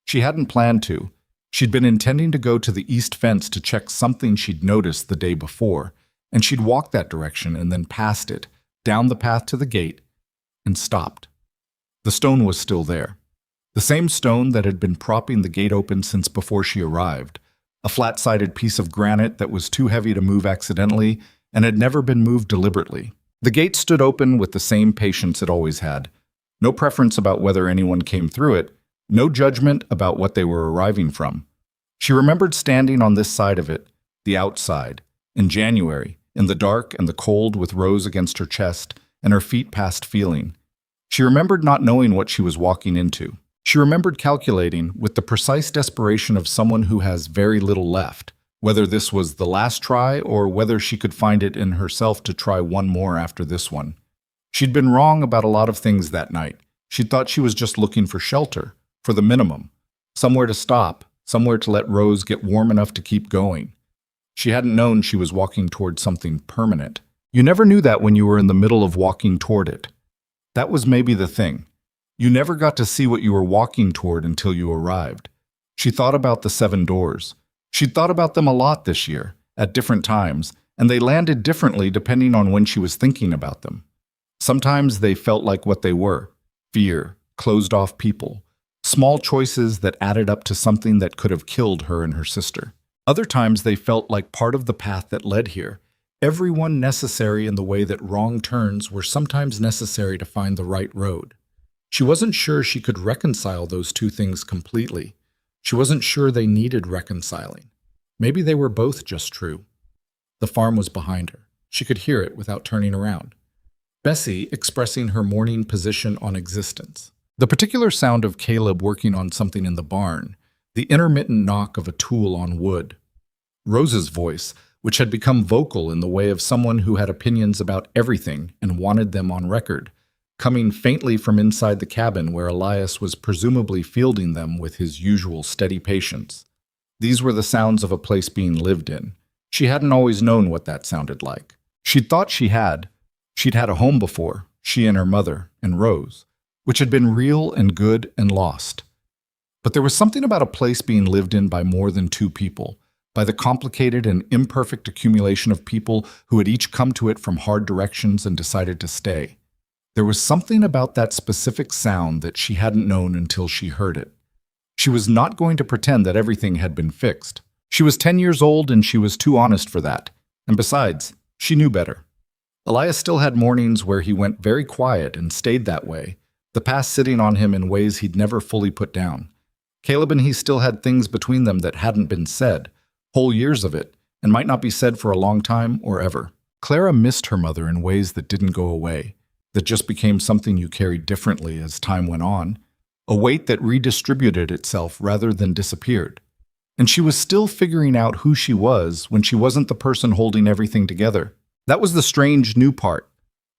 She hadn't planned to. She'd been intending to go to the east fence to check something she'd noticed the day before, and she'd walked that direction and then past it, down the path to the gate, and stopped. The stone was still there. The same stone that had been propping the gate open since before she arrived. A flat-sided piece of granite that was too heavy to move accidentally and had never been moved deliberately. The gate stood open with the same patience it always had. No preference about whether anyone came through it, no judgment about what they were arriving from. She remembered standing on this side of it, the outside, in January, in the dark and the cold with Rose against her chest and her feet past feeling. She remembered not knowing what she was walking into. She remembered calculating, with the precise desperation of someone who has very little left, whether this was the last try or whether she could find it in herself to try one more after this one. She'd been wrong about a lot of things that night. She'd thought she was just looking for shelter, for the minimum, somewhere to stop, somewhere to let Rose get warm enough to keep going. She hadn't known she was walking toward something permanent. You never knew that when you were in the middle of walking toward it. That was maybe the thing. You never got to see what you were walking toward until you arrived. She thought about the 7 doors. She'd thought about them a lot this year, at different times, and they landed differently depending on when she was thinking about them. Sometimes they felt like what they were: fear, closed-off people, small choices that added up to something that could have killed her and her sister. Other times they felt like part of the path that led here, every one necessary in the way that wrong turns were sometimes necessary to find the right road. She wasn't sure she could reconcile those two things completely. She wasn't sure they needed reconciling. Maybe they were both just true. The farm was behind her. She could hear it without turning around. Bessie expressing her morning position on existence. The particular sound of Caleb working on something in the barn, the intermittent knock of a tool on wood. Rose's voice, which had become vocal in the way of someone who had opinions about everything and wanted them on record, coming faintly from inside the cabin where Elias was presumably fielding them with his usual steady patience. These were the sounds of a place being lived in. She hadn't always known what that sounded like. She'd thought she had. She'd had a home before, she and her mother, and Rose, which had been real and good and lost. But there was something about a place being lived in by more than 2 people, by the complicated and imperfect accumulation of people who had each come to it from hard directions and decided to stay. There was something about that specific sound that she hadn't known until she heard it. She was not going to pretend that everything had been fixed. She was 10 years old and she was too honest for that. And besides, she knew better. Elias still had mornings where he went very quiet and stayed that way, the past sitting on him in ways he'd never fully put down. Caleb and he still had things between them that hadn't been said, whole years of it, and might not be said for a long time or ever. Clara missed her mother in ways that didn't go away, that just became something you carried differently as time went on, a weight that redistributed itself rather than disappeared. And she was still figuring out who she was when she wasn't the person holding everything together. That was the strange new part.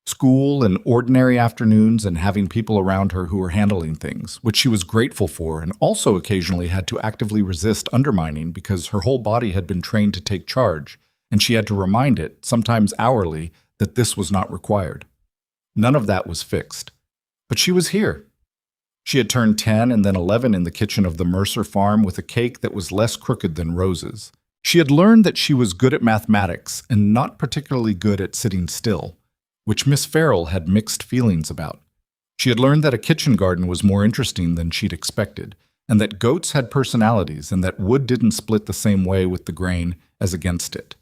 School and ordinary afternoons and having people around her who were handling things, which she was grateful for and also occasionally had to actively resist undermining because her whole body had been trained to take charge, and she had to remind it, sometimes hourly, that this was not required. None of that was fixed. But she was here. She had turned 10 and then 11 in the kitchen of the Mercer farm with a cake that was less crooked than Rose's. She had learned that she was good at mathematics and not particularly good at sitting still, which Miss Farrell had mixed feelings about. She had learned that a kitchen garden was more interesting than she'd expected, and that goats had personalities and that wood didn't split the same way with the grain as against it.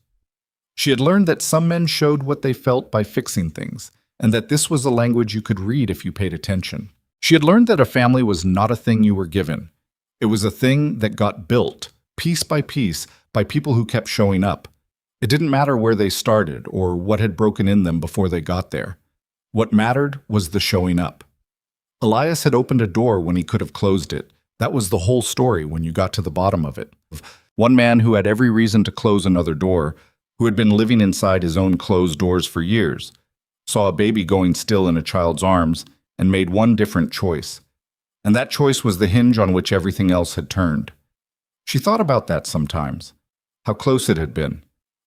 She had learned that some men showed what they felt by fixing things, and that this was a language you could read if you paid attention. She had learned that a family was not a thing you were given. It was a thing that got built, piece by piece, by people who kept showing up. It didn't matter where they started or what had broken in them before they got there. What mattered was the showing up. Elias had opened a door when he could have closed it. That was the whole story when you got to the bottom of it. One man who had every reason to close another door, who had been living inside his own closed doors for years, saw a baby going still in a child's arms and made one different choice. And that choice was the hinge on which everything else had turned. She thought about that sometimes, how close it had been,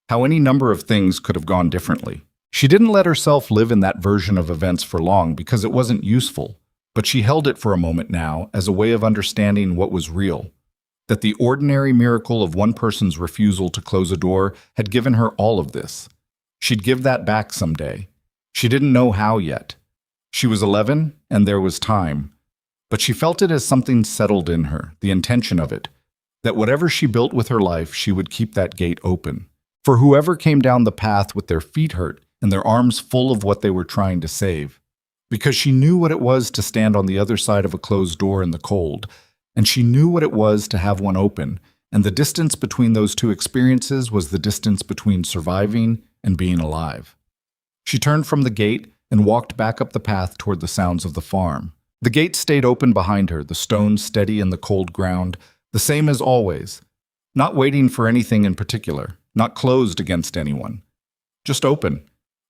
how any number of things could have gone differently. She didn't let herself live in that version of events for long because it wasn't useful, but she held it for a moment now as a way of understanding what was real, that the ordinary miracle of one person's refusal to close a door had given her all of this. She'd give that back someday. She didn't know how yet. She was 11, and there was time, but she felt it as something settled in her, the intention of it, that whatever she built with her life, she would keep that gate open, For whoever came down the path with their feet hurt and their arms full of what they were trying to save. Because she knew what it was to stand on the other side of a closed door in the cold, and she knew what it was to have one open, and the distance between those two experiences was the distance between surviving and being alive. She turned from the gate and walked back up the path toward the sounds of the farm. The gate stayed open behind her, the stones steady in the cold ground, the same as always, not waiting for anything in particular, not closed against anyone, just open,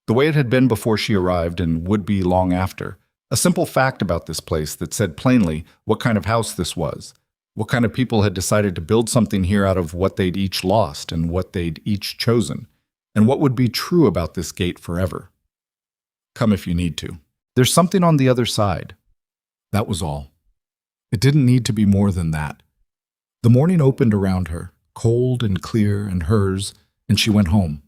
the way it had been before she arrived and would be long after. A simple fact about this place that said plainly what kind of house this was, what kind of people had decided to build something here out of what they'd each lost and what they'd each chosen, and what would be true about this gate forever. Come if you need to. There's something on the other side. That was all. It didn't need to be more than that. The morning opened around her, cold and clear and hers, and she went home.